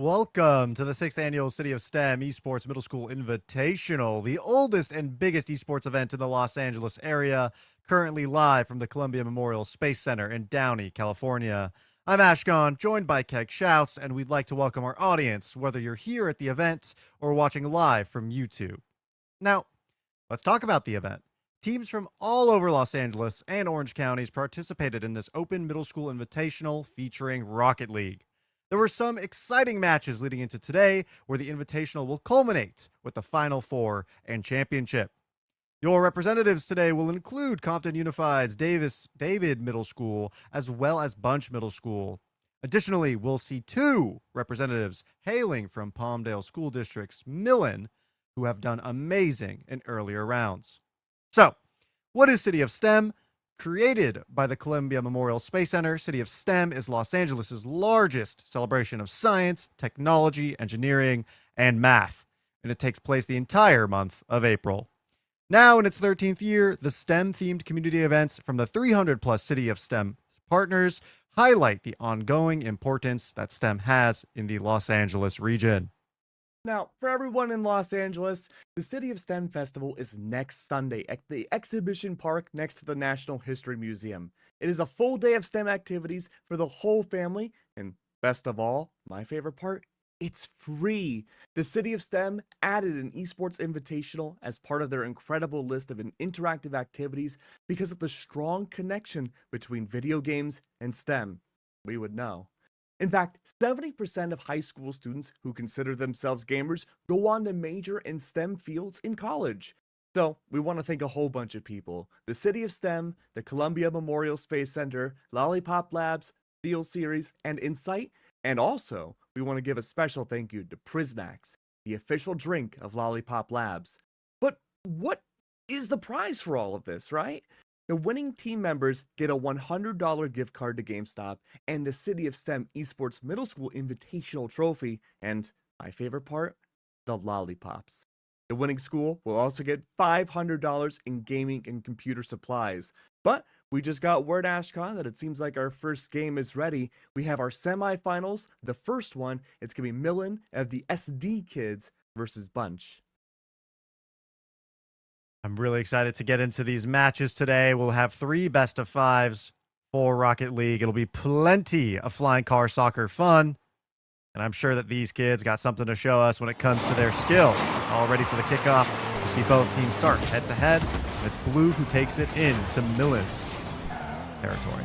Welcome to the 6th Annual City of STEM Esports Middle School Invitational, the oldest and biggest esports event in the Los Angeles area, currently live from the Columbia Memorial Space Center in Downey, California. I'm Ashkan, joined by Keg Shouts, and we'd like to welcome our audience, whether you're here at the event or watching live from YouTube. Now, let's talk about the event. Teams from all over Los Angeles and Orange counties participated in this open middle school invitational featuring Rocket League. There were some exciting matches leading into today where the invitational will culminate with the Final Four and championship. Your representatives today will include Compton Unified's David Middle School as well as Bunch Middle School. Additionally, we'll see two representatives hailing from Palmdale School District's Millen who have done amazing in earlier rounds. So, what is City of STEM? Created by the Columbia Memorial Space Center, City of STEM is Los Angeles' largest celebration of science, technology, engineering, and math, and it takes place the entire month of April. Now, in its 13th year, the STEM-themed community events from the 300-plus City of STEM partners highlight the ongoing importance that STEM has in the Los Angeles region. Now, for everyone in Los Angeles, the City of STEM Festival is next Sunday at the Exhibition Park next to the National History Museum. It is a full day of STEM activities for the whole family, and best of all, my favorite part, it's free. The City of STEM added an Esports Invitational as part of their incredible list of interactive activities because of the strong connection between video games and STEM. We would know. In fact, 70% of high school students who consider themselves gamers go on to major in STEM fields in college. So, we want to thank a whole bunch of people. The City of STEM, the Columbia Memorial Space Center, Lollipop Labs, Steel Series, and Insight. And also, we want to give a special thank you to Prismax, the official drink of Lollipop Labs. But what is the prize for all of this, right? The winning team members get a $100 gift card to GameStop and the City of STEM Esports Middle School Invitational Trophy, and my favorite part, the lollipops. The winning school will also get $500 in gaming and computer supplies. But we just got word, Ashkan, that it seems like our first game is ready. We have our semifinals. The first one, it's going to be Millen of the SD Kids versus Bunch. I'm really excited to get into these matches today. We'll have 3 best of 5s for Rocket League. It'll be plenty of flying car soccer fun. And I'm sure that these kids got something to show us when it comes to their skill. All ready for the kickoff. You see both teams start head to head. And it's Blue who takes it into Millen's territory.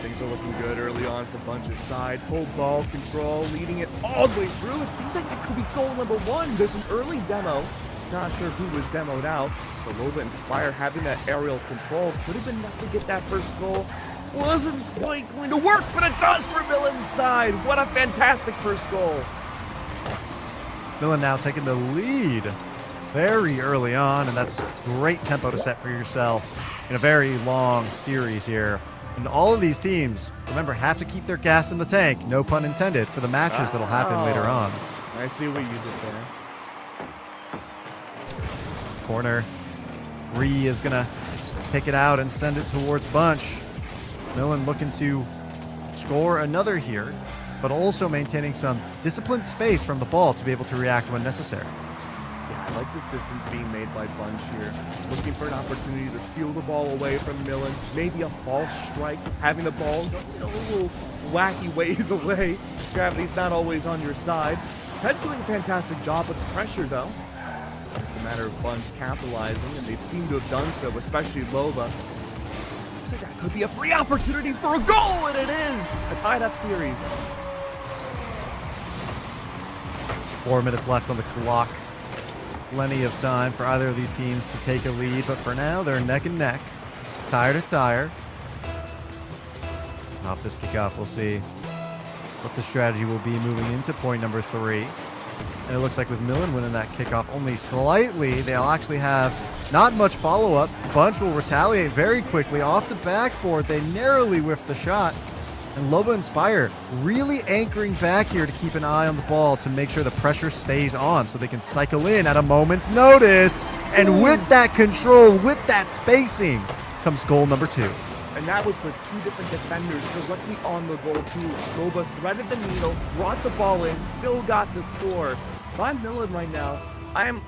Things are looking good early on for Bunch's side. Full ball control, leading it all the way through. It seems like it could be goal number 1. There's an early demo. Not sure who was demoed out, but Loba and Spire having that aerial control could have been enough to get that first goal. Wasn't quite going to work, but it does for Millen's side. What a fantastic first goal. Millen now taking the lead very early on, and that's great tempo to set for yourself in a very long series here. And all of these teams, remember, have to keep their gas in the tank, no pun intended, for the matches that'll happen later on. I see what you did there. Corner. Ree is going to pick it out and send it towards Bunch. Millen looking to score another here, but also maintaining some disciplined space from the ball to be able to react when necessary. Yeah, I like this distance being made by Bunch here. Looking for an opportunity to steal the ball away from Millen. Maybe a false strike, having the ball go a little wacky ways away. Gravity's not always on your side. Ted's doing a fantastic job with the pressure, though. Just a matter of Bunch capitalizing, and they've seemed to have done so, especially Loba. Looks like that could be a free opportunity for a goal, and it is! A tied-up series. 4 minutes left on the clock. Plenty of time for either of these teams to take a lead, but for now, they're neck and neck. Tire to tire. Off this kickoff, we'll see what the strategy will be moving into point number 3. And it looks like with Millen winning that kickoff only slightly, they'll actually have not much follow-up. Bunch will retaliate very quickly. Off the backboard, they narrowly whiffed the shot. And Loba and Spire really anchoring back here to keep an eye on the ball to make sure the pressure stays on so they can cycle in at a moment's notice. And with that control, with that spacing, comes goal number 2. and that was with two different defenders directly on the goal too. Loba threaded the needle, brought the ball in, still got the score. If I'm Milan right now, I'm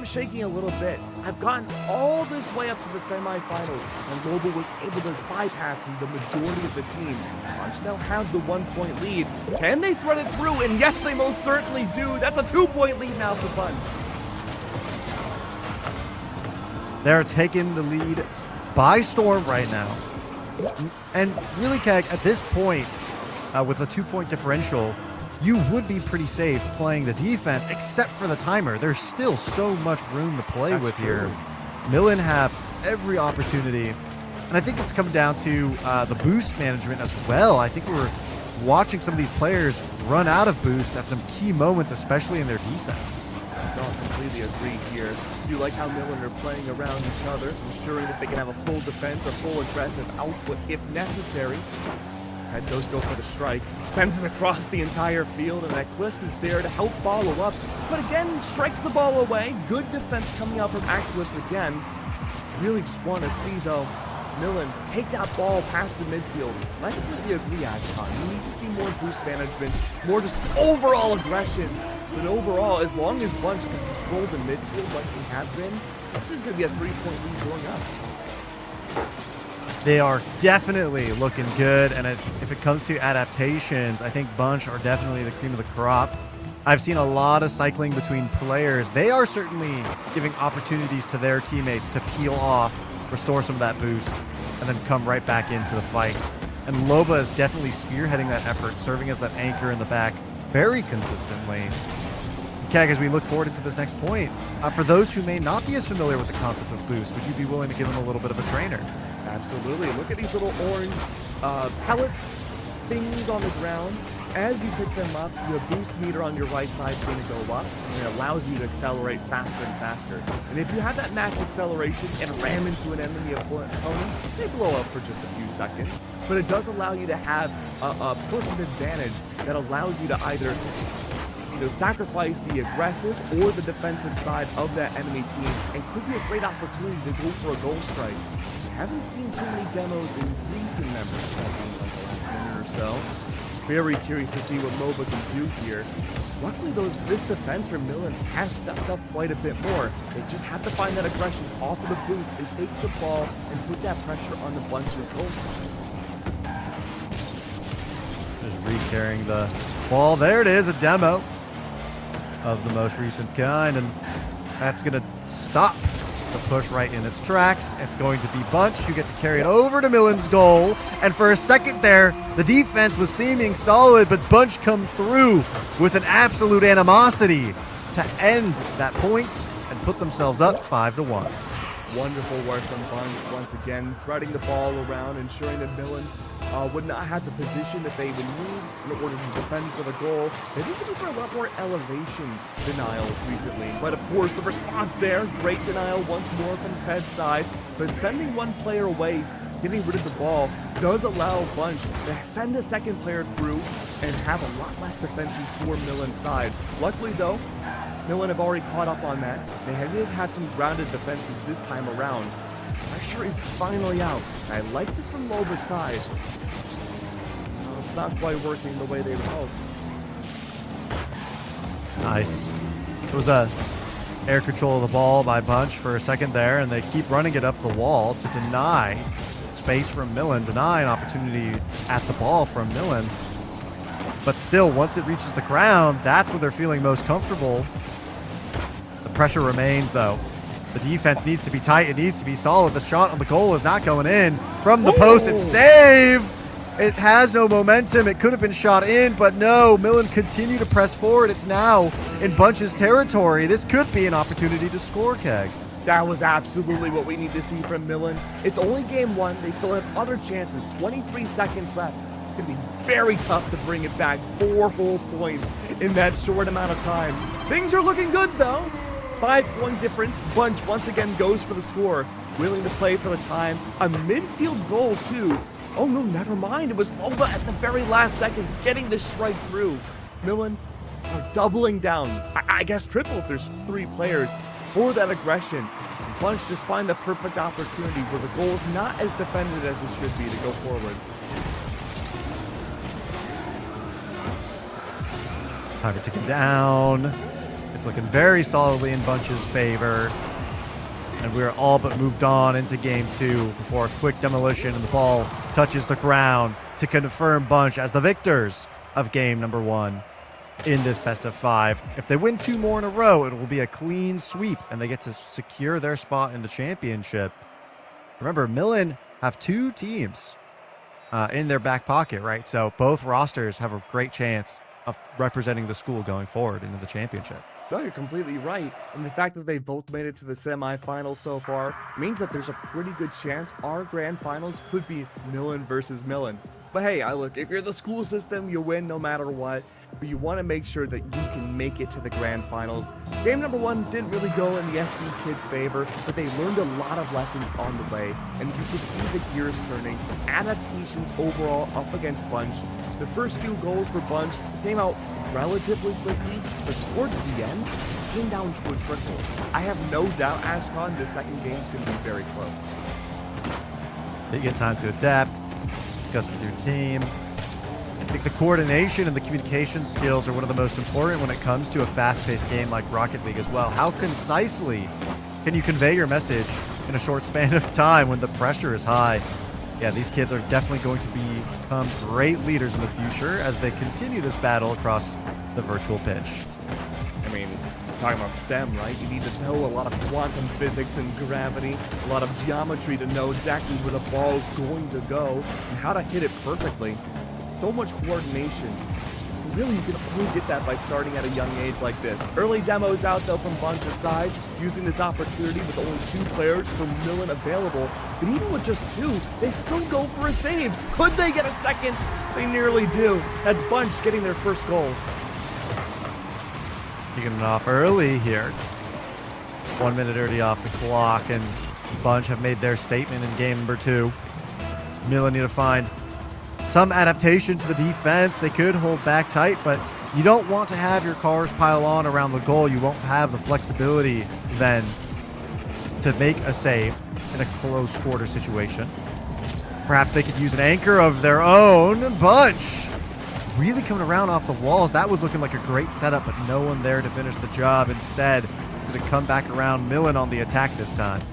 shaking a little bit. I've gotten all this way up to the semifinals, and Loba was able to bypass the majority of the team. Bunch now have the 1-point lead. Can they thread it through? And yes, they most certainly do. That's a 2-point lead now for Bunch. They're taking the lead by storm right now. And really, Keg, at this point, with a 2-point differential, you would be pretty safe playing the defense, except for the timer. There's still so much room to play with here. Milan have every opportunity. And I think it's come down to the boost management as well. I think we were watching some of these players run out of boost at some key moments, especially in their defense. I completely agree here. You like how Milan are playing around each other, ensuring that they can have a full defense, a full aggressive output if necessary. Had those go for the strike, sends it across the entire field, and Equus is there to help follow up. But again, strikes the ball away. Good defense coming out from Equus again. Really just want to see, though, Milan take that ball past the midfield. I completely agree, Ashton. You need to see more boost management, more just overall aggression. But overall, as long as Bunch can control the midfield like we have been, this is going to be a 3-point lead going up. They are definitely looking good, and if it comes to adaptations, I think Bunch are definitely the cream of the crop. I've seen a lot of cycling between players. They are certainly giving opportunities to their teammates to peel off, restore some of that boost, and then come right back into the fight. And Loba is definitely spearheading that effort, serving as that anchor in the back very consistently. Keg, as we look forward into this next point, for those who may not be as familiar with the concept of boost, would you be willing to give them a little bit of a trainer? Absolutely. Look at these little orange pellets, things on the ground. As you pick them up, your boost meter on your right side is going to go up, and it allows you to accelerate faster and faster. And if you have that max acceleration and ram into an enemy opponent, they blow up for just a few seconds. But it does allow you to have a person advantage that allows you to either sacrifice the aggressive or the defensive side of that enemy team, and could be a great opportunity to go for a goal strike. Haven't seen too many demos in recent members, like the last minute or so. Very curious to see what Loba can do here. Luckily, this defense from Milan has stepped up quite a bit more. They just have to find that aggression off of the boost and take the ball and put that pressure on the Bunch's goal. Just re-carrying the ball. There it is, a demo of the most recent kind, and that's going to stop the push right in its tracks. It's going to be Bunch who get to carry it over to Milan's goal, and for a second there, the defense was seeming solid, but Bunch come through with an absolute animosity to end that point and put themselves up 5-1. Wonderful work from Bunch once again, threading the ball around, ensuring that Milan would not have the position that they would need in order to defend for the goal. They've been looking for a lot more elevation denials recently, but of course the response there, great denial once more from Ted's side, but sending one player away, getting rid of the ball, does allow Bunch to send a second player through and have a lot less defenses for Milan's side. Luckily though, Milan have already caught up on that. They did have some grounded defenses this time around. Pressure is finally out. I like this from Loba's side. It's not quite working the way they would hope. Nice. It was a air control of the ball by Bunch for a second there, and they keep running it up the wall to deny space from Milan, deny an opportunity at the ball from Milan. But still, once it reaches the ground, that's where they're feeling most comfortable. The pressure remains, though. The defense needs to be tight. It needs to be solid. The shot on the goal is not going in. From the post, it's saved. It has no momentum. It could have been shot in, but no. Milan continue to press forward. It's now in Bunch's territory. This could be an opportunity to score, Keg. That was absolutely what we need to see from Milan. It's only game one. They still have other chances. 23 seconds left. It's going to be very tough to bring it back. 4 whole points in that short amount of time. Things are looking good, though. 5-point difference. Bunch once again goes for the score. Willing to play for the time. A midfield goal, too. Oh, no, never mind. It was Loba at the very last second getting the strike through. Milan are doubling down. I guess triple if there's 3 players for that aggression. Bunch just find the perfect opportunity where the goal is not as defended as it should be to go forwards. Time ticking down. It's looking very solidly in Bunch's favor. And we're all but moved on into game 2 before a quick demolition and the ball touches the ground to confirm Bunch as the victors of game number 1 in this best of 5. If they win 2 more in a row, it will be a clean sweep and they get to secure their spot in the championship. Remember, Millen have 2 teams in their back pocket, right? So both rosters have a great chance of representing the school going forward into the championship. No, you're completely right. And the fact that they both made it to the semifinals so far means that there's a pretty good chance our grand finals could be Millen versus Millen. But hey, look, if you're the school system, you win no matter what. But you want to make sure that you can make it to the grand finals. Game number 1 didn't really go in the SD kids' favor, but they learned a lot of lessons on the way. And you could see the gears turning from adaptations overall up against Bunch. The first few goals for Bunch came out relatively quickly, but towards the end, it came down to a trickle. I have no doubt, Ashcon, the second game's going to be very close. You get time to adapt, discuss with your team. I think the coordination and the communication skills are one of the most important when it comes to a fast-paced game like Rocket League as well. How concisely can you convey your message in a short span of time when the pressure is high? Yeah, these kids are definitely going to become great leaders in the future as they continue this battle across the virtual pitch. I mean, talking about STEM, right? You need to know a lot of quantum physics and gravity, a lot of geometry to know exactly where the ball is going to go and how to hit it perfectly. So much coordination. Really, you can only get that by starting at a young age like this. Early demos out though from Bunch's side, using this opportunity with only 2 players from Millen available. But even with just 2, they still go for a save. Could they get a second? They nearly do. That's Bunch getting their first goal. Kicking it off early here. 1 minute already off the clock, and Bunch have made their statement in game number 2. Millen need to find some adaptation to the defense. They could hold back tight, but you don't want to have your cars pile on around the goal. You won't have the flexibility then to make a save in a close quarter situation. Perhaps they could use an anchor of their own. Bunch really coming around off the walls. That was looking like a great setup, but no one there to finish the job. Instead, it's going to come back around. Millen on the attack this time.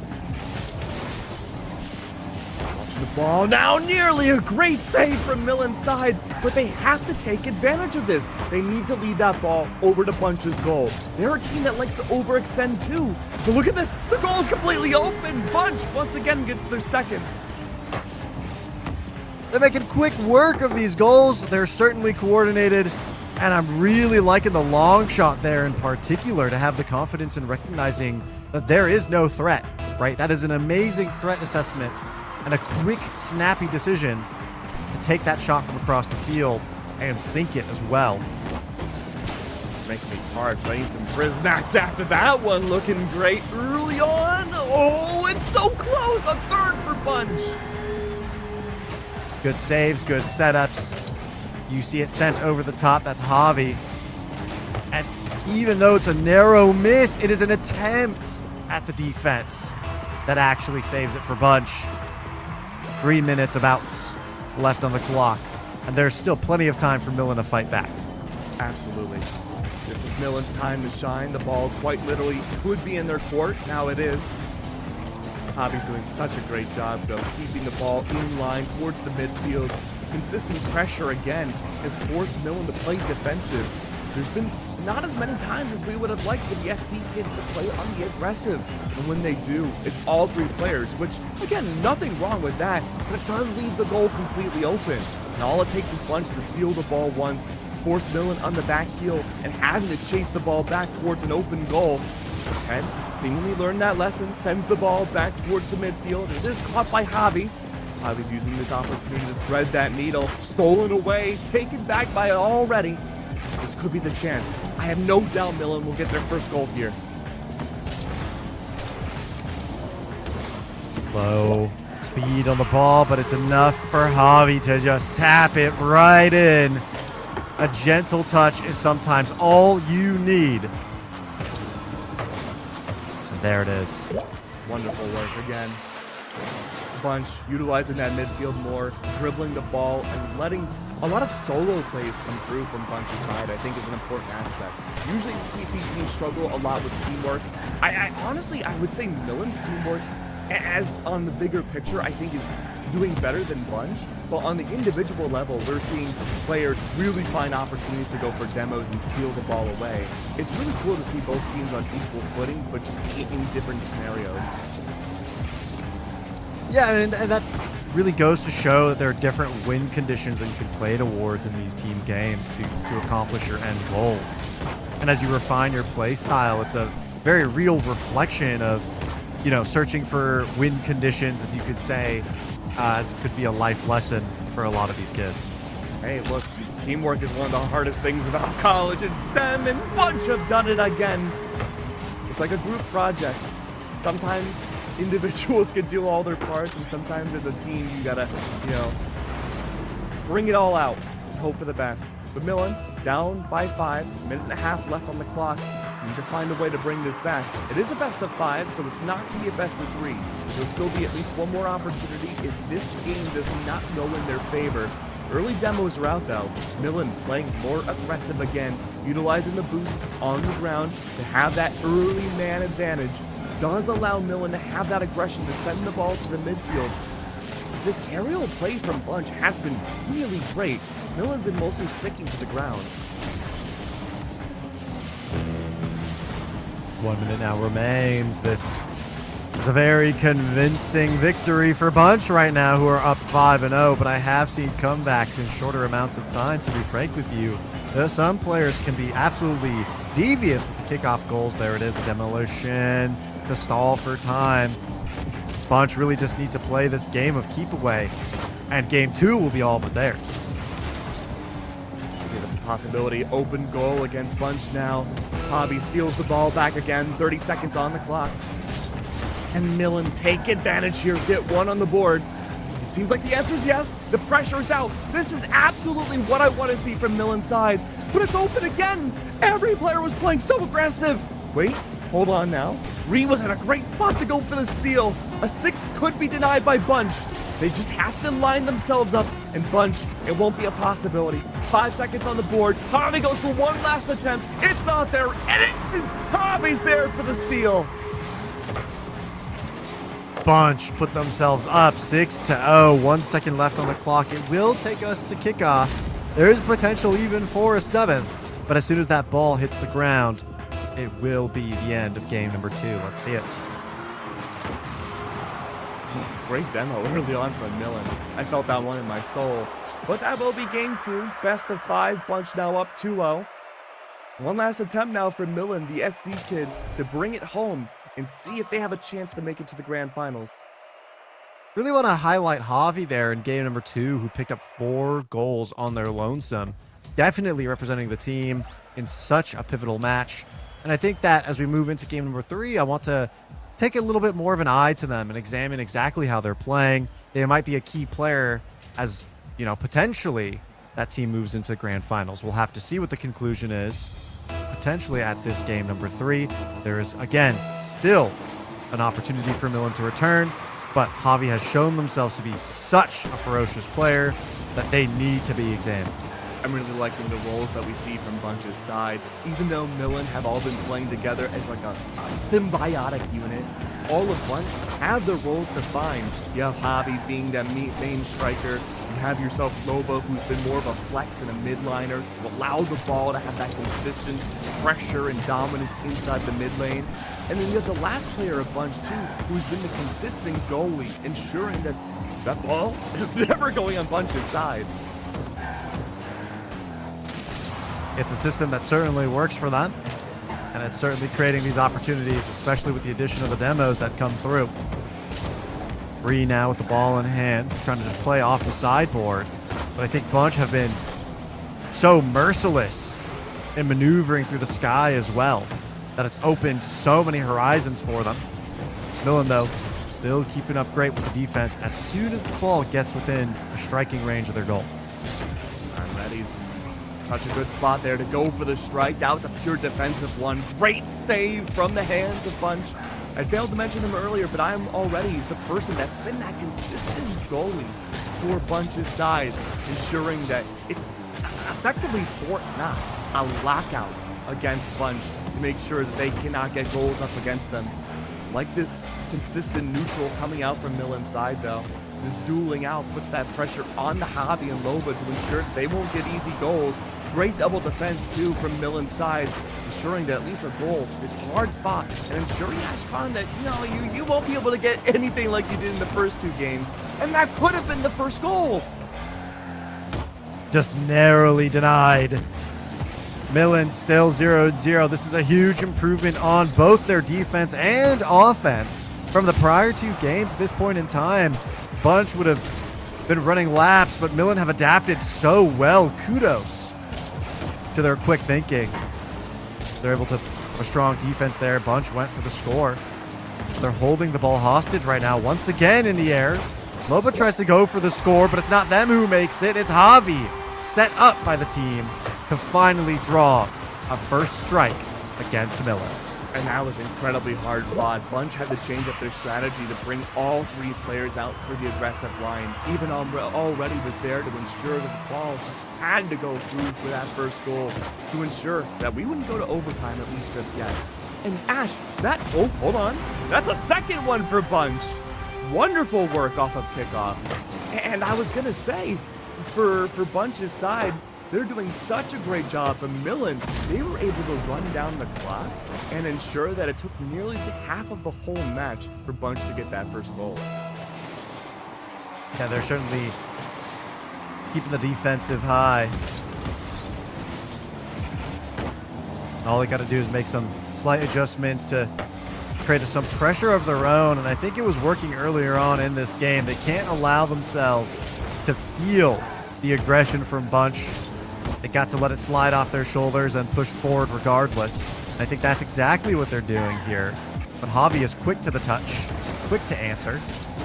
The ball now, nearly a great save from Millen's side, but they have to take advantage of this. They need to lead that ball over to Bunch's goal. They're a team that likes to overextend too. But look at this, the goal is completely open. Bunch once again gets their second. They're making quick work of these goals. They're certainly coordinated, and I'm really liking the long shot there in particular to have the confidence in recognizing that there is no threat, right? That is an amazing threat assessment and a quick, snappy decision to take that shot from across the field and sink it as well. Making me parched. I need some Prismax after that one. Looking great early on. Oh, it's so close. A third for Bunch. Good saves, good setups. You see it sent over the top. That's Javi. And even though it's a narrow miss, it is an attempt at the defense that actually saves it for Bunch. 3 minutes about left on the clock, and there's still plenty of time for Millen to fight back. Absolutely. This is Millen's time to shine. The ball quite literally could be in their court. Now it is. Javi's doing such a great job, though, keeping the ball in line towards the midfield. Consistent pressure again has forced Millen to play defensive. There's been not as many times as we would have liked for the SD kids to play on the aggressive. And when they do, it's all 3 players, which, again, nothing wrong with that, but it does leave the goal completely open. And all it takes is Bunch to steal the ball once, force Millen on the back heel, and having to chase the ball back towards an open goal. 10, seemingly learned that lesson, sends the ball back towards the midfield. It is caught by Javi. Javi's using this opportunity to thread that needle. Stolen away, taken back by already. This could be the chance. I have no doubt Millen will get their first goal here. Low speed on the ball, but it's enough for Javi to just tap it right in. A gentle touch is sometimes all you need. And there it is. Wonderful work again. Bunch utilizing that midfield more, dribbling the ball, and letting a lot of solo plays come through from Bunch's side, I think is an important aspect. Usually we see teams struggle a lot with teamwork. I honestly, I would say Millen's teamwork, as on the bigger picture, I think is doing better than Bunch, but on the individual level, we're seeing players really find opportunities to go for demos and steal the ball away. It's really cool to see both teams on equal footing, but just in different scenarios. Yeah, and that really goes to show that there are different win conditions that you can play towards in these team games to accomplish your end goal. And as you refine your play style, it's a very real reflection of, you know, searching for win conditions, as you could say, as it could be a life lesson for a lot of these kids. Hey, look, teamwork is one of the hardest things about college and STEM, and Bunch have done it again. It's like a group project. Sometimes individuals can do all their parts, and sometimes as a team, you gotta, you know, bring it all out and hope for the best. But Millen, down by 5, minute and a half left on the clock. Need to find a way to bring this back. It is a best of 5, so it's not going to be a best of 3. There'll still be at least one more opportunity if this game does not go in their favor. Early demos are out though. Millen playing more aggressive again, utilizing the boost on the ground to have that early man advantage. Does allow Millen to have that aggression to send the ball to the midfield. This aerial play from Bunch has been really great. Millen been mostly sticking to the ground. 1 minute now remains. This is a very convincing victory for Bunch right now, who are up 5-0, but I have seen comebacks in shorter amounts of time, to be frank with you. Some players can be absolutely devious with the kickoff goals. There it is, a demolition to stall for time. Bunch really just need to play this game of keep away, and game 2 will be all but theirs. That's a possibility. Open goal against Bunch now. Hobby steals the ball back again. 30 seconds on the clock. Can Millen take advantage here? Get one on the board. It seems like the answer is yes. The pressure is out. This is absolutely what I want to see from Millen's side. But it's open again. Every player was playing so aggressive. Wait, hold on now. Reed was in a great spot to go for the steal. A 6th could be denied by Bunch. They just have to line themselves up, and Bunch, it won't be a possibility. 5 seconds on the board. Hobby goes for one last attempt. It's not there, and it is. Hobby's there for the steal. Bunch put themselves up 6-0. 1 second left on the clock. It will take us to kickoff. There is potential even for a 7th, but as soon as that ball hits the ground, it will be the end of game number 2. Let's see it. Great demo early on from Millen. I felt that one in my soul. But that will be game 2. Best of 5. Bunch now up 2-0. One last attempt now for Millen, the SD kids, to bring it home and see if they have a chance to make it to the grand finals. Really want to highlight Javi there in game number 2, who picked up 4 goals on their lonesome. Definitely representing the team in such a pivotal match. And I think that as we move into game number 3, I want to take a little bit more of an eye to them and examine exactly how they're playing. They might be a key player as, you know, potentially that team moves into grand finals. We'll have to see what the conclusion is. Potentially at this game number 3, there is, again, still an opportunity for Millen to return, but Javi has shown themselves to be such a ferocious player that they need to be examined. I'm really liking the roles that we see from Bunch's side. Even though Millen have all been playing together as like a symbiotic unit, all of Bunch have their roles defined. You have Hobby being that main striker. You have yourself Loba, who's been more of a flex and a midliner, who allow the ball to have that consistent pressure and dominance inside the mid lane. And then you have the last player of Bunch too, who's been the consistent goalie, ensuring that that ball is never going on Bunch's side. It's a system that certainly works for them, and it's certainly creating these opportunities, especially with the addition of the demos that come through. Bree now with the ball in hand, trying to just play off the sideboard. But I think Bunch have been so merciless in maneuvering through the sky as well, that it's opened so many horizons for them. Millen, though, still keeping up great with the defense as soon as the ball gets within a striking range of their goal. I'm ready. Such a good spot there to go for the strike. That was a pure defensive one. Great save from the hands of Bunch. I failed to mention him earlier, but I'm already the person that's been that consistent goalie for Bunch's side, ensuring that it's effectively Fort Knox, a lockout against Bunch to make sure that they cannot get goals up against them. Like this consistent neutral coming out from Millen's side, though. This dueling out puts that pressure on the Hobby and Loba to ensure that they won't get easy goals. Great double defense, too, from Millen's side, ensuring that at least a goal is hard fought and ensuring Ashcon that, you won't be able to get anything like you did in the first 2 games. And that could have been the first goal. Just narrowly denied. Millen still 0-0. This is a huge improvement on both their defense and offense from the prior 2 games. At this point in time, Bunch would have been running laps, but Millen have adapted so well. Kudos to their quick thinking. They're able to have a strong defense there. Bunch went for the score. They're holding the ball hostage right now, once again in the air. Loba tries to go for the score, but it's not them who makes it. It's Javi, set up by the team to finally draw a first strike against Miller. And that was incredibly hard fought. Bunch had to change up their strategy to bring all 3 players out for the aggressive line. Even already was there to ensure that the ball just had to go through for that first goal to ensure that we wouldn't go to overtime, at least just yet. And Ash, hold on. That's a second one for Bunch. Wonderful work off of kickoff. And I was going to say, for Bunch's side, they're doing such a great job. But Millen, they were able to run down the clock and ensure that it took nearly half of the whole match for Bunch to get that first goal. Yeah, they're certainly keeping the defensive high. All they got to do is make some slight adjustments to create some pressure of their own, and I think it was working earlier on in this game. They can't allow themselves to feel the aggression from Bunch. They got to let it slide off their shoulders and push forward regardless. And I think that's exactly what they're doing here. But Javi is quick to the touch, quick to answer,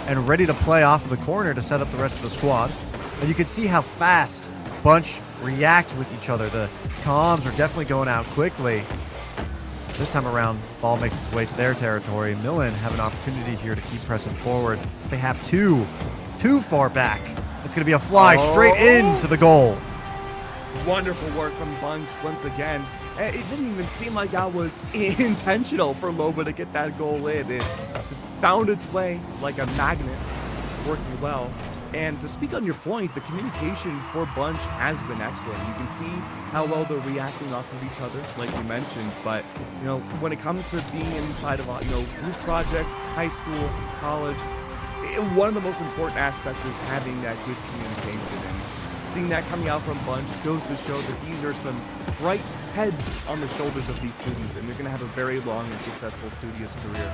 and ready to play off of the corner to set up the rest of the squad. And you can see how fast Bunch react with each other. The comms are definitely going out quickly. This time around, ball makes its way to their territory. Millen have an opportunity here to keep pressing forward. They have too far back. It's going to be a fly straight into the goal. Wonderful work from Bunch once again. It didn't even seem like that was intentional for Loba to get that goal in. It just found its way like a magnet, working well. And to speak on your point, the communication for Bunch has been excellent. You can see how well they're reacting off of each other, like you mentioned. But, when it comes to being inside of, group projects, high school, college, one of the most important aspects is having that good communication. And seeing that coming out from Bunch goes to show that these are some bright heads on the shoulders of these students, and they're going to have a very long and successful studious career.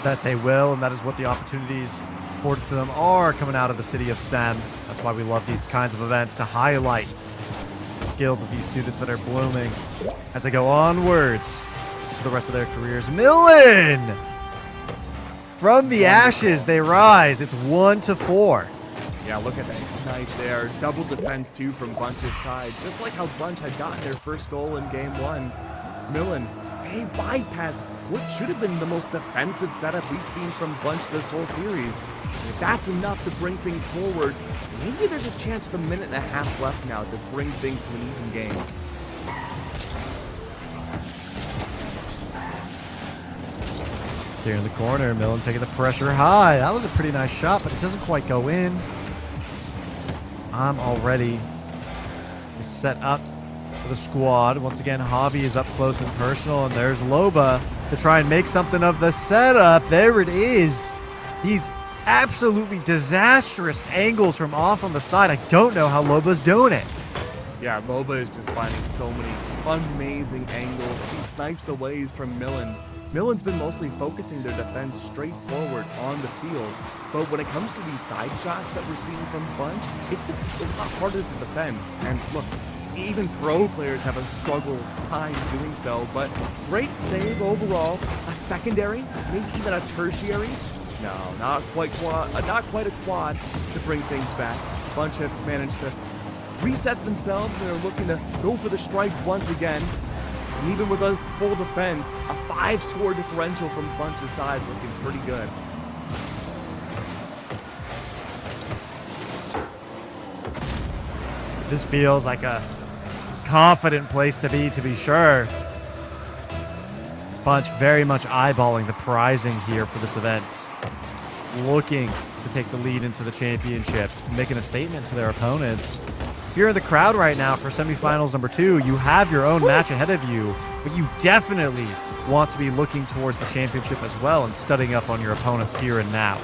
That they will, and that is what the opportunities afforded to them are coming out of the city of STEM. That's why we love these kinds of events, to highlight the skills of these students that are blooming as they go onwards to the rest of their careers. Millen! From the ashes, they rise. It's 1-4. Yeah, look at that snipe there. Double defense, too, from Bunch's side. Just like how Bunch had gotten their first goal in Game 1. Millen, they bypassed what should have been the most defensive setup we've seen from Bunch this whole series. If that's enough to bring things forward, maybe there's a chance with a minute and a half left now to bring things to an even game. There in the corner, Millen taking the pressure high. That was a pretty nice shot, but it doesn't quite go in. I'm already set up for the squad. Once again, Javi is up close and personal, and there's Loba to try and make something of the setup. There it is. These absolutely disastrous angles from off on the side. I don't know how Loba's doing it. Yeah, Loba is just finding so many amazing angles. He snipes away from Millen. Millen's been mostly focusing their defense straight forward on the field, but when it comes to these side shots that we're seeing from Bunch, it's been a lot harder to defend. And look, even pro players have a struggle time doing so, but great save overall. A secondary, maybe even a tertiary. No, not quite a quad to bring things back. Bunch have managed to reset themselves, and they're looking to go for the strike once again. And even with us full defense, a 5-score differential from Bunch's side is looking pretty good. This feels like a confident place to be sure. Bunch very much eyeballing the prizing here for this event. Looking to take the lead into the championship, making a statement to their opponents. If you're in the crowd right now for semifinals number 2, you have your own match ahead of you, but you definitely want to be looking towards the championship as well and studying up on your opponents here and now.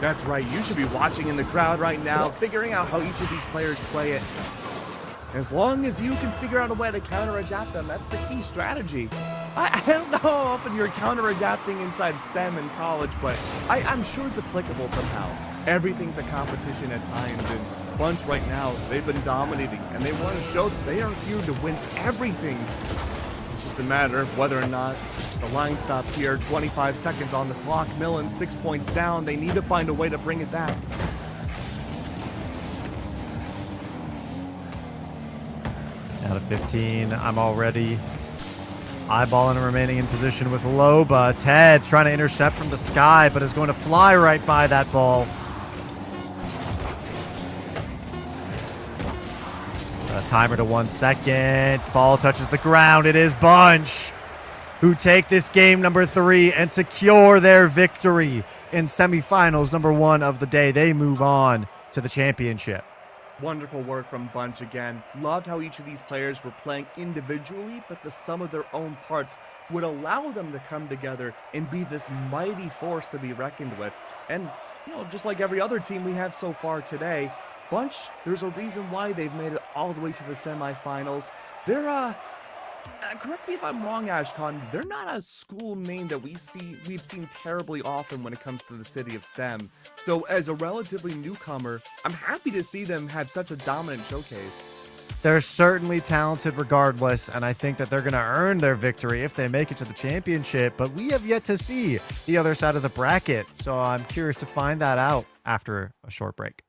That's right, you should be watching in the crowd right now, figuring out how each of these players play it. As long as you can figure out a way to counter-adapt them, that's the key strategy. I don't know how often you're counter-adapting inside STEM in college, but I'm sure it's applicable somehow. Everything's a competition at times, and Bunch right now, they've been dominating, and they want to show that they are here to win everything. It's just a matter of whether or not the line stops here. 25 seconds on the clock. Millen 6 points down. They need to find a way to bring it back. Out of 15, I'm already eyeballing and remaining in position with Loba. Ted trying to intercept from the sky, but is going to fly right by that ball. Timer to 1 second. Ball touches the ground. It is Bunch who take this game number 3 and secure their victory in semifinals number 1 of the day. They move on to the championship. Wonderful work from Bunch again. Loved how each of these players were playing individually, but the sum of their own parts would allow them to come together and be this mighty force to be reckoned with. And, just like every other team we have so far today, Bunch, there's a reason why they've made it all the way to the semifinals. They're, correct me if I'm wrong, Ashcon, they're not a school name that we've seen terribly often when it comes to the city of STEM. So as a relatively newcomer, I'm happy to see them have such a dominant showcase. They're certainly talented regardless, and I think that they're going to earn their victory if they make it to the championship, but we have yet to see the other side of the bracket, so I'm curious to find that out after a short break.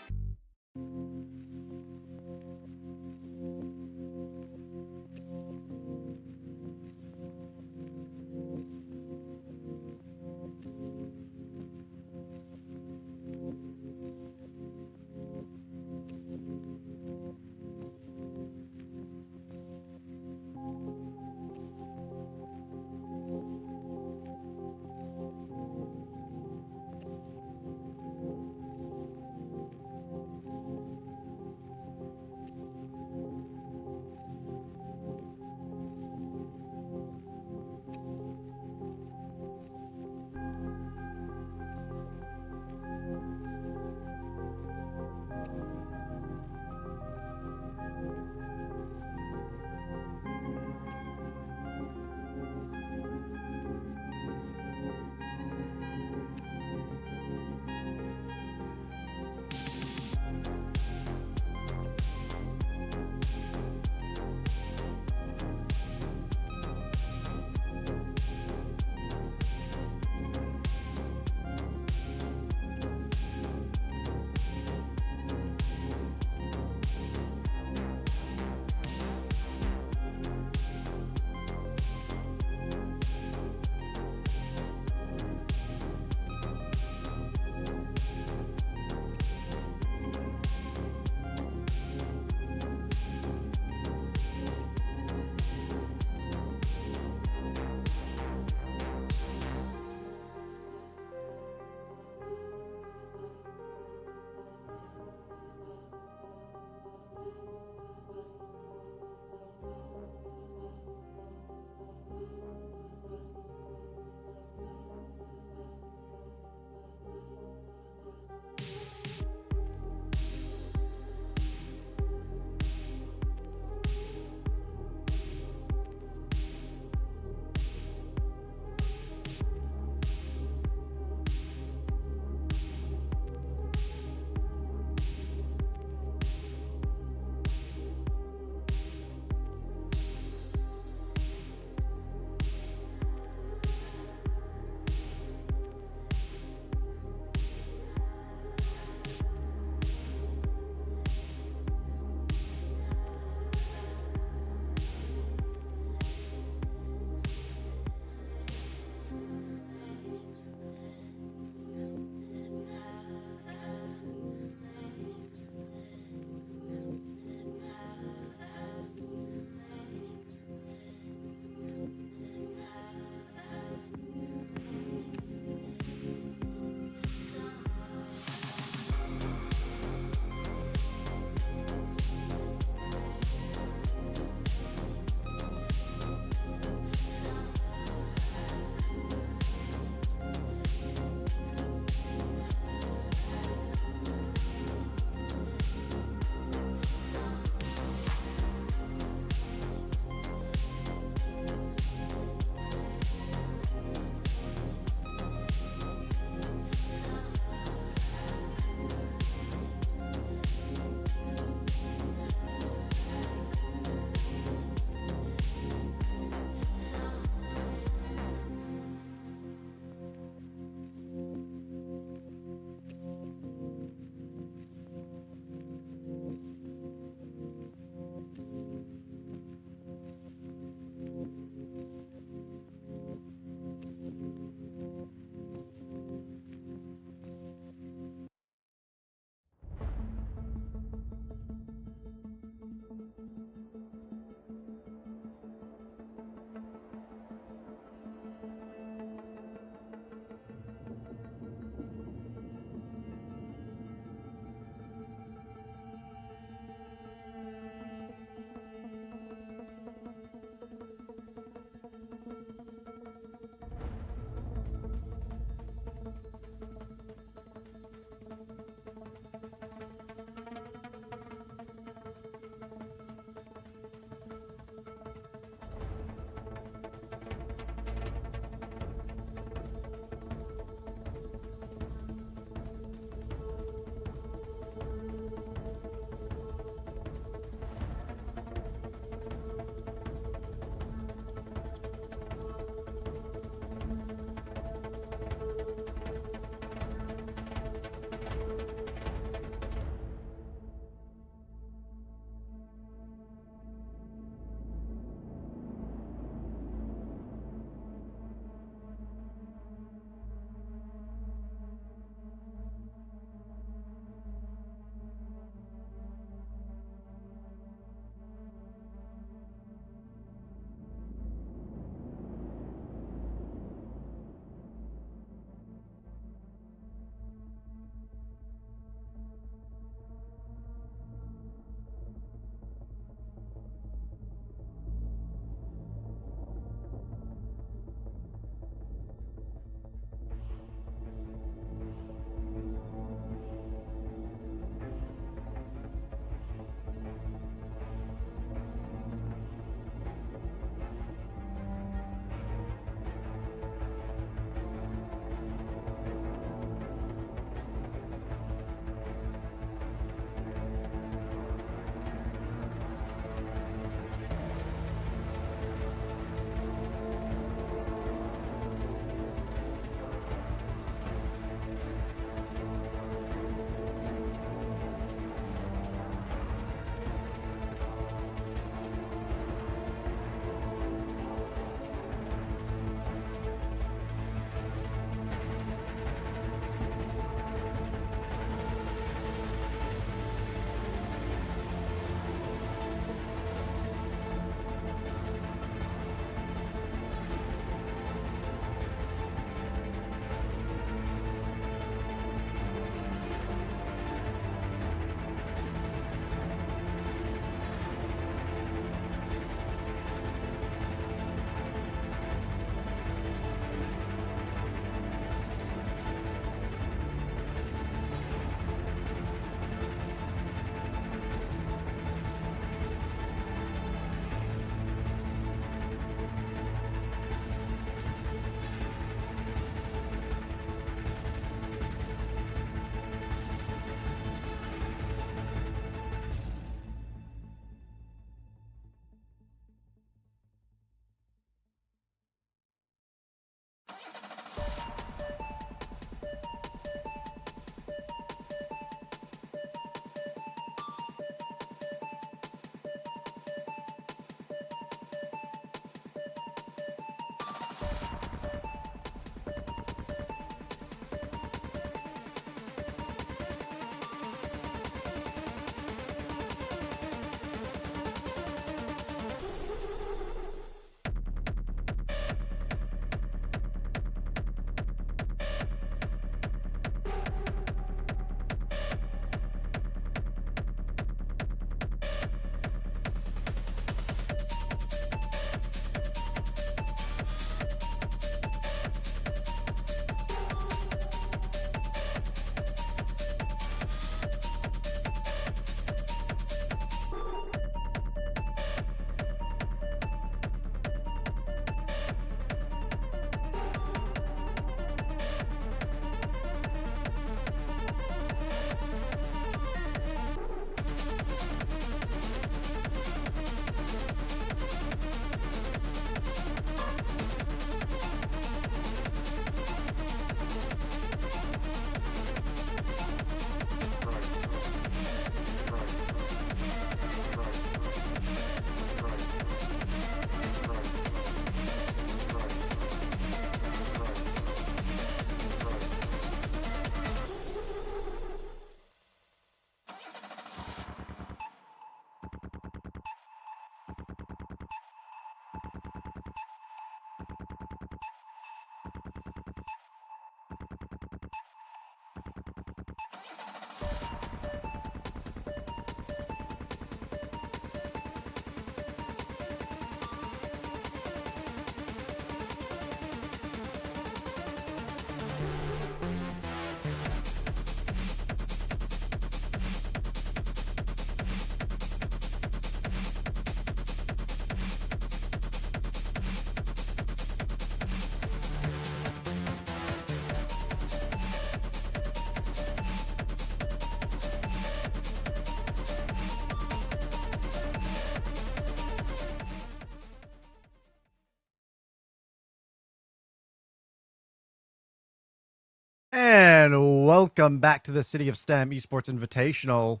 Welcome back to the City of STEM Esports Invitational.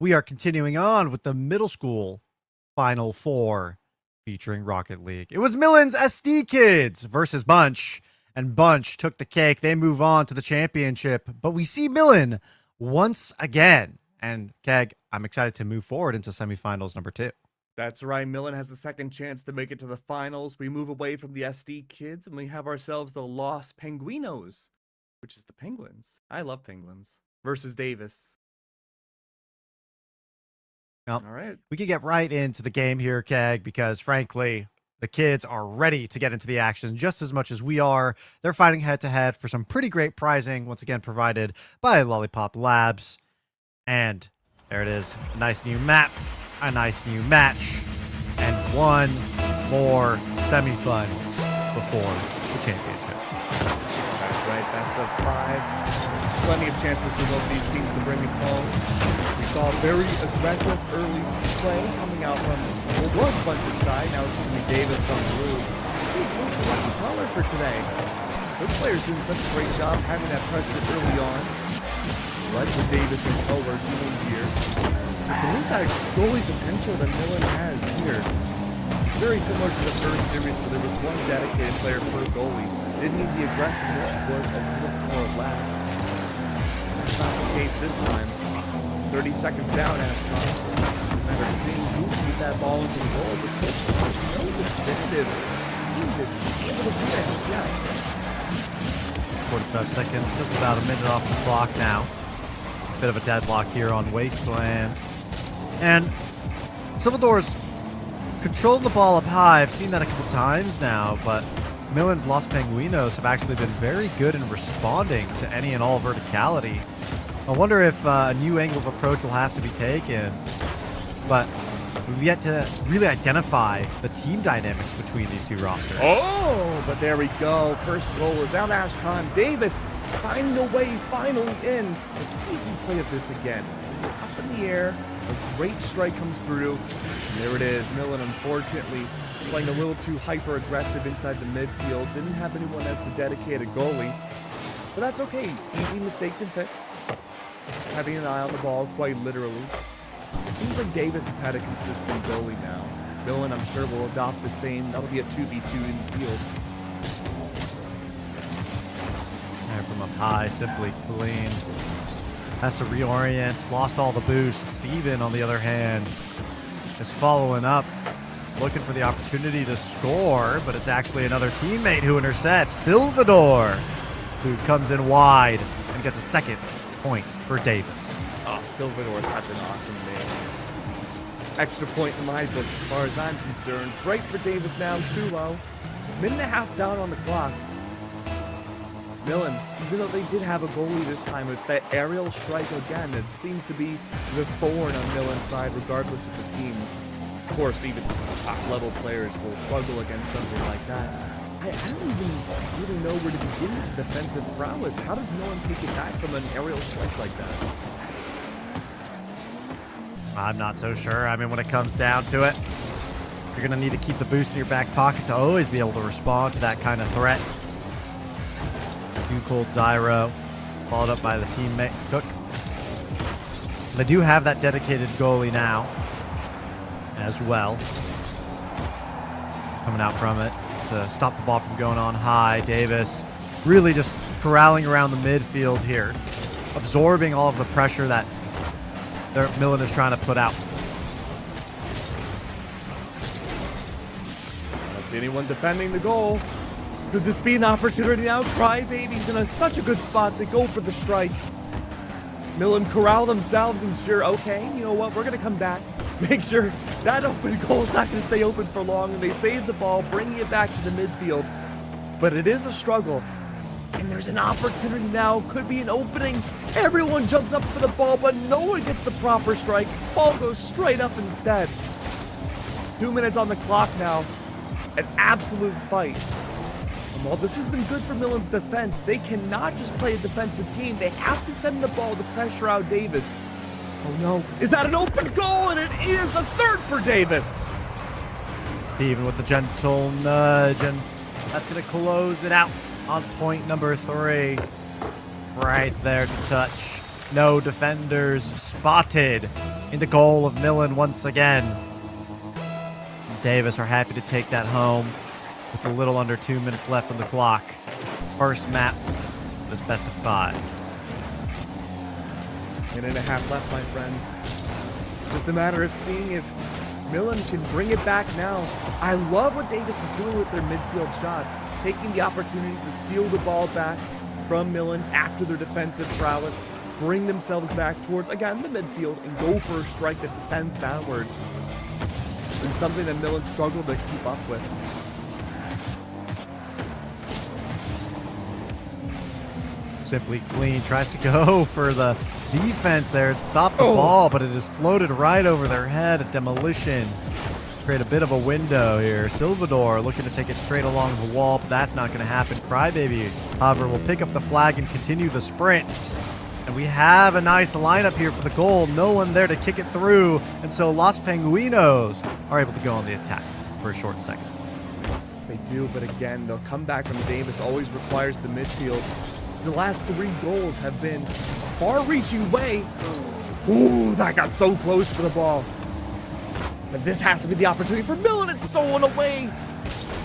We are continuing on with the middle school Final Four featuring Rocket League. It was Millen's SD Kids versus Bunch, and Bunch took the cake. They move on to the championship, but we see Millen once again. And Keg, I'm excited to move forward into semifinals number 2. That's right. Millen has a second chance to make it to the finals. We move away from the SD Kids and we have ourselves the Los Penguinos, which is the Penguins. I love Penguins. Versus Davis. Well, all right. We could get right into the game here, Keg, because frankly, the kids are ready to get into the action just as much as we are. They're fighting head-to-head for some pretty great prizing, once again provided by Lollipop Labs. And there it is. A nice new map, a nice new match, and one more semifinals before the championship. That's right, best of 5. Plenty of chances for both these teams to bring it home. We saw a very aggressive early play coming out from what was Bunch's side. Now it's going to be Davis on blue. Who's the lucky caller for today? Those players doing such a great job having that pressure early on. Led to Davis and color doing here. And there's that goalie potential that Millen has here. Very similar to the first series where there was one dedicated player per goalie. Didn't need the aggressiveness, was a little more lax. That's not the case this time. 30 seconds down, Ashton. Never seeing who can get that ball into the goal, but no definitive able to do that yet. 45 seconds, just about a minute off the clock now. Bit of a deadlock here on Wasteland. And Silvador's controlled the ball up high. I've seen that a couple times now, but Millen's Los Penguinos have actually been very good in responding to any and all verticality. I wonder if a new angle of approach will have to be taken, but we've yet to really identify the team dynamics between these two rosters. Oh, but there we go. First goal is out Ashcon. Davis finding a way finally in. Let's see if we play this again. It's up in the air. A great strike comes through. And there it is. Millen, unfortunately, playing a little too hyper-aggressive inside the midfield. Didn't have anyone as the dedicated goalie. But that's okay. Easy mistake to fix. Having an eye on the ball, quite literally. It seems like Davis has had a consistent goalie now. Millen, I'm sure, will adopt the same. That'll be a 2v2 in the field. And from up high, simply clean. Has to reorient, lost all the boost. Steven, on the other hand, is following up, looking for the opportunity to score, but it's actually another teammate who intercepts. Silvador, who comes in wide and gets a second point for Davis. Oh, Silvador is such an awesome name. Extra point in my book as far as I'm concerned. Right for Davis now, too low. Minute and a half down on the clock. Millen, even though they did have a goalie this time, it's that aerial strike again that seems to be the thorn on Millen's side regardless of the teams. Of course, even top-level players will struggle against something like that. I don't even really know where to begin with defensive prowess. How does Millen take it back from an aerial strike like that? I'm not so sure. I mean, when it comes down to it, you're going to need to keep the boost in your back pocket to always be able to respond to that kind of threat. Too cold Zyro, followed up by the teammate Cook. They do have that dedicated goalie now as well. Coming out from it to stop the ball from going on high. Davis really just corralling around the midfield here, absorbing all of the pressure that Millen is trying to put out. Don't see anyone defending the goal. Could this be an opportunity now? Crybabies in such a good spot. They go for the strike. Millen corral themselves and sure, okay, you know what? We're going to come back. Make sure that open goal's not going to stay open for long. And they save the ball, bringing it back to the midfield. But it is a struggle. And there's an opportunity now. Could be an opening. Everyone jumps up for the ball, but no one gets the proper strike. Ball goes straight up instead. 2 minutes on the clock now. An absolute fight. And while this has been good for Millen's defense, they cannot just play a defensive game. They have to send the ball to pressure out Davis. Oh no. Is that an open goal? And it is a third for Davis. Steven with the gentle nudge, and that's going to close it out on point number 3. right there to touch. No defenders spotted in the goal of Millen once again. Davis are happy to take that home with a little under 2 minutes left on the clock. First map, this best of 5. Minute and a half left, my friend. Just a matter of seeing if Millen can bring it back now. I love what Davis is doing with their midfield shots, taking the opportunity to steal the ball back from Millen after their defensive prowess, bring themselves back towards, again, the midfield, and go for a strike that descends downwards. And something that Millen struggled to keep up with. Simply Clean tries to go for the defense there, stop the ball, but it is floated right over their head. A demolition. Create a bit of a window here. Silvador looking to take it straight along the wall, but that's not going to happen. Crybaby, however, will pick up the flag and continue the sprint. And we have a nice lineup here for the goal. No one there to kick it through, and so Los Penguinos are able to go on the attack for a short second. They do, but again, they'll come back from Davis always requires the midfield. The last 3 goals have been far-reaching way. Ooh, that got so close for the ball. But this has to be the opportunity for Millen. It's stolen away.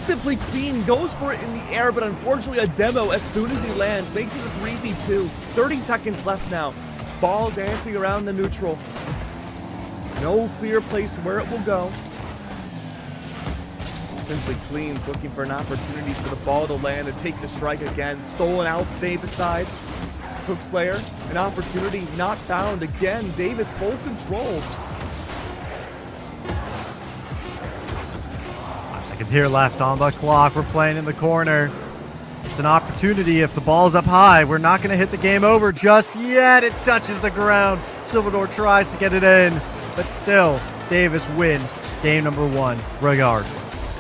Simply Clean goes for it in the air, but unfortunately a demo as soon as he lands makes it a 3v2. 30 seconds left now. Ball dancing around the neutral. No clear place where it will go. Simply Clean's looking for an opportunity for the ball to land and take the strike again. Stolen out Davis side. Hookslayer, an opportunity not found again. Davis full control. 5 seconds here left on the clock. We're playing in the corner. It's an opportunity if the ball's up high. We're not going to hit the game over just yet. It touches the ground. Silvador tries to get it in, but still, Davis win game number 1 regardless.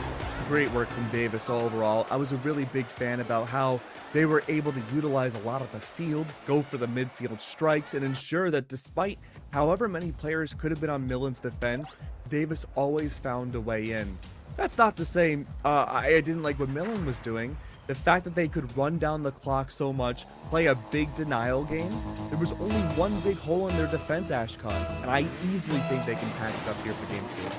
Great work from Davis overall. I was a really big fan about how they were able to utilize a lot of the field, go for the midfield strikes, and ensure that despite however many players could have been on Millen's defense, Davis always found a way in. That's not to say I didn't like what Millen was doing. The fact that they could run down the clock so much, play a big denial game, there was only one big hole in their defense, Ashcon, and I easily think they can patch it up here for game 2.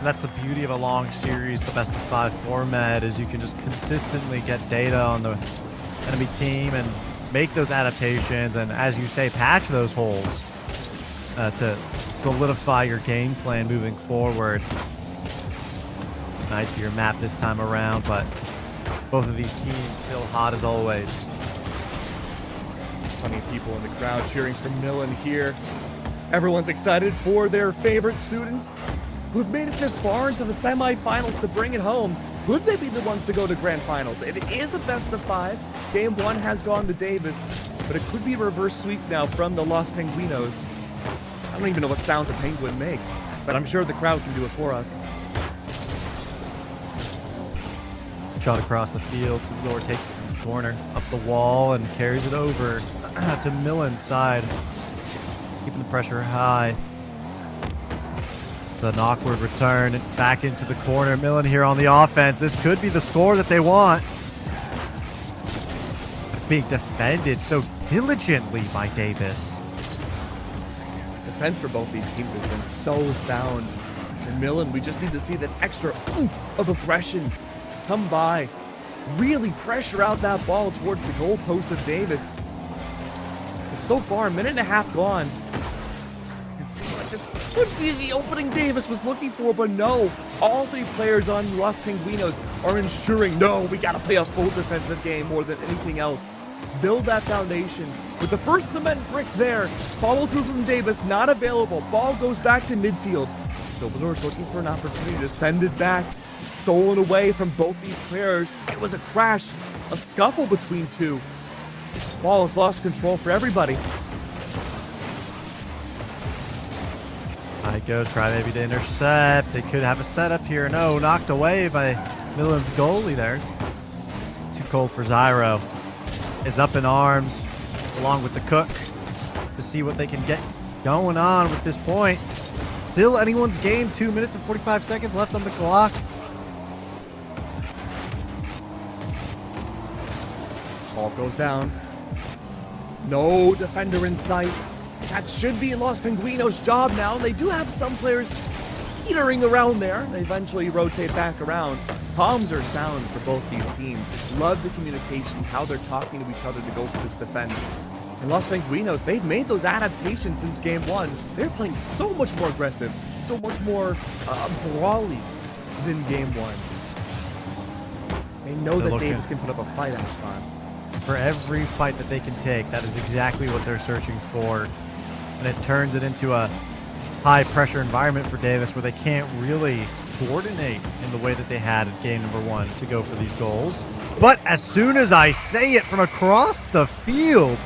That's the beauty of a long series, the best of 5 format, is you can just consistently get data on the enemy team and make those adaptations, and as you say, patch those holes to solidify your game plan moving forward. Nicer map this time around, but both of these teams still hot as always. Plenty of people in the crowd cheering for Millen here. Everyone's excited for their favorite students who've made it this far into the semifinals to bring it home. Could they be the ones to go to grand finals? It is a best of 5. Game 1 has gone to Davis, but it could be a reverse sweep now from the Los Penguinos. I don't even know what sound a penguin makes, but I'm sure the crowd can do it for us. Shot across the field. Silvador takes it from the corner, up the wall, and carries it over to Millen's side. Keeping the pressure high. An awkward return back into the corner. Millen here on the offense. This could be the score that they want. It's being defended so diligently by Davis. Defense for both these teams has been so sound. And Millen, we just need to see that extra oomph of aggression come by. Really pressure out that ball towards the goal post of Davis. But so far, a minute and a half gone. It seems like this could be the opening Davis was looking for, but no. All 3 players on Los Penguinos are ensuring, no, we gotta play a full defensive game more than anything else. Build that foundation. With the first cement bricks there, follow through from Davis, not available. Ball goes back to midfield. Silvador's looking for an opportunity to send it back. Stolen away from both these players. It was a crash, a scuffle between 2. Ball has lost control for everybody. High goes, Crybaby to intercept. They could have a setup here. No, knocked away by Millen's goalie there. Too cold for Zyro. Is up in arms, along with the cook, to see what they can get going on with this point. Still anyone's game. 2 minutes and 45 seconds left on the clock. Ball goes down. No defender in sight. That should be Los Penguinos' job now. They do have some players teetering around there. They eventually rotate back around. Comms are sound for both these teams. Love the communication, how they're talking to each other to go for this defense. And Los Penguinos, they've made those adaptations since game one. They're playing so much more aggressive, so much more brawly than game one. They know that Davis can put up a fight, Ashton. For every fight that they can take, that is exactly what they're searching for. And it turns it into a high-pressure environment for Davis where they can't really coordinate in the way that they had at game number one to go for these goals. But as soon as I say it from across the field,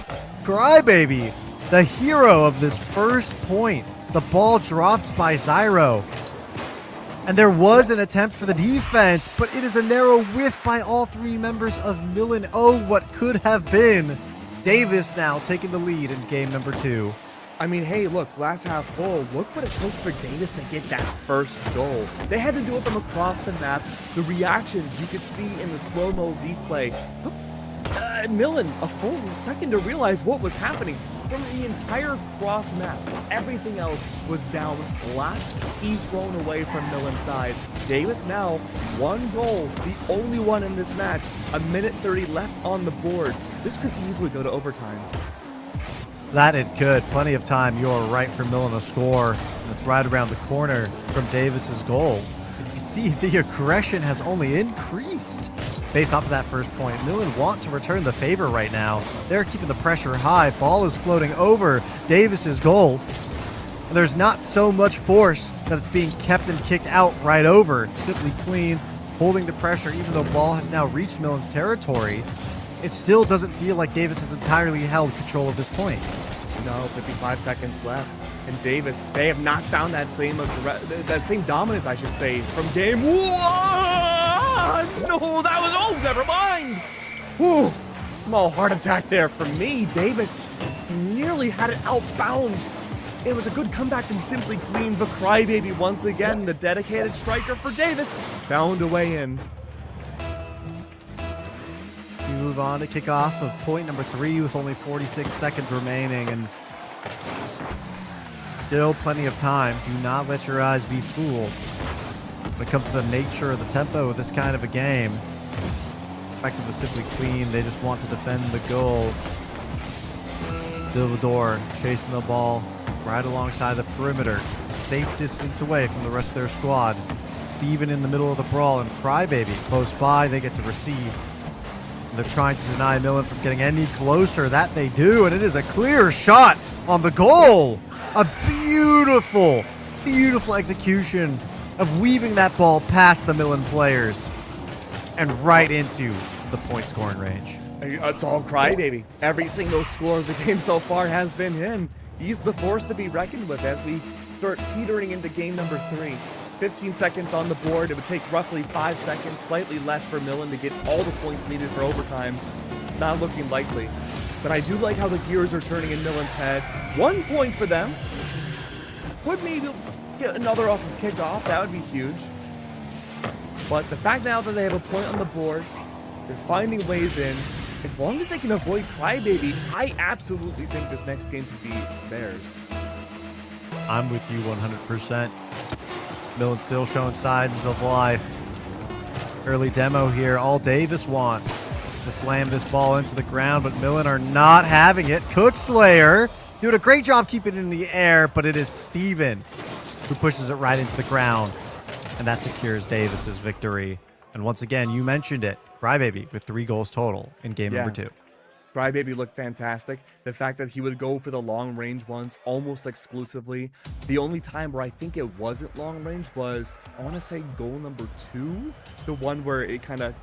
Crybaby, the hero of this first point, the ball dropped by Zyro. And there was an attempt for the defense, but it is a narrow whiff by all three members of Millen. Oh, what could have been. Davis now taking the lead in game number two. I mean, hey, look, glass half full. Look what it took for Davis to get that first goal. They had to do it from across the map. The reactions you could see in the slow-mo replay. Millen, a full second to realize what was happening. From the entire cross map, everything else was down flat. He's thrown away from Millen's side. Davis now, one goal, the only one in this match. A minute 30 left on the board. This could easily go to overtime. That it could. Plenty of time. You're right for Millen to score. And it's right around the corner from Davis's goal. And you can see the aggression has only increased based off of that first point. Millen want to return the favor right now. They're keeping the pressure high. Ball is floating over Davis's goal. And there's not so much force that it's being kept and kicked out right over. Simply clean, holding the pressure even though ball has now reached Millen's territory. It still doesn't feel like Davis has entirely held control of this point. No, 55 seconds left. And Davis, they have not found that same dominance, I should say, from game one. No, that was, oh, never mind. Whew, small heart attack there for me. Davis nearly had it outbound. It was a good comeback from Simply Clean, but Crybaby once again, the dedicated striker for Davis, found a way in. We move on to kickoff of point number 3 with only 46 seconds remaining, and still plenty of time. Do not let your eyes be fooled when it comes to the nature of the tempo of this kind of a game. Effective was Simply Clean. They just want to defend the goal. Dilvador chasing the ball right alongside the perimeter, a safe distance away from the rest of their squad. Steven in the middle of the brawl, and Crybaby close by. They get to receive. They're trying to deny Millen from getting any closer. That they do, and it is a clear shot on the goal. A beautiful, beautiful execution of weaving that ball past the Millen players and right into the point scoring range. It's all Crybaby. Every single score of the game so far has been him. He's the force to be reckoned with as we start teetering into game number 3. 15 seconds on the board. It would take roughly 5 seconds, slightly less for Millen to get all the points needed for overtime. Not looking likely. But I do like how the gears are turning in Millen's head. 1 point for them. Would maybe get another off of kickoff. That would be huge. But the fact now that they have a point on the board, they're finding ways in. As long as they can avoid Crybaby, I absolutely think this next game could be theirs. I'm with you 100%. Millen still showing signs of life. Early demo here. All Davis wants is to slam this ball into the ground, but Millen are not having it. Cookslayer doing a great job keeping it in the air, but it is Steven who pushes it right into the ground, and that secures Davis's victory. And once again, you mentioned it, Crybaby with 3 goals total in game number 2. Crybaby looked fantastic. The fact that he would go for the long range ones almost exclusively. The only time where I think it wasn't long range was, I want to say goal number 2. The one where it kind of,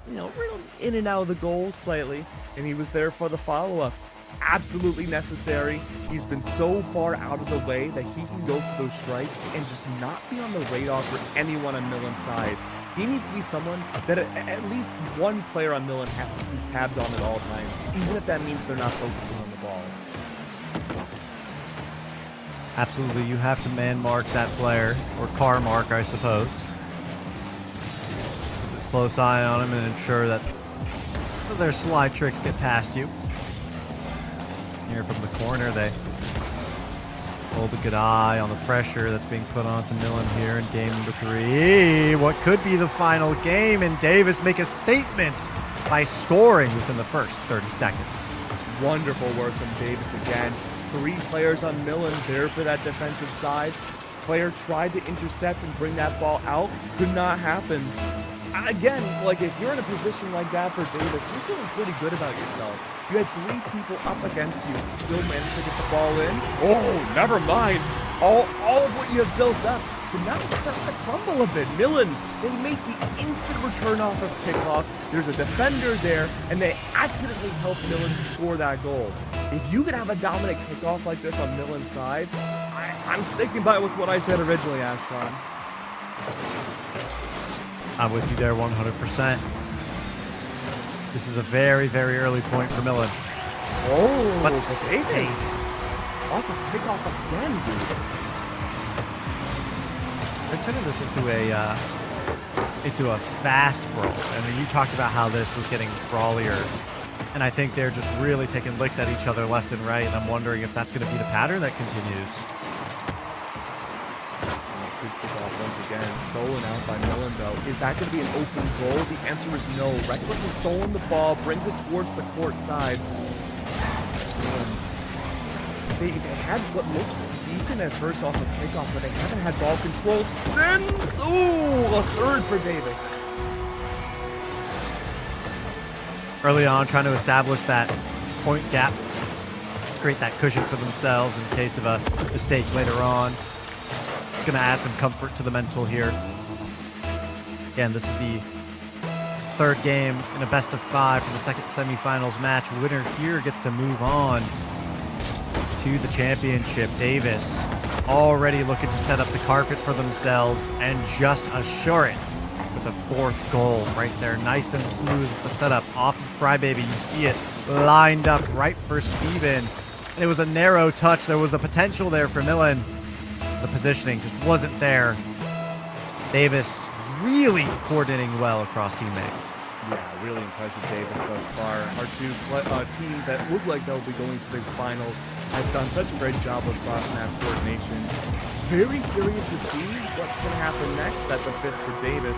reeled in and out of the goal slightly. And he was there for the follow-up. Absolutely necessary. He's been so far out of the way that he can go for those strikes and just not be on the radar for anyone on Millen's side. He needs to be someone that at least one player on Millen has to keep tabs on at all times, even if that means they're not focusing on the ball. Absolutely, you have to man mark that player, or car mark, I suppose. Keep a close eye on him and ensure that, for of their slide tricks get past you. Here from the corner, they hold a good eye on the pressure that's being put onto Millen here in game number 3. What could be the final game, and Davis make a statement by scoring within the first 30 seconds. Wonderful work from Davis again. 3 players on Millen there for that defensive side. Player tried to intercept and bring that ball out. Could not happen. Again, like if you're in a position like that for Davis, you're feeling pretty good about yourself. You had 3 people up against you and still managed to get the ball in. Oh, never mind. All of what you have built up. But now it's starting to crumble a bit. Millen, they make the instant return off of kickoff. There's a defender there, and they accidentally help Millen score that goal. If you could have a dominant kickoff like this on Millen's side, I'm sticking by with what I said originally, Ashton. I'm with you there 100%. This is a very, very early point for Millen. Oh, But Davis. Off of kickoff again, dude. They're turning this into a fast brawl. I mean, you talked about how this was getting brawlier, and I think they're just really taking licks at each other left and right, and I'm wondering if that's going to be the pattern that continues. Good kickoff once again, stolen out by Millen though. Is that going to be an open goal? The answer is no. Reckless has stolen the ball, brings it towards the court side. They had what looked decent at first off the kickoff, but they haven't had ball control since. Ooh, a third for Davis. Early on, trying to establish that point gap, create that cushion for themselves in case of a mistake later on. It's going to add some comfort to the mental here. Again, this is the 3rd game in a best-of-5 for the 2nd semifinals match. Winner here gets to move on to the championship. Davis already looking to set up the carpet for themselves and just assure it with a 4th goal right there. Nice and smooth the setup off of Crybaby. You see it lined up right for Steven. And it was a narrow touch. There was a potential there for Millen. The positioning just wasn't there. Davis really coordinating well across teammates. Yeah, really impressive Davis thus far. Our 2 teams that look like they'll be going to the finals have done such a great job of cross-map coordination. Very curious to see what's going to happen next. That's a 5th for Davis.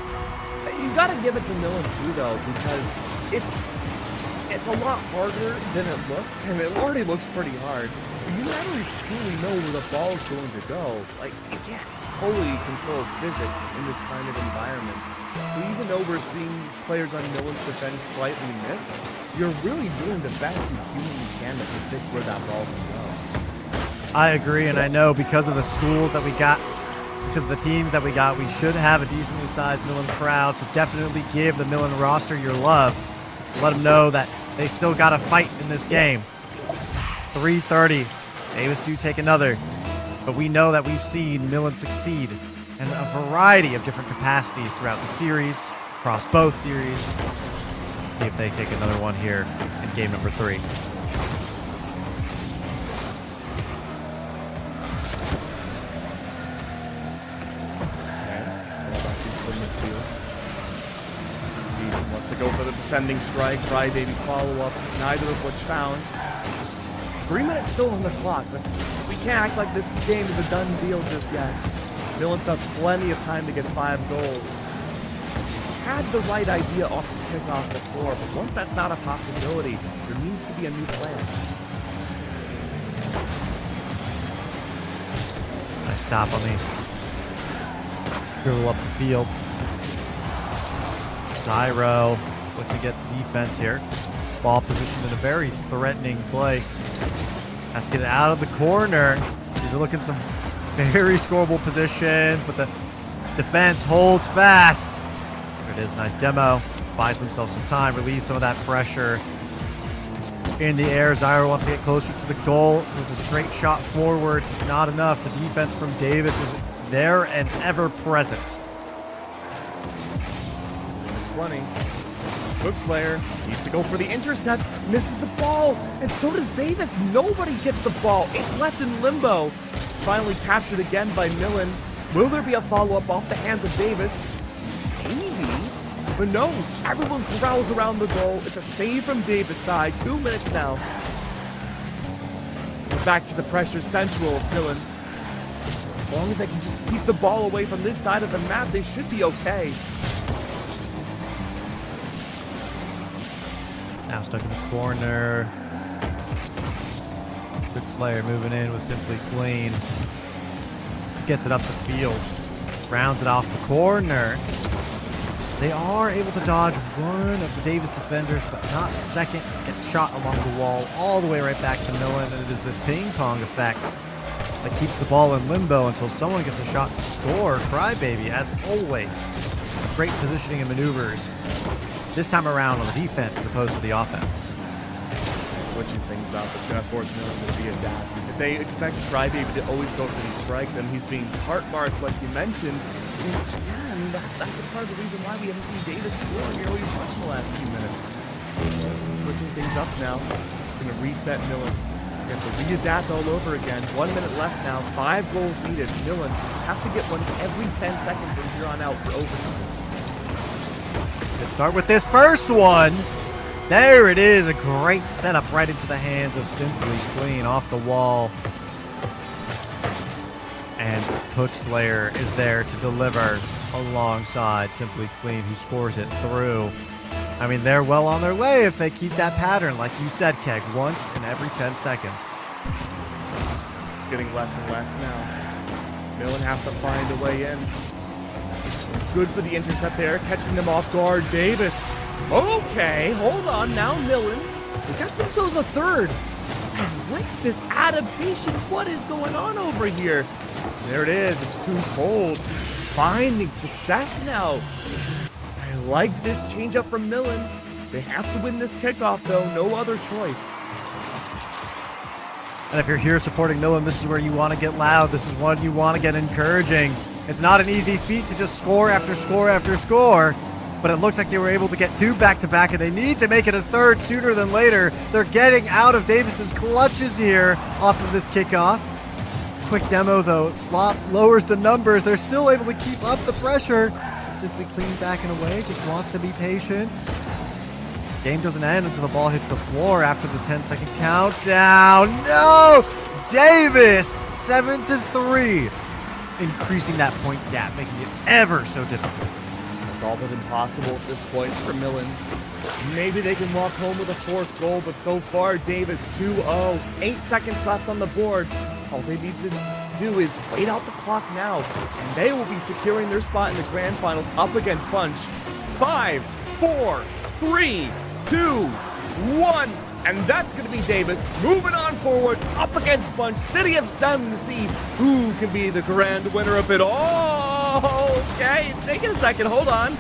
You got to give it to Millen too, though, because it's a lot harder than it looks, and it already looks pretty hard. But you never truly know where the ball's going to go. Like, you can't fully control physics in this kind of environment. So even though we're seeing players on Millen's defense slightly miss, you're really doing the best you humanly can to predict where that ball can go. I agree, and I know because of the schools that we got, because of the teams that we got, we should have a decently sized Millen crowd, so definitely give the Millen roster your love. Let them know that they still got to fight in this game. 3:30. Davis do take another, but we know that we've seen Millen succeed in a variety of different capacities throughout the series, across both series. Let's see if they take another one here in game number 3. Steven wants to go for the descending strike, Crybaby follow-up, neither of which found. 3 minutes still on the clock. We can't act like this game is a done deal just yet. Millen still has plenty of time to get 5 goals. Had the right idea off the kickoff before, but once that's not a possibility, there needs to be a new plan. Nice stop on the dribble up the field. Zyro looking to get the defense here. Ball positioned in a very threatening place. Has to get it out of the corner. These are looking some very scoreable positions, but the defense holds fast. There it is, nice demo. Buys themselves some time, relieves some of that pressure. In the air, Zyro wants to get closer to the goal. It was a straight shot forward, not enough. The defense from Davis is there and ever present. It's running. Cookslayer needs to go for the intercept, misses the ball, and so does Davis. Nobody gets the ball. It's left in limbo. Finally captured again by Millen. Will there be a follow-up off the hands of Davis? Maybe. But no, everyone corrals around the goal. It's a save from Davis' side. 2 minutes now. We're back to the pressure central of Millen. As long as they can just keep the ball away from this side of the map, they should be okay. Now stuck in the corner. Quick Slayer moving in with Simply Clean. Gets it up the field. Rounds it off the corner. They are able to dodge one of the Davis defenders, but not the second. This gets shot along the wall all the way right back to Millen, and it is this ping pong effect that keeps the ball in limbo until someone gets a shot to score. Crybaby, as always, great positioning and maneuvers. This time around on the defense as opposed to the offense. Switching things up, it's going to force Millen to be adaptive. If they expect Crybaby to always go for these strikes, and he's being heart-marked like you mentioned, and that's a part of the reason why we haven't seen Davis score nearly as much in the last few minutes. Switching things up now. Going to reset Millen. We have to readapt all over again. 1 minute left now. 5 goals needed. Millen have to get one every 10 seconds from here on out for overtime. Let's start with this first one. There it is. A great setup right into the hands of Simply Clean off the wall. And Cookslayer is there to deliver alongside Simply Clean, who scores it through. I mean, they're well on their way if they keep that pattern, like you said, Keg, once in every 10 seconds. It's getting less and less now. Millen have to find a way in. Good for the intercept there, catching them off guard. Davis. Okay, hold on now, Millen. We got themselves a third. I like this adaptation. What is going on over here? There it is. It's too cold. Finding success now. I like this change up from Millen. They have to win this kickoff, though. No other choice. And if you're here supporting Millen, this is where you want to get loud. This is when you want to get encouraging. It's not an easy feat to just score after score after score, but it looks like they were able to get 2 back-to-back, and they need to make it a third sooner than later. They're getting out of Davis's clutches here off of this kickoff. Quick demo, though, lowers the numbers. They're still able to keep up the pressure. Simply Clean backing away, just wants to be patient. Game doesn't end until the ball hits the floor after the 10-second countdown. No! Davis, 7-3. Increasing that point gap, making it ever so difficult. It's all but impossible at this point for Millen. Maybe they can walk home with a 4th goal, but so far, Davis 2-0. 8 seconds left on the board. All they need to do is wait out the clock now, and they will be securing their spot in the grand finals up against Bunch. 5, 4, 3, 2, 1. And that's going to be Davis moving on forwards up against Bunch, City of STEM, to see who can be the grand winner of it all. Okay, take it a second. Hold on.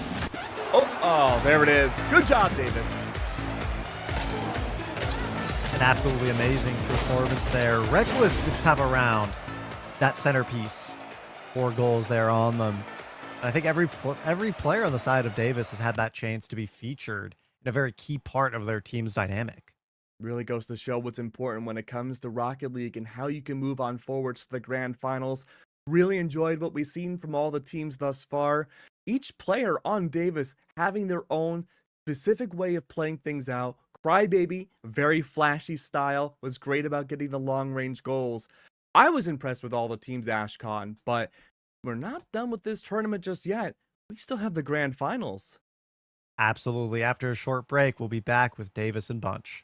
Oh, there it is. Good job, Davis. An absolutely amazing performance there. Reckless this time around. That centerpiece. 4 goals there on them. And I think every player on the side of Davis has had that chance to be featured in a very key part of their team's dynamic. Really goes to show what's important when it comes to Rocket League and how you can move on forwards to the grand finals. Really enjoyed what we've seen from all the teams thus far. Each player on Davis having their own specific way of playing things out. Crybaby, very flashy style, was great about getting the long-range goals. I was impressed with all the teams, Ashcon, but we're not done with this tournament just yet. We still have the grand finals. Absolutely. After a short break, we'll be back with Davis and Bunch.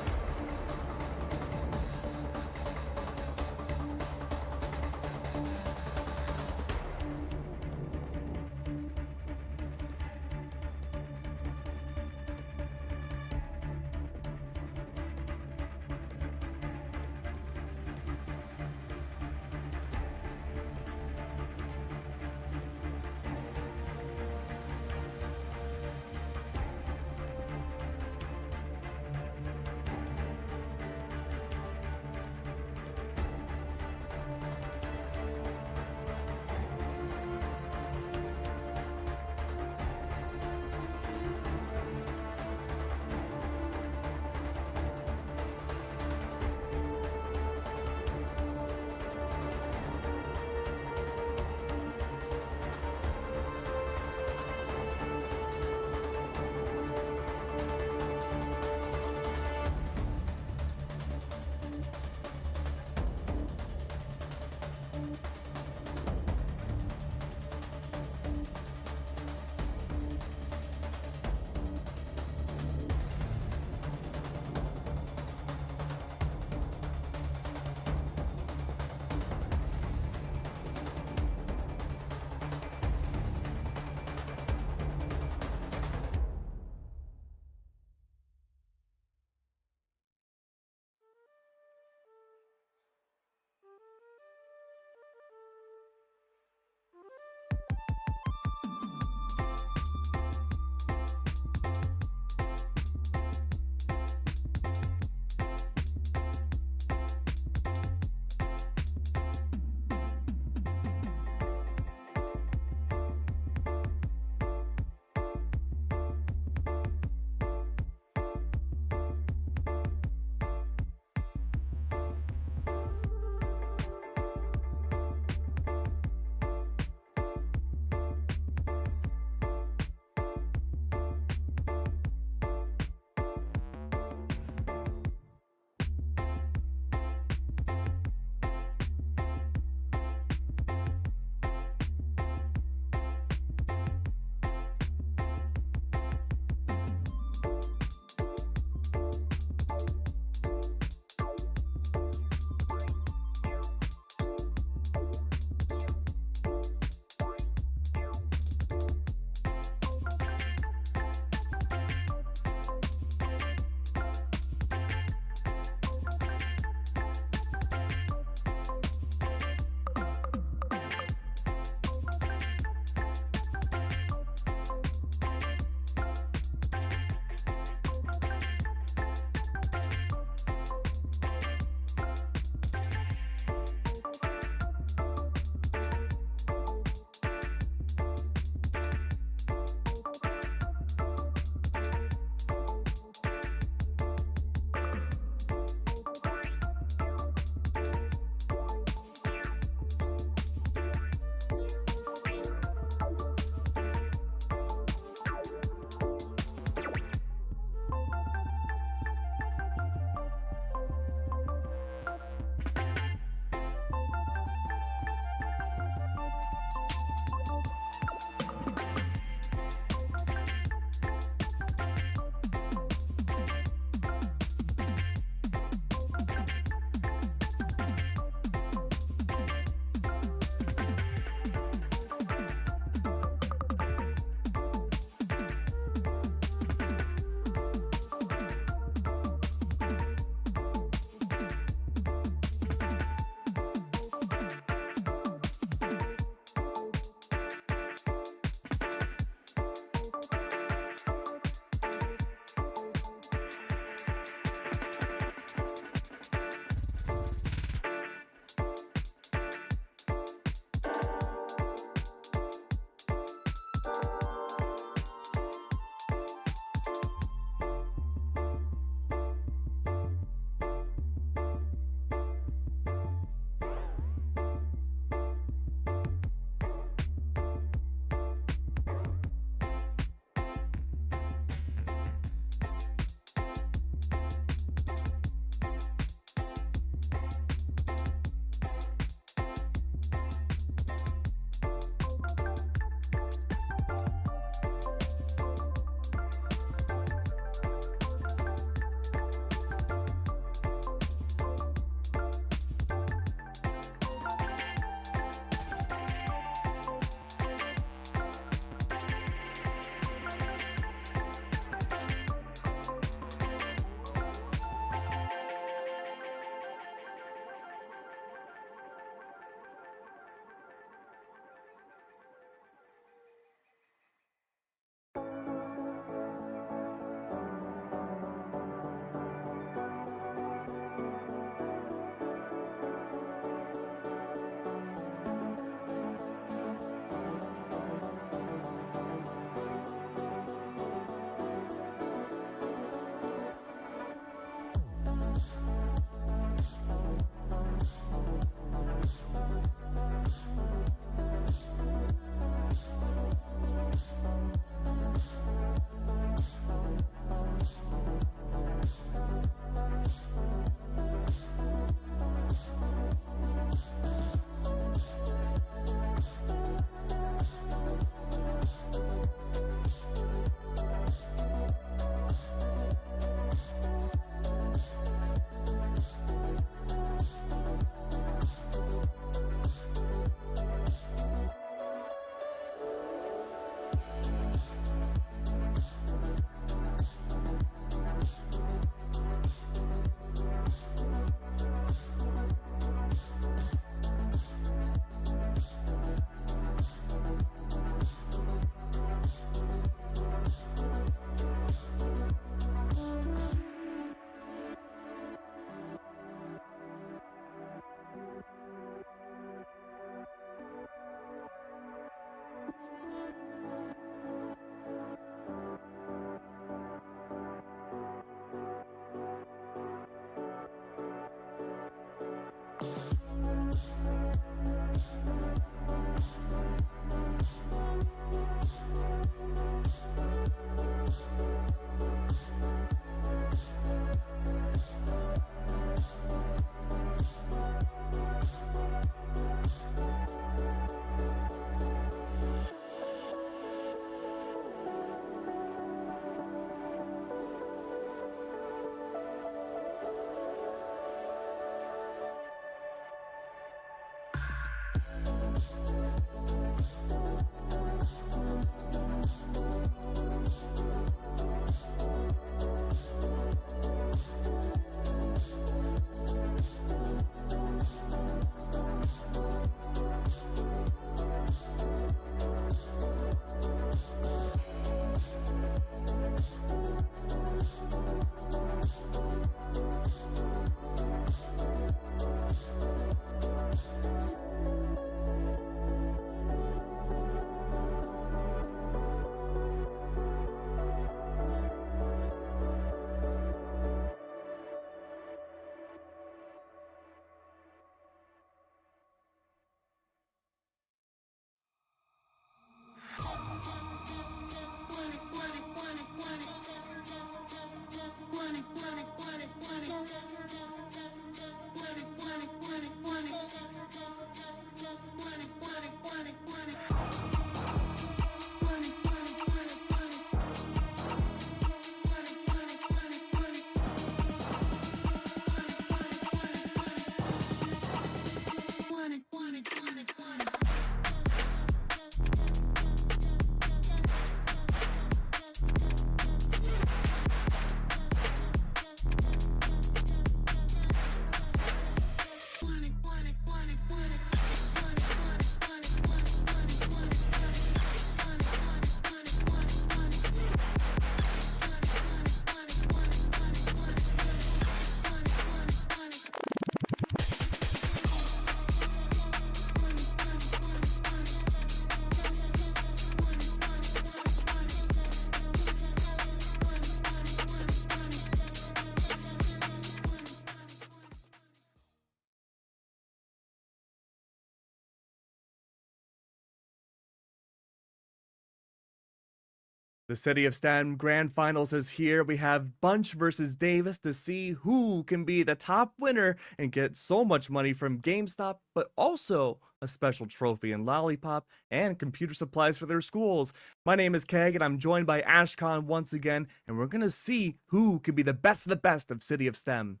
The City of STEM Grand Finals is here. We have Bunch versus Davis to see who can be the top winner and get so much money from GameStop, but also a special trophy in Lollipop and computer supplies for their schools. My name is Keg, and I'm joined by Ashcon once again, and we're going to see who can be the best of the best of City of STEM.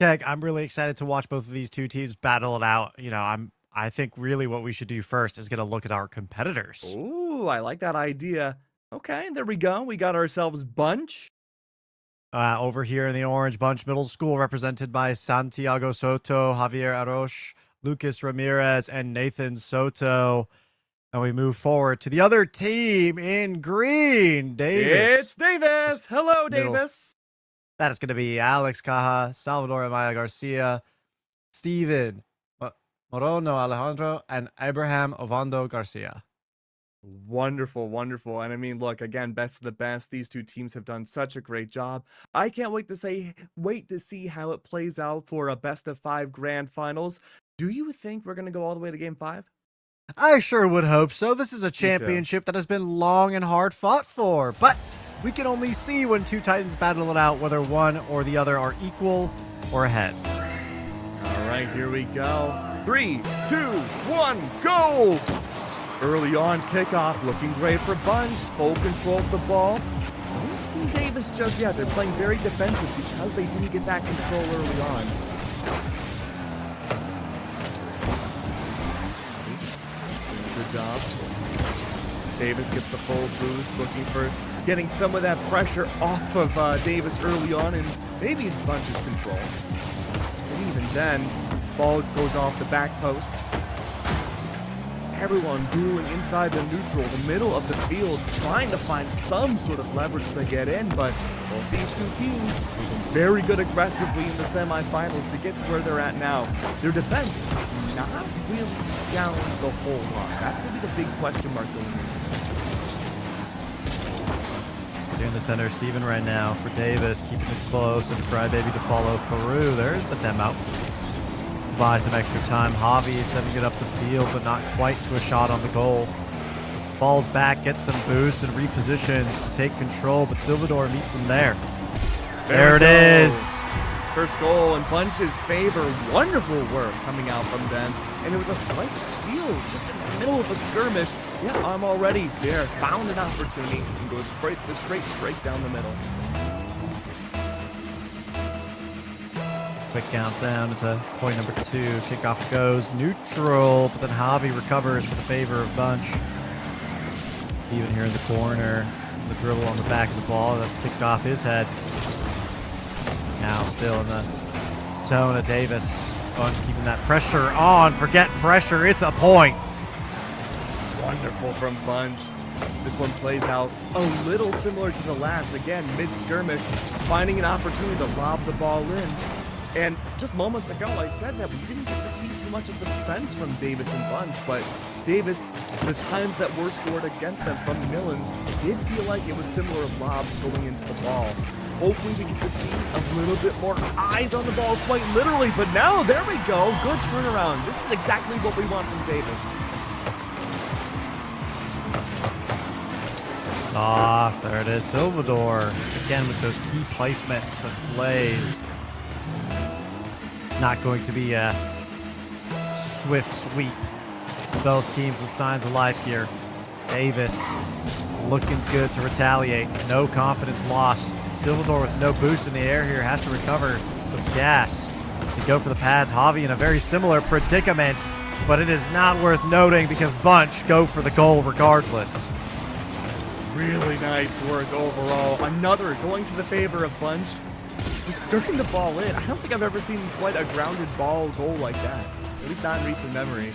Keg, I'm really excited to watch both of these two teams battle it out. I think really what we should do first is get a look at our competitors. Ooh, I like that idea. Okay, there we go. We got ourselves Bunch. Over here in the Orange Bunch Middle School, represented by Santiago Soto, Javier Arosh, Lucas Ramirez, and Nathan Soto. And we move forward to the other team in green, Davis. It's Davis. Hello, Middle. Davis. That is going to be Alex Caja, Salvador Amaya Garcia, Steven Morono Alejandro, and Abraham Ovando Garcia. Wonderful, wonderful. And I mean, look, again, best of the best. These two teams have done such a great job. I can't wait to see how it plays out for a best of 5 grand finals. Do you think we're going to go all the way to game 5? I sure would hope so. This is a championship that has been long and hard fought for, but we can only see when two Titans battle it out whether one or the other are equal or ahead. All right, here we go. 3, 2, 1, go! Early on kickoff, looking great for Bunch. Full control of the ball. I don't see Davis just yet. They're playing very defensive because they didn't get that control early on. Good job. Davis gets the full boost, looking for getting some of that pressure off of Davis early on, and maybe it's Bunch's control. And even then, ball goes off the back post. Everyone dueling inside the neutral, the middle of the field, trying to find some sort of leverage to get in, but both these two teams have been very good aggressively in the semifinals to get to where they're at now. Their defense not really challenged the whole lot. That's going to be the big question mark going into. Here in the center, Steven right now for Davis, keeping it close, and Crybaby to follow Peru. There's the demo. Buy some extra time. Javi is sending it up the field, but not quite to a shot on the goal. Falls back, gets some boost, and repositions to take control, but Salvador meets them there. There it is. First goal in Bunch's favor. Wonderful work coming out from them. And it was a slight steal just in the middle of a skirmish. Yeah, I'm already there. Found an opportunity and goes straight down the middle. Quick countdown into point number 2. Kickoff goes neutral, but then Javi recovers for the favor of Bunch. Even here in the corner, the dribble on the back of the ball, that's kicked off his head. Now still in the zone of Davis. Bunch keeping that pressure on. Forget pressure, it's a point. Wonderful from Bunch. This one plays out a little similar to the last. Again, mid-skirmish, finding an opportunity to lob the ball in. And just moments ago, I said that we didn't get to see too much of the defense from Davis and Bunch, but Davis, the times that were scored against them from Millen, did feel like it was similar lobs going into the ball. Hopefully we get to see a little bit more eyes on the ball, quite literally, but now, there we go, good turnaround. This is exactly what we want from Davis. Off, there it is, Salvador, again with those key placements of plays. Not going to be a swift sweep. Both teams with signs of life here. Davis looking good to retaliate. No confidence lost. Salvador with no boost in the air here has to recover some gas. To go for the pads. Javi in a very similar predicament, but it is not worth noting because Bunch go for the goal regardless. Really nice work overall. Another going to the favor of Bunch. Just skirting the ball in. I don't think I've ever seen quite a grounded ball goal like that. At least not in recent memory.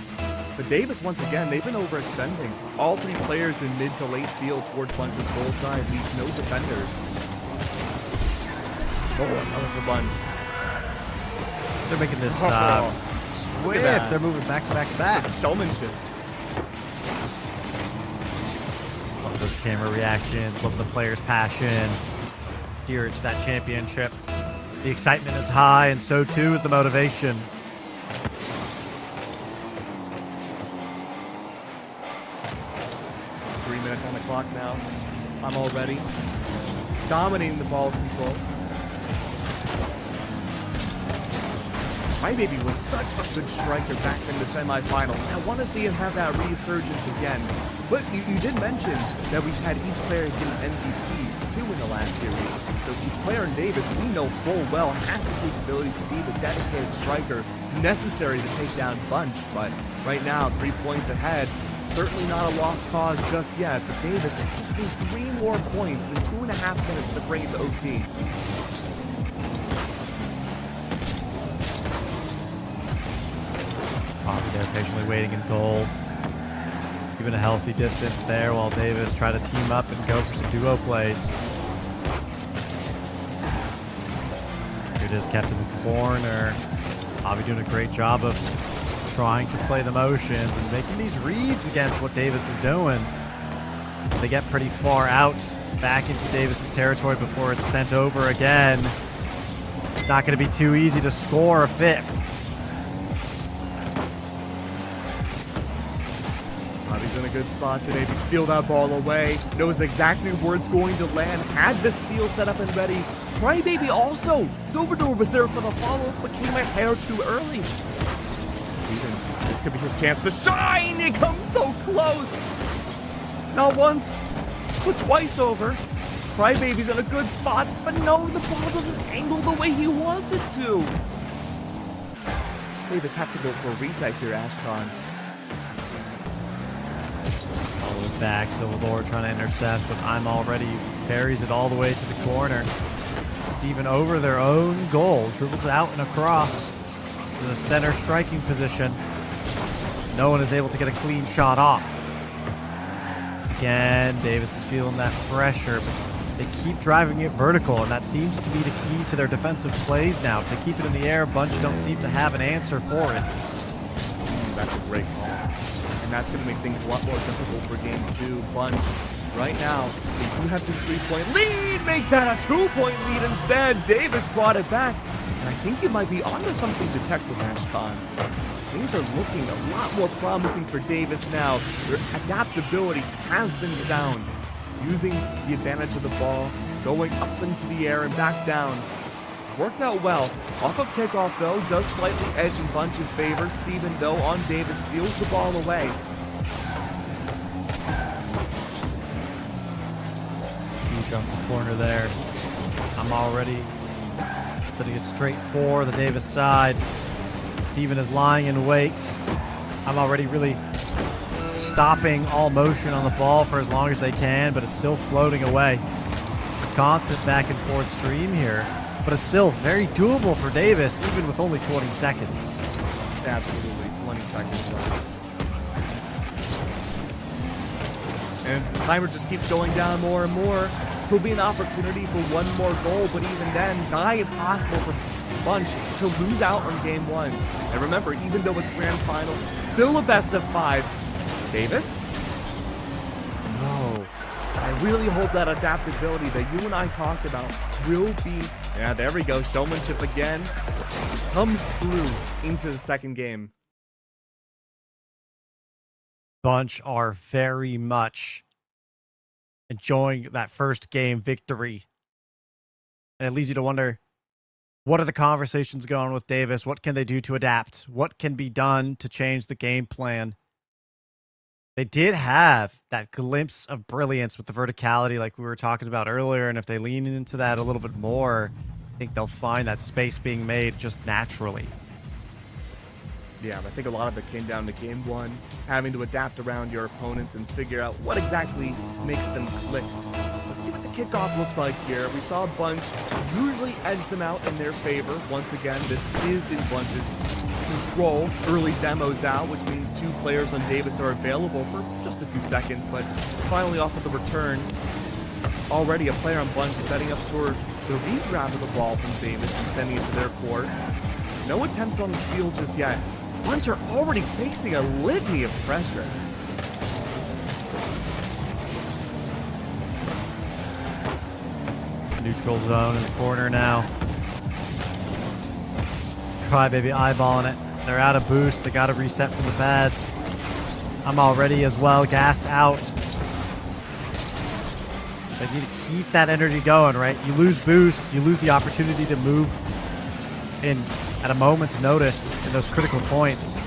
But Davis, once again, they've been overextending. All 3 players in mid to late field towards Bunch's goal side leaves no defenders. Oh, another for Bunch. They're making this swift. They're moving back to back to back. Showmanship. Love those camera reactions. Love the players' passion. Here it's that championship. The excitement is high, and so too is the motivation. 3 minutes on the clock now. I'm all ready. Dominating the ball's control. My baby was such a good striker back in the semifinals. I want to see him have that resurgence again. But you did mention that we've had each player get an MVP too in the last series. So each player in Davis, we know full well, has the capabilities to be the dedicated striker necessary to take down Bunch. But right now, 3 points ahead. Certainly not a lost cause just yet. But Davis just needs 3 more points in 2.5 minutes to bring it to OT. Bobby there patiently waiting in goal. Keeping a healthy distance there while Davis try to team up and go for some duo plays. Here it is, kept in the corner. Bobby doing a great job of trying to play the motions and making these reads against what Davis is doing. They get pretty far out back into Davis's territory before it's sent over again. It's not going to be too easy to score a 5th. Bobby's in a good spot today to steal that ball away. Knows exactly where it's going to land. Had the steal set up and ready. Crybaby also. Silverdor was there for the follow-up, but came a hair too early. This could be his chance to shine. It comes so close. Not once, but twice over. Crybaby's in a good spot, but no, the ball doesn't angle the way he wants it to. Davis have to go for a reset here, Ashton. Back, Silverdor trying to intercept, but I'm already carries it all the way to the corner. Just even over their own goal. Dribbles out and across. This is a center striking position. No one is able to get a clean shot off. Once again, Davis is feeling that pressure, but they keep driving it vertical, and that seems to be the key to their defensive plays now. If they keep it in the air, Bunch don't seem to have an answer for it. That's a great call. And that's going to make things a lot more difficult for game 2. Bunch, right now, they do have this 3-point lead. Make that a 2-point lead instead. Davis brought it back. And I think you might be onto something, Detective Ashton. Things are looking a lot more promising for Davis now. Their adaptability has been sound. Using the advantage of the ball, going up into the air and back down. Worked out well. Off of kickoff, though, does slightly edge in Bunch's favor. Steven, though, on Davis, steals the ball away. Huge off the corner there. I'm already setting it straight for the Davis side. Steven is lying in wait. I'm already really stopping all motion on the ball for as long as they can, but it's still floating away. Constant back and forth stream here. But it's still very doable for Davis, even with only 20 seconds. Absolutely, 20 seconds left. And timer just keeps going down more and more. Will be an opportunity for one more goal, but even then, nigh impossible for Bunch to lose out on game 1. And remember, even though it's grand finals, still a best of 5. Davis? No. I really hope that adaptability that you and I talked about will be, yeah, there we go, showmanship again, comes through into the second game. Bunch are very much enjoying that first game victory. And it leads you to wonder, what are the conversations going with Davis? What can they do to adapt? What can be done to change the game plan? They did have that glimpse of brilliance with the verticality like we were talking about earlier, and if they lean into that a little bit more, I think they'll find that space being made just naturally. Yeah, I think a lot of it came down to game 1, having to adapt around your opponents and figure out what exactly makes them click. Let's see what the kickoff looks like here. We saw Bunch usually edge them out in their favor. Once again, this is in Bunch's control. Early demos out, which means 2 players on Davis are available for just a few seconds, but finally off of the return, already a player on Bunch setting up for the regrab of the ball from Davis and sending it to their court. No attempts on the steal just yet. Bunch are already facing a litany of pressure. Neutral zone in the corner now. Crybaby eyeballing it. They're out of boost. They got to reset from the pads. I'm already as well gassed out. They need to keep that energy going, right? You lose boost, you lose the opportunity to move in at a moment's notice in those critical points.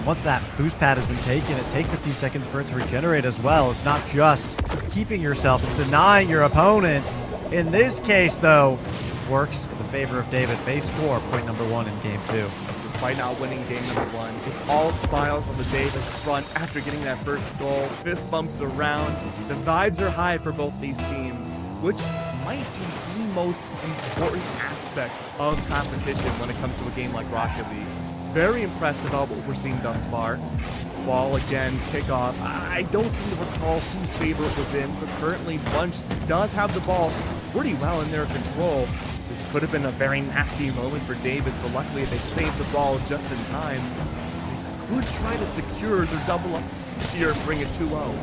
Once that boost pad has been taken, it takes a few seconds for it to regenerate as well. It's not just keeping yourself, it's denying your opponents. In this case, though, it works in the favor of Davis. They score point number 1 in game 2. Despite not winning game number 1, it's all smiles on the Davis front after getting that first goal. Fist bumps around. The vibes are high for both these teams, which might be the most important aspect of competition when it comes to a game like Rocket League. Very impressed about what we're seeing thus far. Ball again, kickoff. I don't seem to recall whose favor it was in, but currently Bunch does have the ball pretty well in their control. This could have been a very nasty moment for Davis, but luckily they saved the ball just in time. They could try to secure their double up here and bring it 2-0.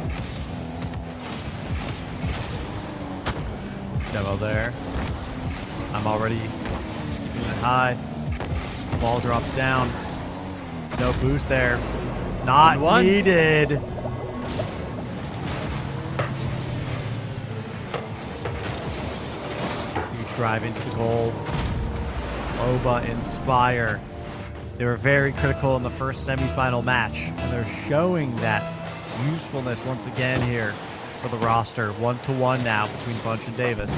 Demo there. I'm already keeping it high. Ball drops down. No boost there. Not needed. Huge drive into the goal. Oba Inspire. They were very critical in the first semifinal match, and they're showing that usefulness once again here for the roster. 1-1 now between Bunch and Davis.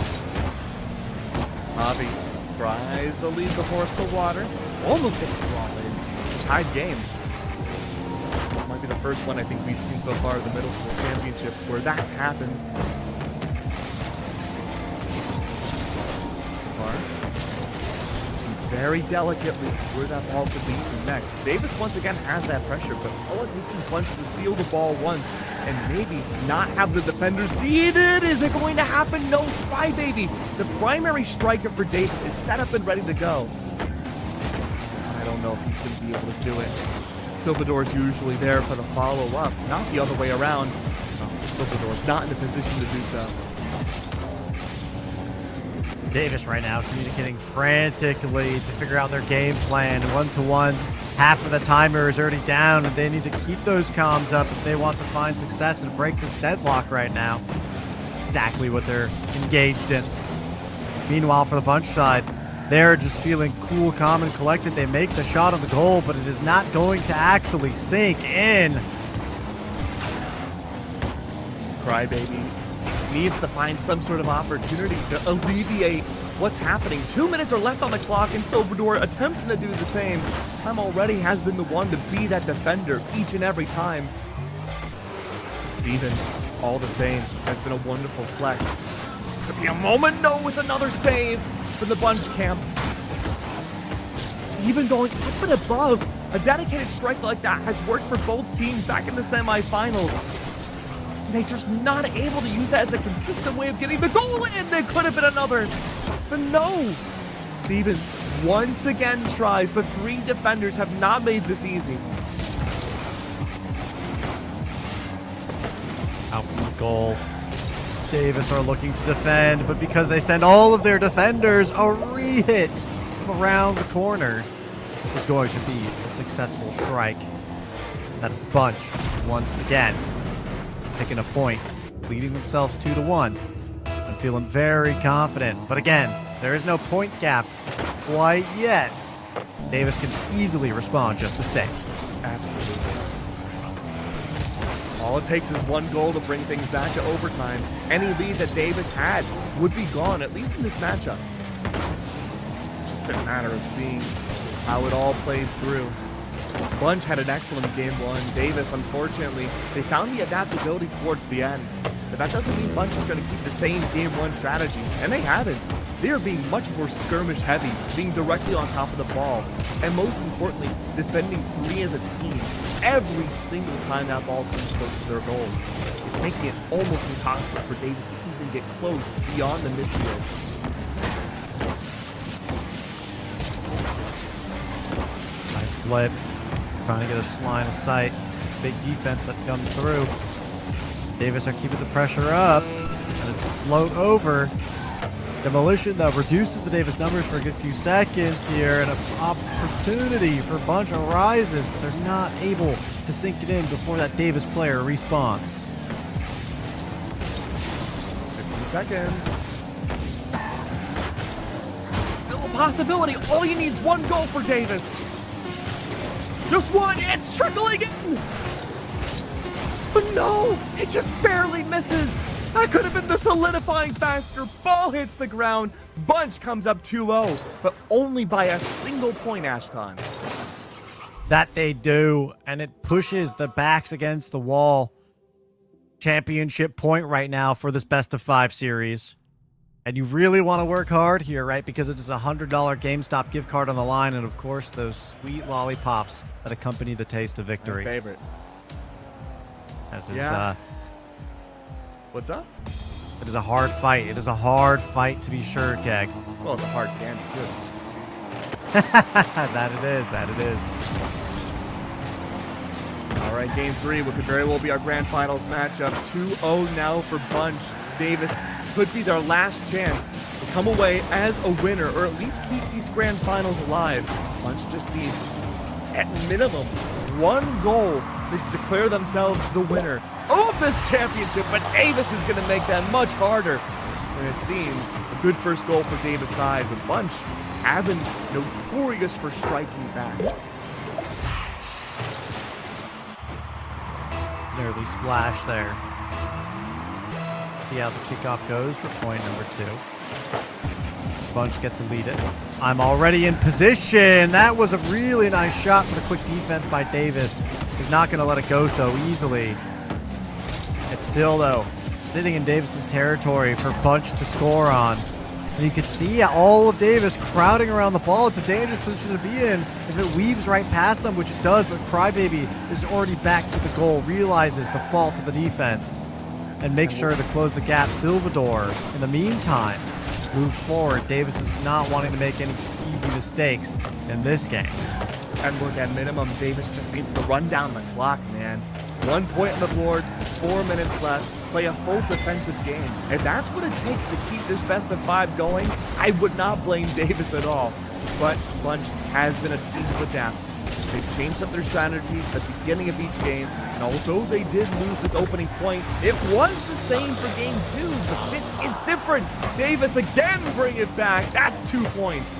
Javi tries to lead the horse to water. Almost gets the ball in. Tied game. This might be the first one I think we've seen so far in the middle school championship where that happens. Very delicately where that ball could lead to next. Davis once again has that pressure, but all it takes is Bunch to steal the ball once and maybe not have the defenders needed. Is it going to happen? No, Spy Baby. The primary striker for Davis is set up and ready to go. I don't know if he's going to be able to do it. Silvador's usually there for the follow-up, not the other way around. No, Silvador's not in the position to do so. Davis right now communicating frantically to figure out their game plan. 1-1. Half of the timer is already down, and they need to keep those comms up if they want to find success and break this deadlock right now. Exactly what they're engaged in. Meanwhile, for the Bunch side, they're just feeling cool, calm, and collected. They make the shot on the goal, but it is not going to actually sink in. Crybaby needs to find some sort of opportunity to alleviate what's happening. 2 minutes are left on the clock, and Silvador attempting to do the same. Time already has been the one to be that defender each and every time. Steven, all the same, has been a wonderful flex. This could be a moment. No, it's another save from the Bunch camp. Even going up and above, a dedicated strike like that has worked for both teams back in the semifinals. They're just not able to use that as a consistent way of getting the goal in. There could have been another, but no. Steven once again tries, but 3 defenders have not made this easy. Out from the goal. Davis are looking to defend, but because they send all of their defenders, a re-hit from around the corner is going to be a successful strike. That's Bunch once again picking a point, leading themselves 2-1, and feeling very confident. But again, there is no point gap quite yet. Davis can easily respond just the same. Absolutely. All it takes is 1 goal to bring things back to overtime. Any lead that Davis had would be gone, at least in this matchup. It's just a matter of seeing how it all plays through. Bunch had an excellent game 1. Davis, unfortunately, they found the adaptability towards the end. But that doesn't mean Bunch is going to keep the same game 1 strategy, and they haven't. They are being much more skirmish heavy, being directly on top of the ball, and most importantly, defending 3 as a team every single time that ball comes close to their goal. It's making it almost impossible for Davis to even get close beyond the midfield. Nice flip. Trying to get a line of sight. It's big defense that comes through. Davis are keeping the pressure up, and it's float over. Demolition, though, reduces the Davis numbers for a good few seconds here, and an opportunity for Bunch arises, but they're not able to sink it in before that Davis player respawns. seconds. Still a possibility. All you need is one goal for Davis. Just one. It's trickling in. But no, it just barely misses. That could have been the solidifying factor. Ball hits the ground. Bunch comes up too low, but only by a single point, Ashton. That they do, and it pushes the backs against the wall. Championship point right now for this best of 5 series. And you really want to work hard here, right? Because it is a $100 GameStop gift card on the line, and of course, those sweet lollipops that accompany the taste of victory. My favorite. This is, Yeah. What's up? It is a hard fight. It is a hard fight to be sure, Keg. Well, it's a hard candy, too. That it is. That it is. All right, game 3, what could very well be our grand finals matchup. 2-0 now for Bunch. Davis could be their last chance to come away as a winner, or at least keep these grand finals alive. Bunch just needs, at minimum, one goal to declare themselves the winner of this championship, but Davis is going to make that much harder. And it seems a good first goal for Davis' side, but Bunch have been notorious for striking back. An early splash there. See how the kickoff goes for point number 2. Bunch get to lead it. I'm already in position. That was a really nice shot for the quick defense by Davis. He's not going to let it go so easily. It's still, though, sitting in Davis's territory for Bunch to score on. And you can see all of Davis crowding around the ball. It's a dangerous position to be in if it weaves right past them, which it does, but Crybaby is already back to the goal, realizes the fault of the defense, and makes sure to close the gap. Silvador, in the meantime, moves forward. Davis is not wanting to make any easy mistakes in this game. And look, at minimum, Davis just needs to run down the clock, man. 1 point on the board, 4 minutes left, play a full defensive game. If that's what it takes to keep this best of 5 going, I would not blame Davis at all. But Bunch has been a team to adapt. They've changed up their strategies at the beginning of each game, and although they did lose this opening point, it was the same for game 2, but this is different. Davis again bring it back. That's 2 points.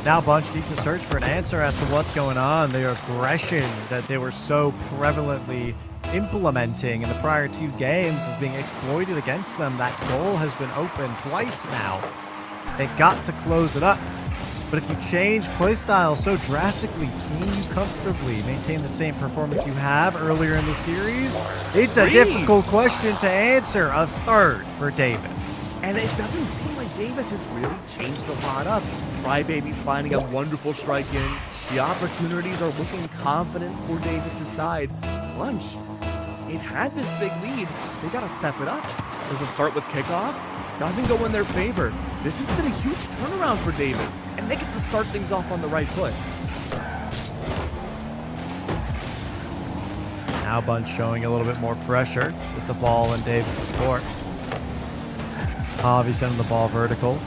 Now Bunch needs to search for an answer as to what's going on. Their aggression that they were so prevalently implementing in the prior 2 games is being exploited against them. That goal has been open twice now. They got to close it up. But if you change playstyle so drastically, can you comfortably maintain the same performance you have earlier in the series? It's a difficult question to answer. A third for Davis. And it doesn't seem like Davis has really changed a lot up. Crybaby's finding a wonderful strike in. The opportunities are looking confident for Davis' side. Bunch, they've had this big lead. They gotta step it up. Does it start with kickoff? Doesn't go in their favor. This has been a huge turnaround for Davis, and they get to start things off on the right foot. Now Bunch showing a little bit more pressure with the ball in Davis's court. Javi sending the ball vertical.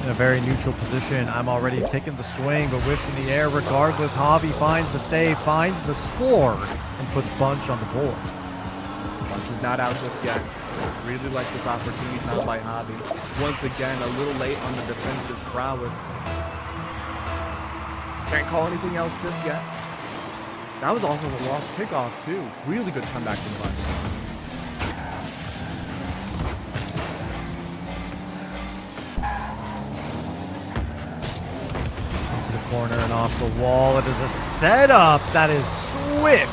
In a very neutral position. I'm already taking the swing, but whiffs in the air regardless. Javi finds the save, finds the score, and puts Bunch on the board. Bunch is not out just yet. Really like this opportunity found by Javi. Once again, a little late on the defensive prowess. Can't call anything else just yet. That was also a lost kickoff, too. Really good comeback from Bunch. Corner and off the wall. It is a setup that is swift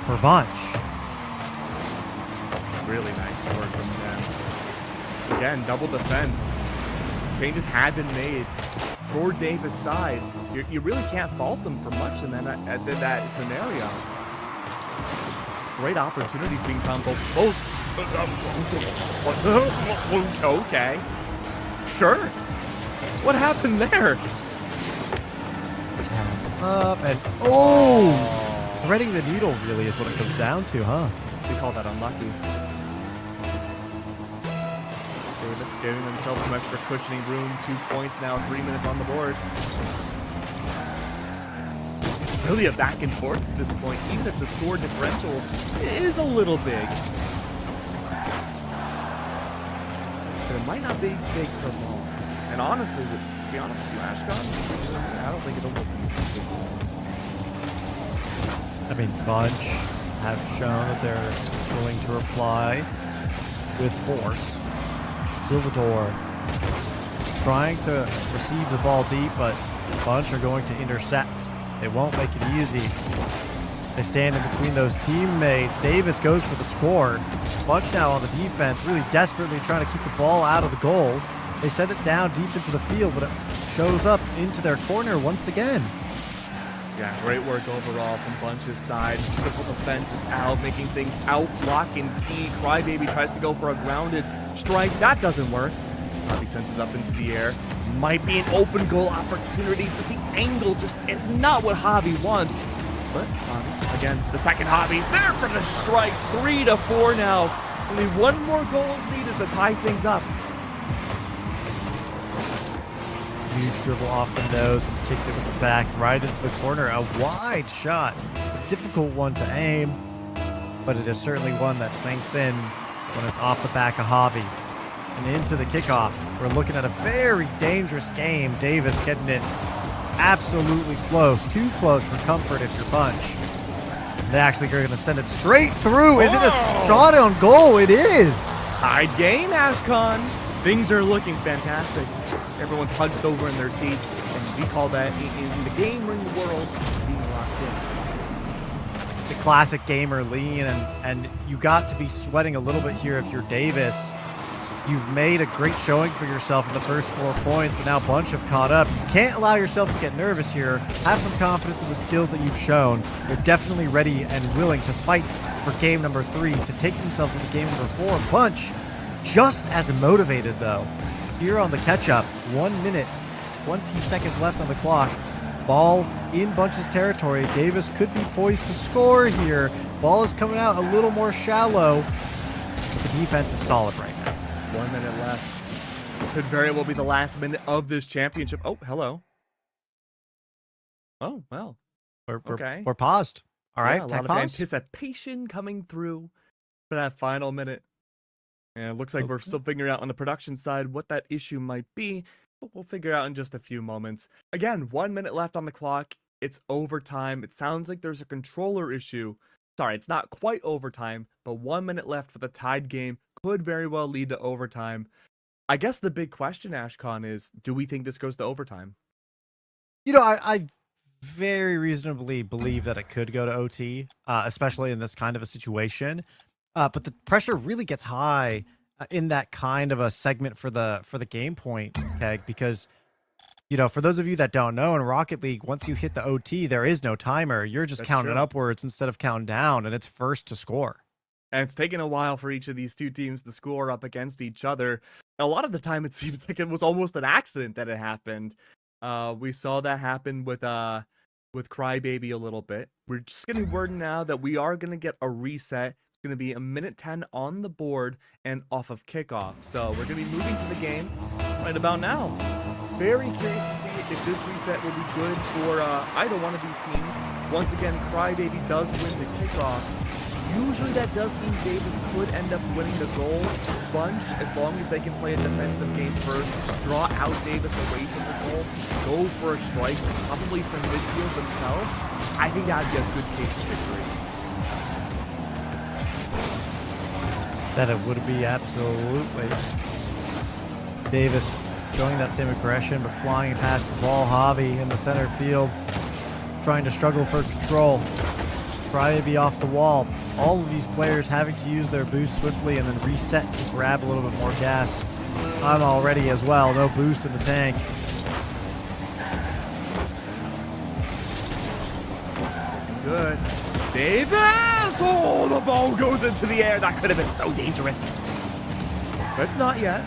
for Bunch. Really nice work from them. Again, double defense. Changes had been made for Davis' side. You really can't fault them for much in that scenario. Great opportunities being found both. Okay. Sure. What happened there? Up and threading the needle really is what it comes down to, huh? We call that unlucky. Davis giving themselves some extra cushioning room. 2 points now, 3 minutes on the board. It's really a back and forth at this point, even if the score differential is a little big. it might not be big for long. And honestly, to be honest with you, Ashcon, I don't think it'll look easy. I mean, Bunch have shown that they're willing to reply with force. Silvador trying to receive the ball deep, but Bunch are going to intercept. They won't make it easy. They stand in between those teammates. Davis goes for the score. Bunch now on the defense, really desperately trying to keep the ball out of the goal. They send it down deep into the field, but it shows up into their corner once again. Yeah, great work overall from Bunch's side. Triple defense is out, making things out, block and key. Crybaby tries to go for a grounded strike. That doesn't work. Javi sends it up into the air. Might be an open goal opportunity, but the angle just is not what Javi wants. But Javi, again, the second Javi's there for the strike. 3-4 now. Only one more goal is needed to tie things up. Huge dribble off the nose and kicks it with the back right into the corner. A wide shot. A difficult one to aim, but it is certainly one that sinks in when it's off the back of Javi. And into the kickoff. We're looking at a very dangerous game. Davis getting it absolutely close. Too close for comfort if you're Bunch. They actually are going to send it straight through. Is it a shot on goal? It is. High game, Ashcon. Things are looking fantastic. Everyone's hunched over in their seats, and we call that in the game or in the world being locked in. The classic gamer lean, and you got to be sweating a little bit here if you're Davis. You've made a great showing for yourself in the first 4 points, but now Bunch have caught up. You can't allow yourself to get nervous here. Have some confidence in the skills that you've shown. They're definitely ready and willing to fight for game number 3, to take themselves into game number 4. Bunch just as motivated, though. Here on the catch-up, 1 minute, 20 seconds left on the clock. Ball in Bunch's territory. Davis could be poised to score here. Ball is coming out a little more shallow. But the defense is solid right now. 1 minute left. Could very well be the last minute of this championship. Oh, hello. Oh, well. Okay. We're paused. All right, Yeah, a lot of anticipation coming through for that final minute. And it looks like we're still figuring out on the production side what that issue might be, but we'll figure out in just a few moments. Again, 1 minute left on the clock. It's overtime. It sounds like there's a controller issue. Sorry, it's not quite overtime, but 1 minute left for the tied game. Could very well lead to overtime. I guess the big question, Ashcon, is do we think this goes to overtime? You know, I very reasonably believe that it could go to OT, especially in this kind of a situation. But the pressure really gets high in that kind of a segment for the game point, Keg, because, you know, for those of you that don't know, in Rocket League, once you hit the OT, there is no timer. You're just counting upwards instead of counting down, and it's first to score. And it's taken a while for each of these two teams to score up against each other. A lot of the time, it seems like it was almost an accident that it happened. We saw that happen with Crybaby a little bit. We're just getting word now that we are going to get a reset. It's going to be 1:10 on the board and off of kickoff. So we're going to be moving to the game right about now. Very curious to see if this reset will be good for either one of these teams. Once again, Crybaby does win the kickoff. Usually that does mean Davis could end up winning the goal. Bunch, as long as they can play a defensive game first, draw out Davis away from the goal, go for a strike, probably from midfield themselves, I think that would be a good case for victory. That it would be, absolutely. Davis showing that same aggression, but flying past the ball. Javi in the center field, trying to struggle for control. Crybaby off the wall. All of these players having to use their boost swiftly and then reset to grab a little bit more gas. I'm all ready as well. No boost in the tank. Good. Davis! Oh, the ball goes into the air. That could have been so dangerous. But it's not yet.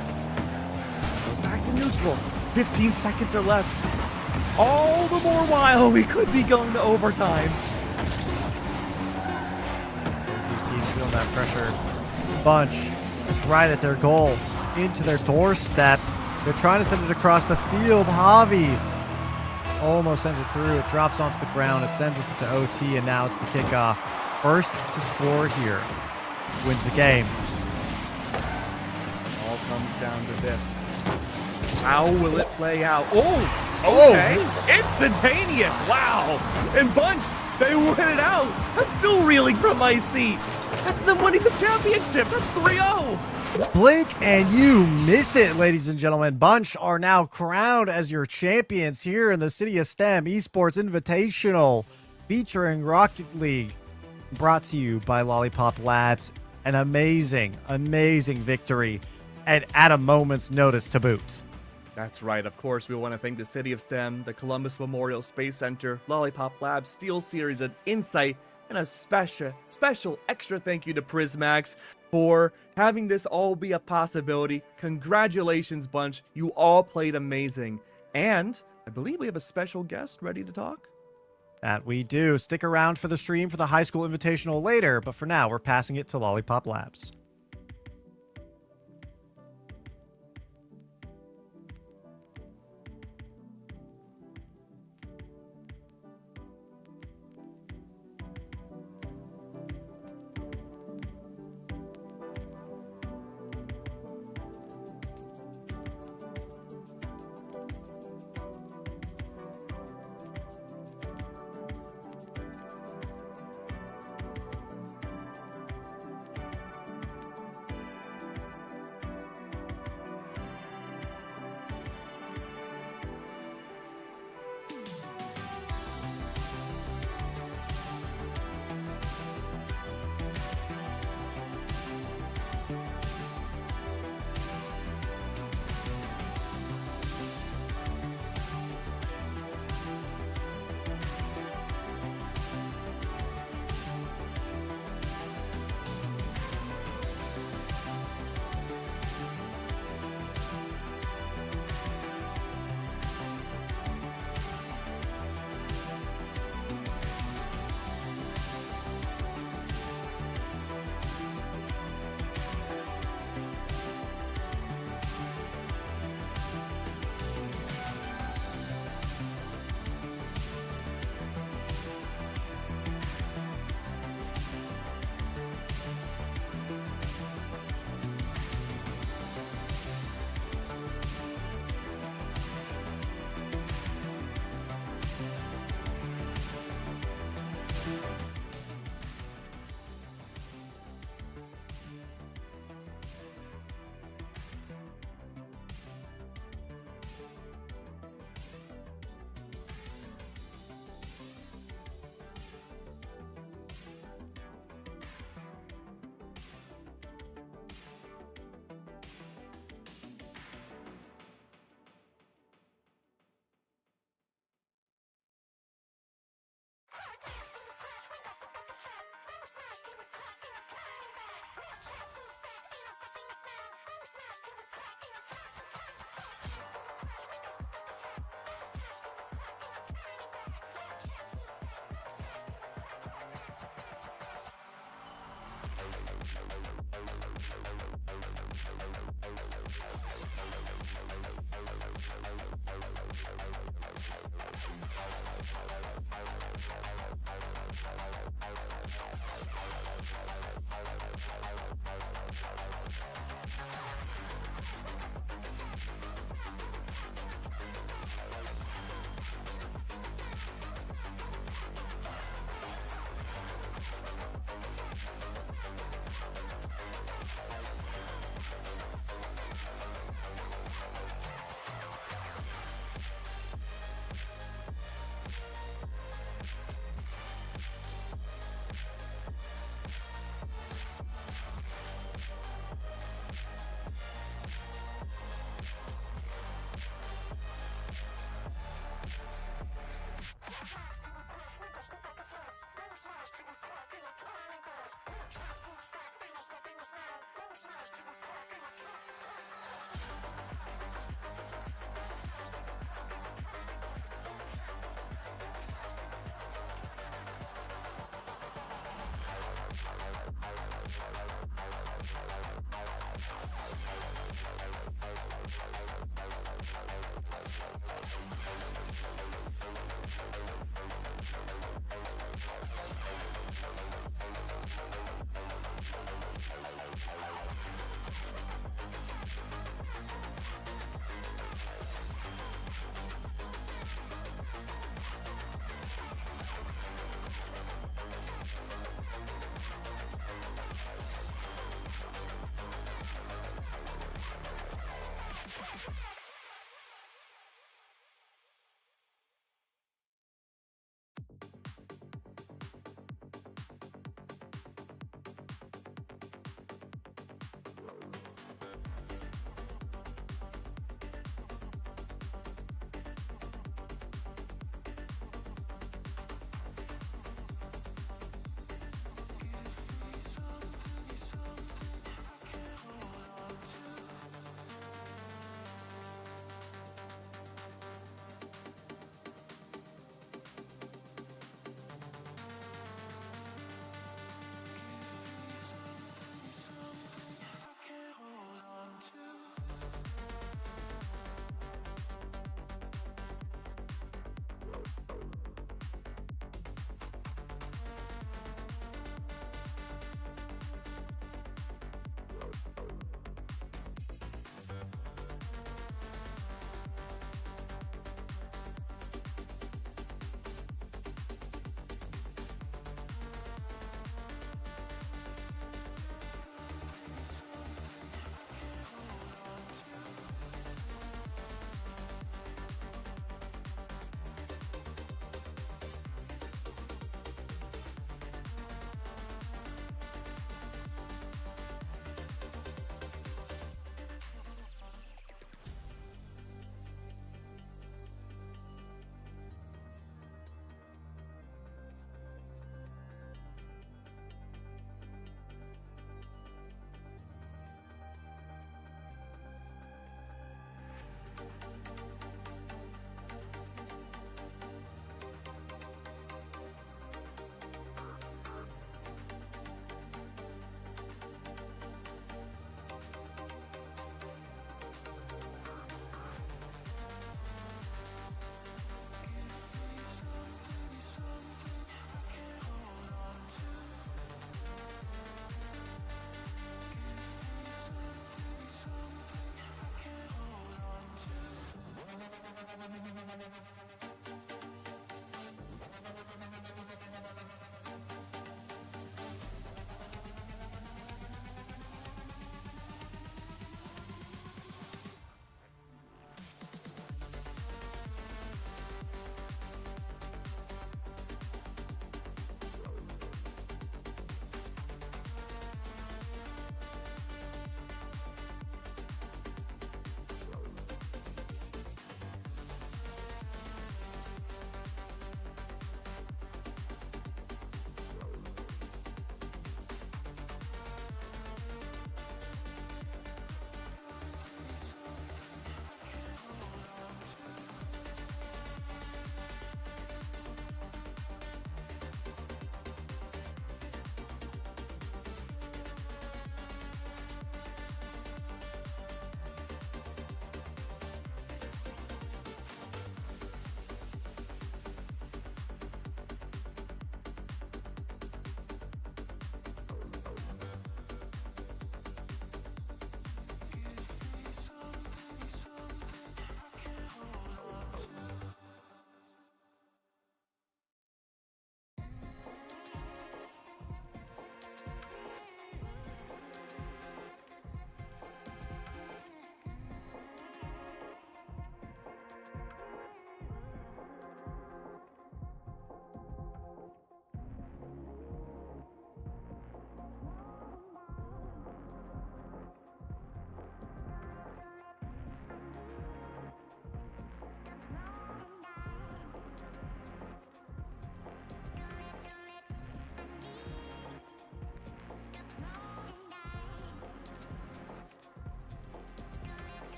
Goes back to neutral. 15 seconds are left. All the more while we could be going to overtime. Feeling that pressure. Bunch is right at their goal, into their doorstep. They're trying to send it across the field. Javi almost sends it through. It drops onto the ground. It sends us into OT, and now it's the kickoff. First to score here wins the game. All comes down to this. How will it play out? Oh, okay. Instantaneous. Wow. And Bunch, they win it out. I'm still reeling from my seat. That's them winning the championship. That's 3-0. Blink and you miss it, ladies and gentlemen. Bunch are now crowned as your champions here in the City of STEM Esports Invitational featuring Rocket League, brought to you by Lollipop Labs. An amazing, amazing victory, and at a moment's notice to boot. That's right. Of course, we want to thank the City of STEM, the Columbus Memorial Space Center, Lollipop Labs, Steel Series, and Insight, and a special extra thank you to Prismax for having this all be a possibility. Congratulations, Bunch. You all played amazing. And I believe we have a special guest ready to talk. That we do. Stick around for the stream for the High School Invitational later, but for now, we're passing it to Lollipop Labs.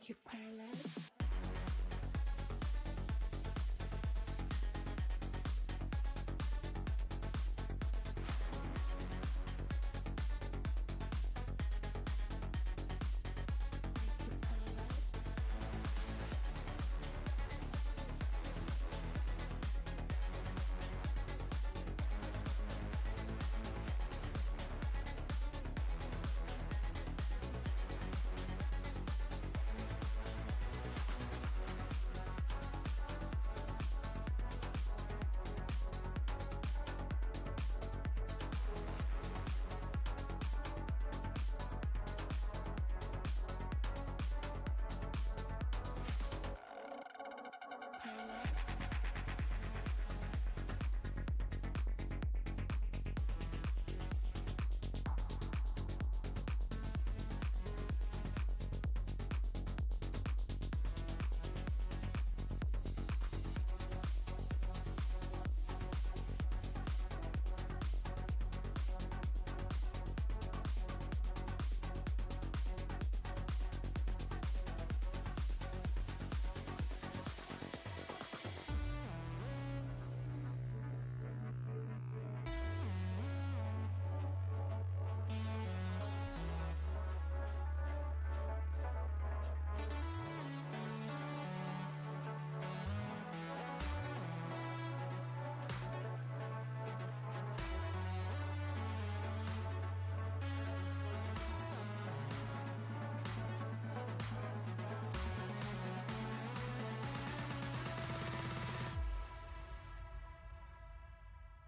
you paralyzed.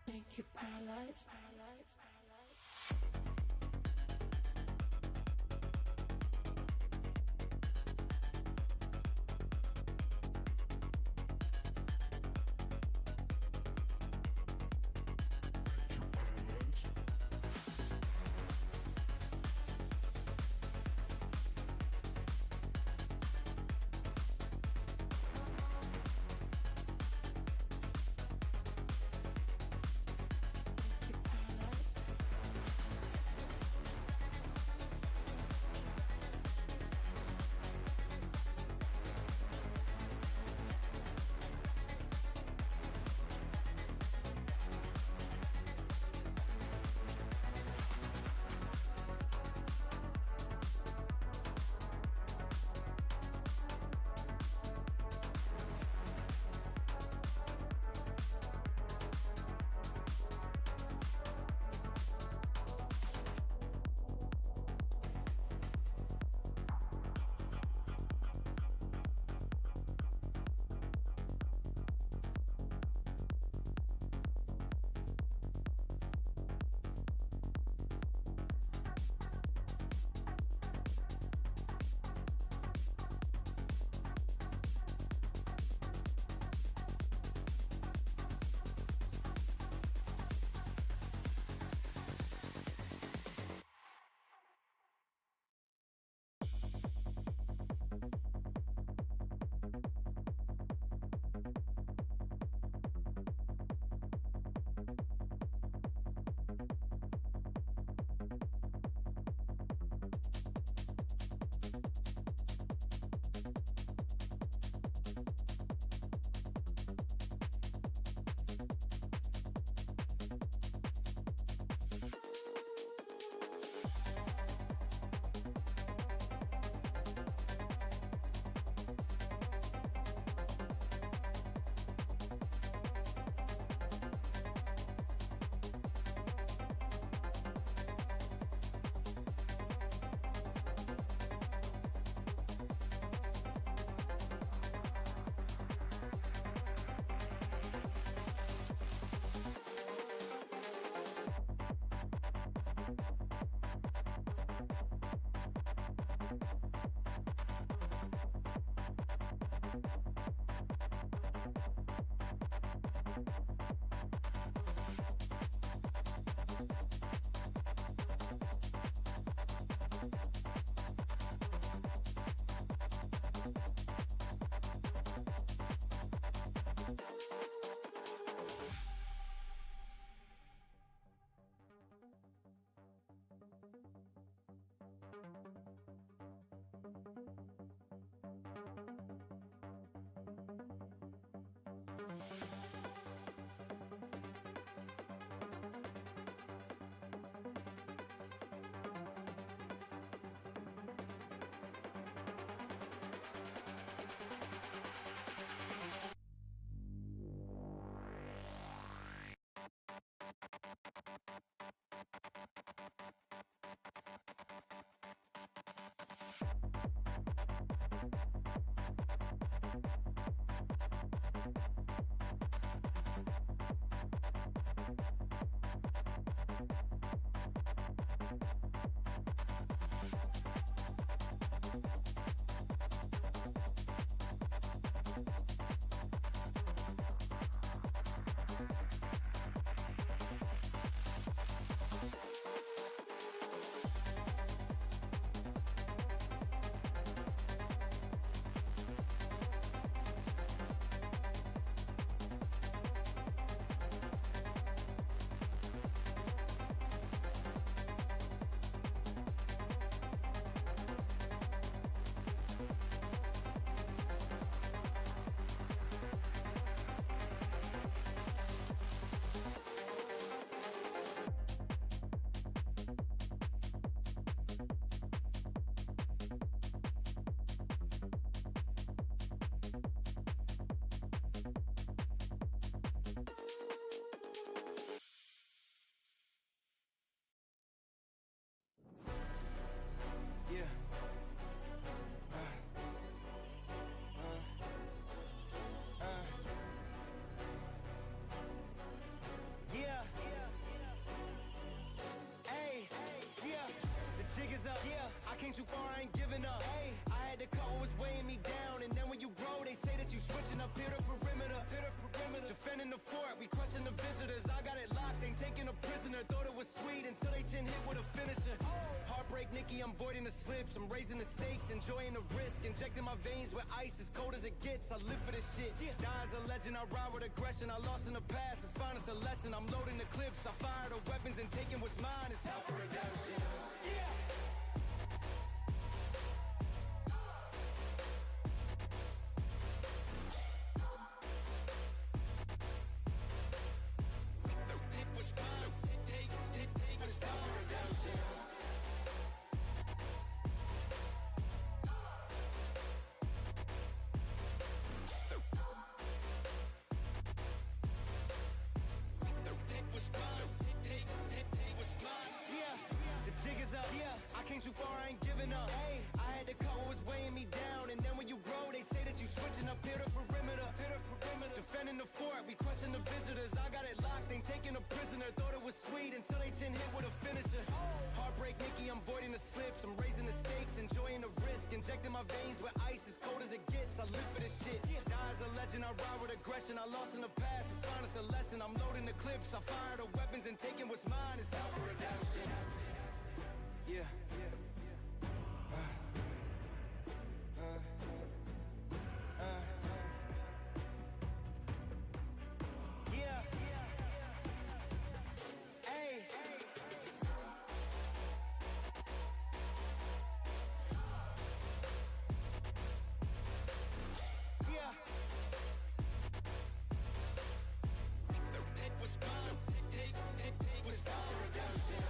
Make you paralyzed, paralyzed, paralyzed. You paralyzed. Yeah. Yeah. Hey. Yeah. The jig is up. Yeah. I came too far, I ain't giving up. Hey. I had to cut what was weighing me down, and then when you grow, they say that you switching up here to perimeter. Defending the fort, we crushing the visitors. I got it locked, ain't taking a prisoner. Thought it was sweet until they chin hit with a finisher. Heartbreak, Nikki, I'm voiding the slips. I'm raising the stakes, enjoying the risk. Injecting my veins with ice, as cold as it gets. I live for this shit. Die as a legend, I ride with aggression. I lost in the past, it's fine, it's a lesson. I'm loading the clips, I fire the weapons and taking what's mine. It's time for redemption. Yeah. Came too far, I ain't giving up. Hey, I had to cut what was weighing me down, and then when you grow, they say that you switching up here to perimeter. Defending the fort, we crushing the visitors. I got it locked, ain't taking a prisoner. Thought it was sweet until they chin hit with a finisher. Heartbreak, Nikki, I'm voiding the slips. I'm raising the stakes, enjoying the risk. Injecting my veins with ice, as cold as it gets. I live for this shit. Die as a legend, I ride with aggression. I lost in the past, it's fine, it's a lesson. I'm loading the clips, I fire the weapons and taking what's mine. It's time for redemption. Yeah. Yeah. Hey. Yeah. It was mine. It was time for redemption.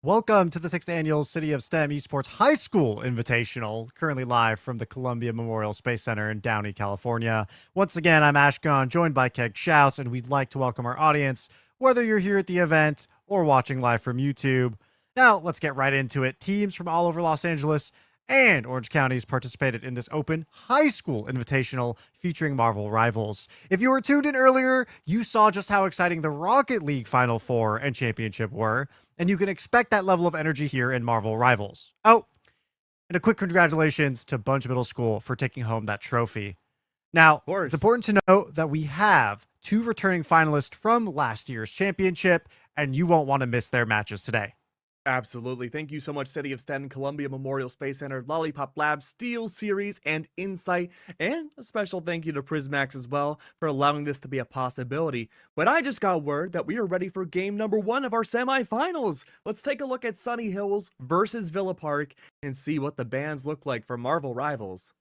Welcome to the 6th Annual City of STEM Esports High School Invitational, currently live from the Columbia Memorial Space Center in Downey, California. Once again, I'm Ashkan, joined by Keg Shouts, and we'd like to welcome our audience, whether you're here at the event or watching live from YouTube. Now, let's get right into it. Teams from all over Los Angeles and Orange counties participated in this open high school invitational featuring Marvel rivals. If you were tuned in earlier, you saw just how exciting the Rocket League Final Four and Championship were, and you can expect that level of energy here in Marvel Rivals. Oh, and a quick congratulations to Bunch Middle School for taking home that trophy. Now, course. it's important to note that we have 2 returning finalists from last year's championship, and you won't want to miss their matches today. Absolutely. Thank you so much, City of STEM, Columbia Memorial Space Center, Lollipop Labs, Steel Series, and Insight. And a special thank you to Prismax as well for allowing this to be a possibility. But I just got word that we are ready for game number 1 of our semifinals. Let's take a look at Sunny Hills versus Villa Park and see what the bands look like for Marvel Rivals.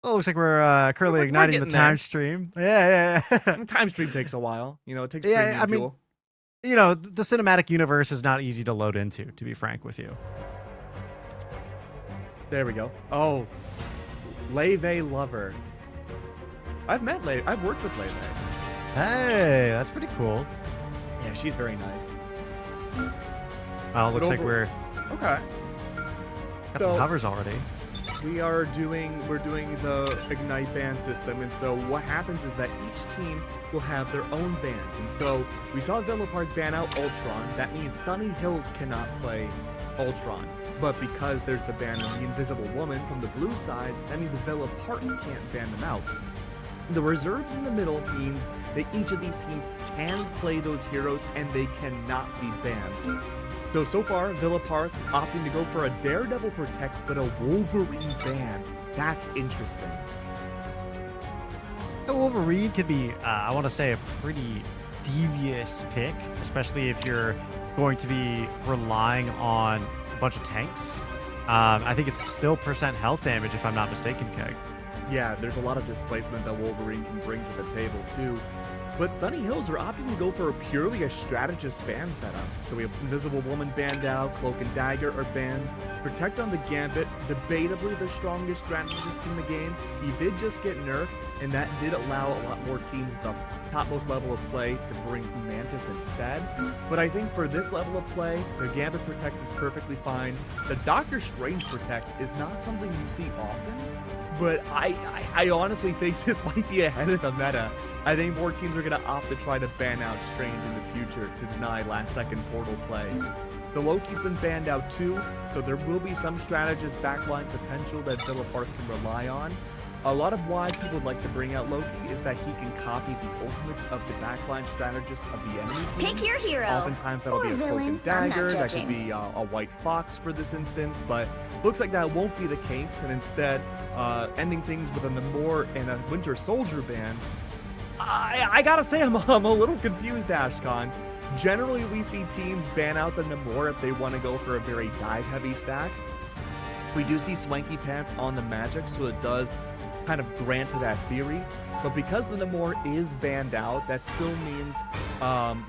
Oh, looks like we're currently We're igniting the getting there. time stream. Yeah. Time stream takes a while. You know, it takes Yeah, premium I mean, fuel. You know, the cinematic universe is not easy to load into, to be frank with you. There we go. Oh, Leve Lover. I've worked with Leve. Hey, that's pretty cool. Yeah, she's very nice. Well, it looks like over- we're Okay. got So- some hovers already. We're doing the Ignite band system, and so what happens is that each team will have their own bands. And so we saw Villa Park ban out Ultron. That means Sunny Hills cannot play Ultron. But because there's the ban of the Invisible Woman from the blue side, that means Villa Park can't ban them out. The reserves in the middle means that each of these teams can play those heroes and they cannot be banned. So far, Villa Park opting to go for a Daredevil Protect, but a Wolverine ban. That's interesting. Wolverine could be, I want to say, a pretty devious pick, especially if you're going to be relying on a bunch of tanks. I think it's still % health damage, if I'm not mistaken, Keg. Yeah, there's a lot of displacement that Wolverine can bring to the table, too. But Sunny Hills are opting to go for purely a strategist band setup. So we have Invisible Woman banned out, Cloak and Dagger are banned, Protect on the Gambit, debatably the strongest strategist in the game. He did just get nerfed, and that did allow a lot more teams at the topmost level of play to bring Mantis instead. But I think for this level of play, the Gambit Protect is perfectly fine. The Doctor Strange Protect is not something you see often, but I honestly think this might be ahead of the meta. I think more teams are going to opt to try to ban out Strange in the future to deny last-second portal play. The Loki's been banned out too, so there will be some strategist backline potential that Villa Park can rely on. A lot of why people would like to bring out Loki is that he can copy the ultimates of the backline strategist of the enemy team. Pick your hero. Oftentimes that'll Or be a Cloak villain. and I'm not Dagger, that could judging. be a White Fox for this instance, but looks like that won't be the case, and instead ending things with a Namor and a Winter Soldier ban. I gotta say, I'm a little confused, Ashkan. Generally, we see teams ban out the Namor if they want to go for a very dive-heavy stack. We do see Swanky Pants on the Magic, so it does kind of grant to that theory. But because the Namor is banned out, that still means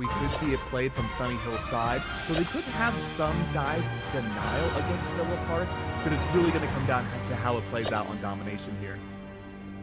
we could see it played from Sunny Hill's side. So they could have some dive denial against Villa Park, but it's really going to come down to how it plays out on domination here.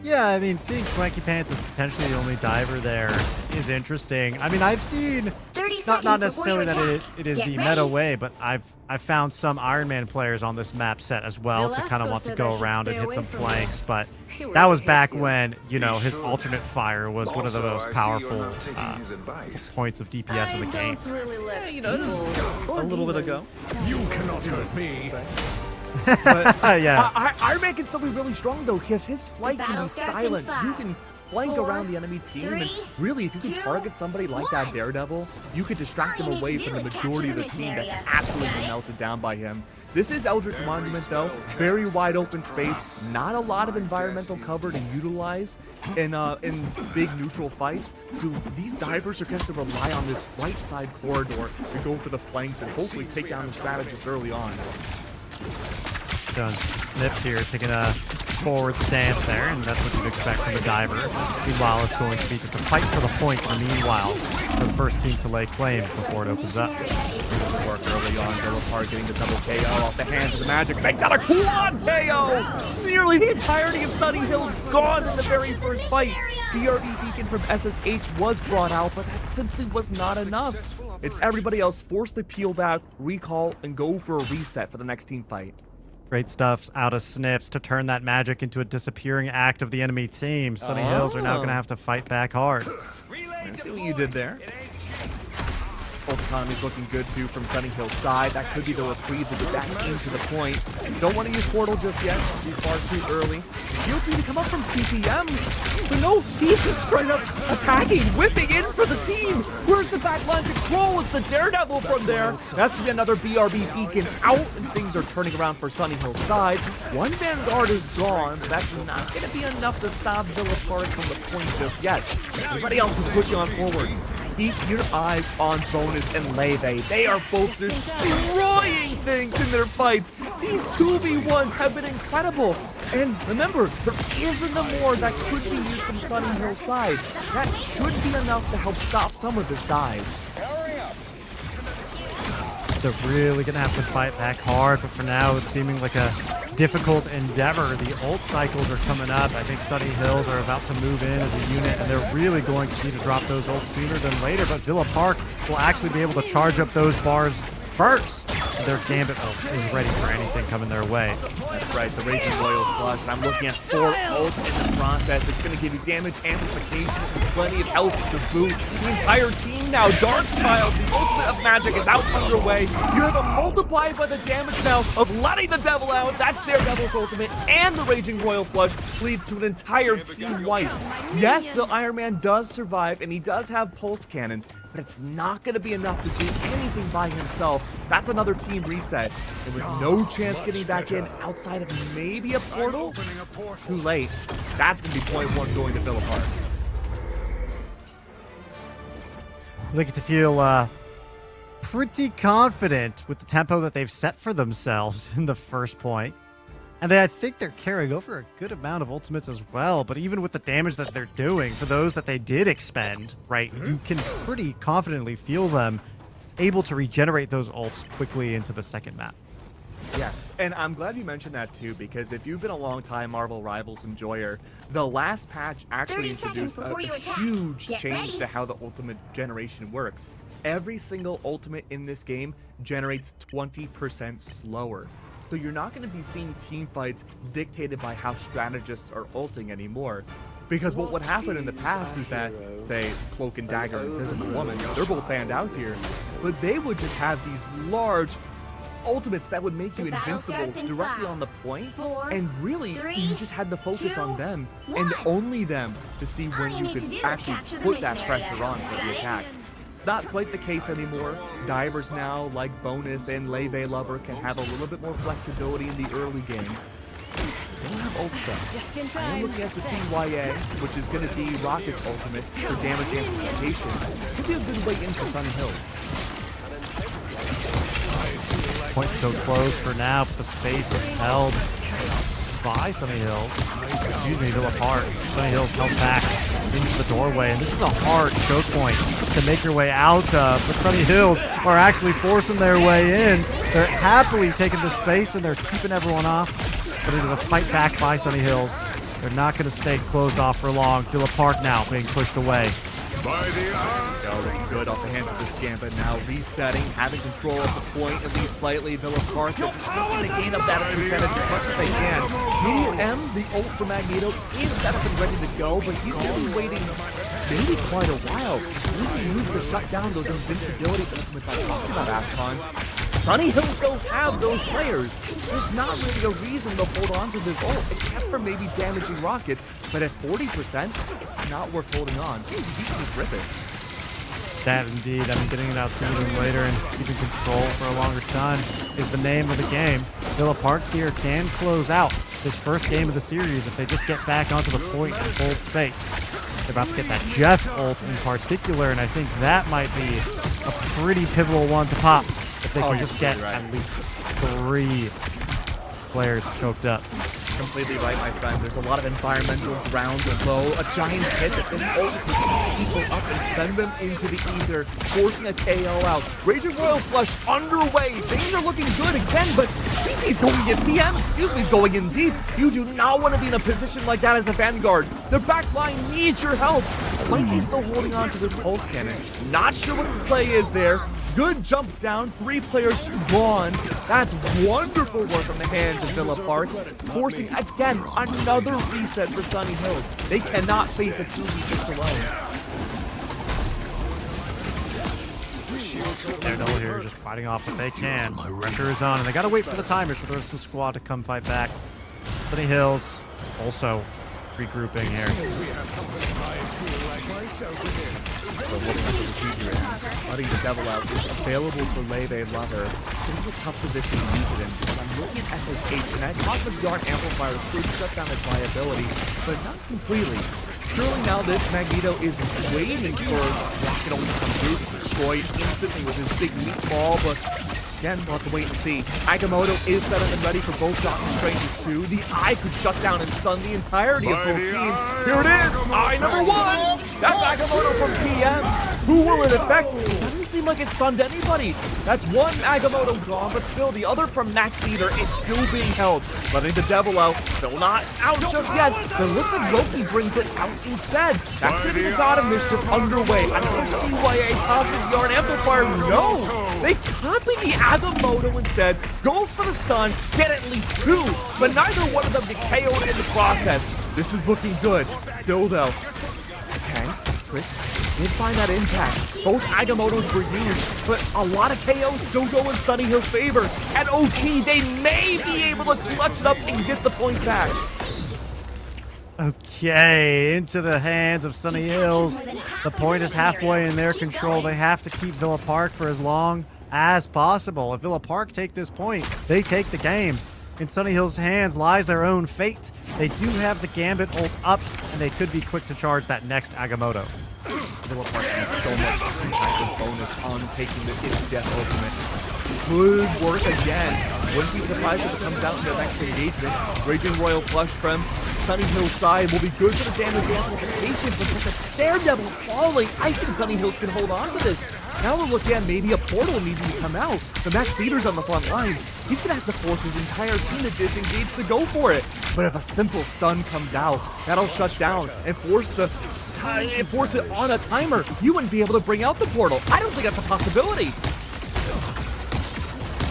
Yeah, I mean, seeing Swanky Pants as potentially the only diver there is interesting. I mean, I've seen 30 not seconds necessarily before you that attack. it is Get the ready. meta way, but I've found some Iron Man players on this map set as well to kind of Velasco want to said I go should around stay and hit away some from flanks, but He that really was back hates you. when, you know, You his should. alternate fire was one of the Also, most I see powerful you're not taking his advice. points of DPS in the game. don't really let you know, people a little bit ago. demons tell You me what cannot to do. hurt me. But Yeah. Iron Man can still be really strong though, because his flight The can battle be starts in silent. 5, You can flank 4, around the enemy team, and 3, really, if you can 2, target somebody like that 1. Daredevil, you could distract All them you need away to from do the is majority of capture the the team mission that area. absolutely Got it? melted down by him. This is Eldritch Monument though, very wide open space, not a lot of environmental cover to utilize in big neutral fights. So these divers are going to have to rely on this right side corridor to go for the flanks and hopefully take down the strategist early on. Done. Snips here, taking a forward stance there, and that's what you'd expect from a diver. Meanwhile, it's going to be just a fight for the points in the meanwhile for the first team to lay claim before it opens up. Work early on, Lollipop getting the double KO off the hands of the Magic. They got a quad KO! Nearly the entirety of Sunny Hills gone in the very first fight. BRB Beacon from SSH was brought out, but that simply was not enough. It's everybody else forced to peel back, recall, and go for a reset for the next team fight. Great stuff out of Snips to turn that Magic into a disappearing act of the enemy team. Sunny Hills are now going to have to fight back hard. I see what you did there. Ult economy's looking good too from Sunny Hill's side. That could be the reprieve to get back into the point. Don't want to use Portal just yet. Be far too early. Shields need to come up from PPM. But no, he's just straight up attacking, whipping in for the team. Where's the backline control? It's the Daredevil from there. That's gonna be another BRB Beacon out, and things are turning around for Sunny Hill's side. One Vanguard is gone, but that's not gonna be enough to stop Villa Park from the point just yet. Everybody else is pushing on forward. Keep your eyes on Bonus and Leve. They are both destroying things in their fights. These 2v1s have been incredible. And remember, there isn't no more that could be used from Sunny Hill's side. That should be enough to help stop some of this dive. They're really going to have to fight back hard, but for now it's seeming like a difficult endeavor. The ult cycles are coming up. I think Sunny Hills are about to move in as a unit, and they're really going to need to drop those ults sooner than later, but Villa Park will actually be able to charge up those bars first. Their Gambit is ready for anything coming their way. That's right, the Raging Royal Flush, and I'm looking at 4 ults in the process. It's going to give you damage amplification and plenty of health to boot. The entire team now, Dark Child, the ultimate of magic is out underway. You have a multiplied by the damage now of letting the devil out. That's Daredevil's ultimate, and the Raging Royal Flush leads to an entire team wipe. Yes, the Iron Man does survive, and he does have Pulse Cannon, but it's not going to be enough to do anything by himself. That's another team reset. And with no chance getting back in outside of maybe a portal, too late. That's going to be point 1 going to Villa Park. They get to feel pretty confident with the tempo that they've set for themselves in the first point. And I think they're carrying over a good amount of ultimates as well. But even with the damage that they're doing, for those that they did expend, right, you can pretty confidently feel them able to regenerate those ults quickly into the second map. Yes, and I'm glad you mentioned that too, because if you've been a long-time Marvel Rivals enjoyer, the last patch actually introduced a huge change to how the ultimate generation works. Every single ultimate in this game generates 20% slower. So you're not going to be seeing team fights dictated by how strategists are ulting anymore. Because what would happen in the past is that, say, Cloak and Dagger and Invisible Woman, they're both banned out here, but they would just have these large ultimates that would make you invincible directly on the point, and really, you just had to focus on them, and only them, to see when you could actually put that pressure on for the attack. Not quite the case anymore. Divers now, like Bonus and Leve Lover, can have a little bit more flexibility in the early game. They don't have ult stuff. I am looking at the CYA, which is going to be Rocket's ultimate for damage amplification. Could be a good way in for Sunny Hills. Point still closed for now, but the space is held by Sunny Hills. Excuse me, Villa Park. Sunny Hills held back into the doorway, and this is a hard choke point to make your way out of, but Sunny Hills are actually forcing their way in. They're happily taking the space, and they're keeping everyone off, but it is a fight back by Sunny Hills. They're not going to stay closed off for long. Villa Park now being pushed away. Looking good off the hands of this Gambit now, resetting, having control of the point, at least slightly. Villa Park, they're trying to gain up that percentage as much as they can. GM, the ult for Magneto, is set up and ready to go, but he's going to be waiting maybe quite a while. He's used to shut down those invincibility ultimates I talked about, Ashcon. Sunny Hills don't have those players. There's not really a reason to hold on to this ult, except for maybe damaging Rockets, but at 40%, it's not worth holding on. He can just rip it. That indeed, I mean, getting it out sooner than later and keeping control for a longer time is the name of the game. Villa Park here can close out this first game of the series if they just get back onto the point and hold space. They're about to get that Jeff ult in particular, and I think that might be a pretty pivotal one to pop if they can just get at least 3 players choked up. completely right, my friend. There's a lot of environmental ground below. A giant hit that this ult could pick people up and send them into the ether, forcing a KO out. Raging Royal Flush underway. Things are looking good again, but he's going in PM. Excuse me, he's going in deep. You do not want to be in a position like that as a Vanguard. The back line needs your help. Psyche's still holding on to this pulse cannon. Not sure what the play is there. Good jump down, 3 players gone. That's wonderful work from the hands of Villa Park, forcing again another reset for Sunny Hills. They cannot face a 2v6 alone. They're still here, just fighting off what they can. Pressure is on, and they gotta wait for the timers for the rest of the squad to come fight back. Sunny Hills also regrouping here. Letting the devil out is available for Leve Lover. Still a tough position to use it in. But I'm looking at SSH, and that Cosmic Yarn Amplifier could shut down its viability, but not completely. Surely now this Magneto is waiting for Rocket only to come through to destroy it instantly with his big meatball, but again, we'll have to wait and see. Agamotto is set up and ready for both Doctor Stranges too. The Eye could shut down and stun the entirety of both teams. Here it is! Eye number 1! That's Agamotto from PM. Who will it affect? It doesn't seem like it stunned anybody. That's one Agamotto gone, but still the other from Max Eater is still being held. Letting the devil out. Still not out just yet. But it looks like Loki brings it out instead. That's gonna be the God of Mischief underway. I don't see why a Cosmic Yarn Amplifier. No! They copy the Agamotto instead, go for the stun, get at least 2, but neither one of them get KO'd in the process. This is looking good. Dildo. Okay, Chris did find that impact. Both Agamottos were used, but a lot of KOs still go in Sunny Hill's favor. At OT, they may be able to clutch it up and get the point back. Okay, into the hands of Sunny Hills. The point is halfway in their control. They have to keep Villa Park for as long as possible. If Villa Park take this point, they take the game. In Sunny Hills' hands lies their own fate. They do have the Gambit ult up, and they could be quick to charge that next Agamotto. Villa Park needs so much impact bonus on taking the It's Death ultimate. Good work again. Wouldn't be surprised if it comes out in the next engagement. Raging Royal Flush from Sunny Hill's side will be good for the damage amplification, but with the Daredevil falling, I think Sunny Hills can hold on to this. Now we're looking at maybe a portal needing to come out. The Max Eater's on the front line. He's going to have to force his entire team to disengage to go for it. But if a simple stun comes out, that'll shut down and force it on a timer. You wouldn't be able to bring out the portal. I don't think that's a possibility.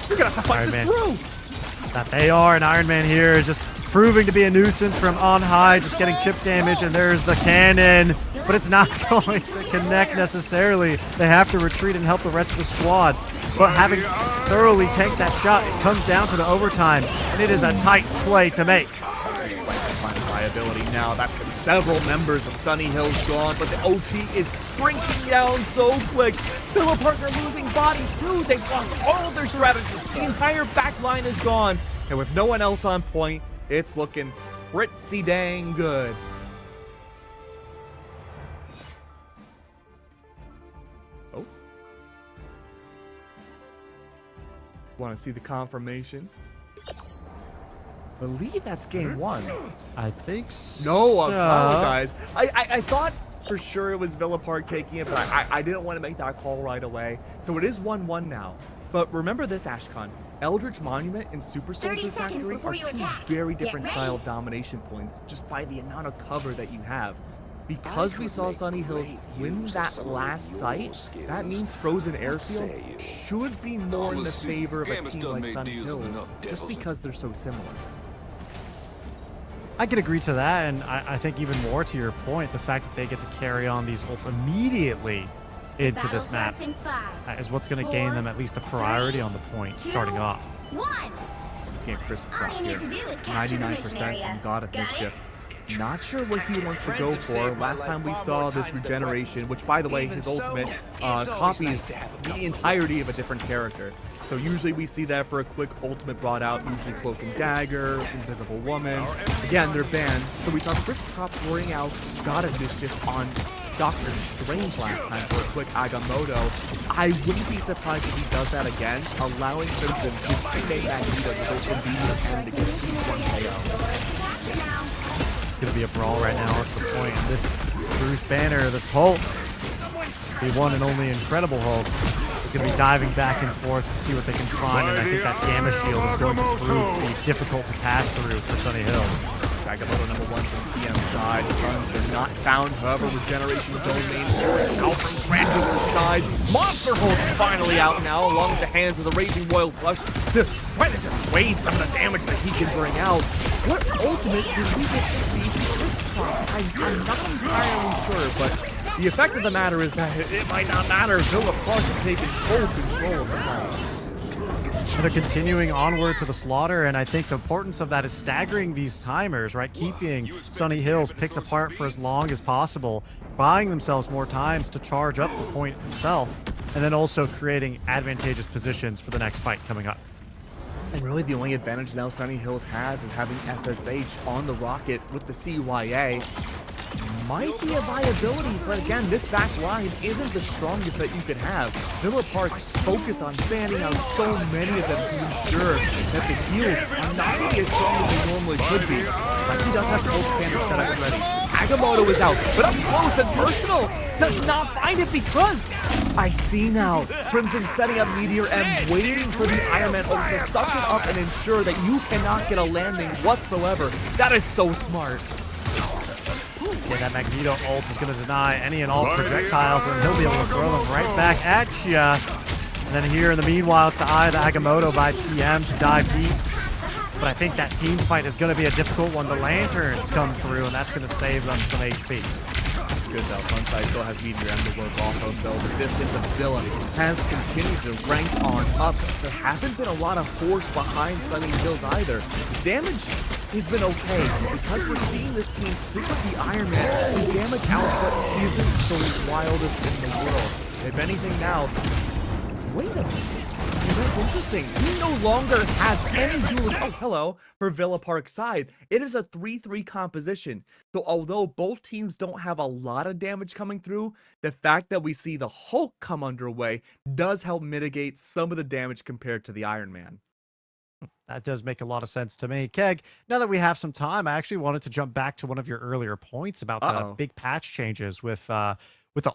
You're going to have to fight this through. That they are, and Iron Man here is just proving to be a nuisance from on high, just getting chip damage, and there's the cannon, but it's not going to connect necessarily. They have to retreat and help the rest of the squad, but having thoroughly tanked that shot, it comes down to the overtime, and it is a tight play to make. Viability now. That's going to be several members of Sunny Hills gone, but the OT is shrinking down so quick. Villa Park are losing bodies too. They've lost all of their strategies. The entire back line is gone, and with no one else on point, it's looking pretty dang good. Oh. Want to see the confirmation? I believe that's game 1. I think so. No, I apologize. I thought for sure it was Villa Park taking it, but I didn't want to make that call right away. So it is 1-1 now. But remember this, Ashcon. Eldritch Monument and Super Soldier Factory are two very different style of domination points just by the amount of cover that you have. Because we saw Sunny Hills win that last site, that means Frozen Airfield should be more in the favor of a team like Sunny Hills, just because they're so similar. I can agree to that, and I think even more to your point, the fact that they get to carry on these ults immediately into this map is what's going to gain them at least the priority on the point starting off. Can't crisp drop here. 99% on God of Mischief. Not sure what he wants to go for. Last time we saw this regeneration, which by the way, his ultimate copies the entirety of a different character. So usually we see that for a quick ultimate brought out, usually Cloak and Dagger, Invisible Woman. Again, they're banned. So we saw Chris Prop throwing out God of Mischief on Doctor Strange last time for a quick Agamotto. I wouldn't be surprised if he does that again, allowing Crimson to teammate Magneto to go from B to N to get one KO. It's going to be a brawl right now. That's the point. And this Bruce Banner, this Hulk, the one and only Incredible Hulk, is going to be diving back and forth to see what they can find. And I think that Gamma Shield is going to prove to be difficult to pass through for Sunny Hills. Agamotto number 1 from PM side. Guns are not found, however, regeneration domain out from Grandular's side. Monster Hulk's finally out now, along with the hands of the Raging Royal Flush, to try to dissuade some of the damage that he can bring out. What ultimate did we get to see this time? I'm not entirely sure, but the effect of the matter is that it might not matter. Villa Park is taking full control of the side. And they're continuing onward to the slaughter, and I think the importance of that is staggering these timers, right? Keeping Sunny Hills picked apart for as long as possible, buying themselves more times to charge up the point itself, and then also creating advantageous positions for the next fight coming up. And really the only advantage now Sunny Hills has is having SSH on the rocket with the CYA. Might be a viability, but again, this back line isn't the strongest that you could have. Villa Park's focused on fanning out so many of them to ensure that the heals are not going to be as strong as they normally could be. But he does have Pulse Cannon set up ready. Agamotto is out, but up close and personal does not find it because I see now Crimson setting up Meteor M, waiting for the Iron Man ult to suck it up and ensure that you cannot get a landing whatsoever. That is so smart. Yeah, that Magneto ult is going to deny any and all projectiles, and he'll be able to throw them right back at you. And then here in the meanwhile, it's the eye of the Agamotto by PM to dive deep. But I think that team fight is going to be a difficult one. The lanterns come through, and that's going to save them some HP. Good though. Frontline still has Meteor M to work off of though. The distance of Villa has continued to rank on up. There hasn't been a lot of force behind Sunny Hills either. The damage has been okay because we're seeing this team stick with the Iron Man. His damage output isn't the wildest in the world. If anything now, wait a minute. That's interesting. We no longer have any duels. Oh, hello. For Villa Park's side, it is a 3-3 composition. So although both teams don't have a lot of damage coming through, the fact that we see the Hulk come underway does help mitigate some of the damage compared to the Iron Man. That does make a lot of sense to me. Keg, now that we have some time, I actually wanted to jump back to one of your earlier points about the big patch changes with the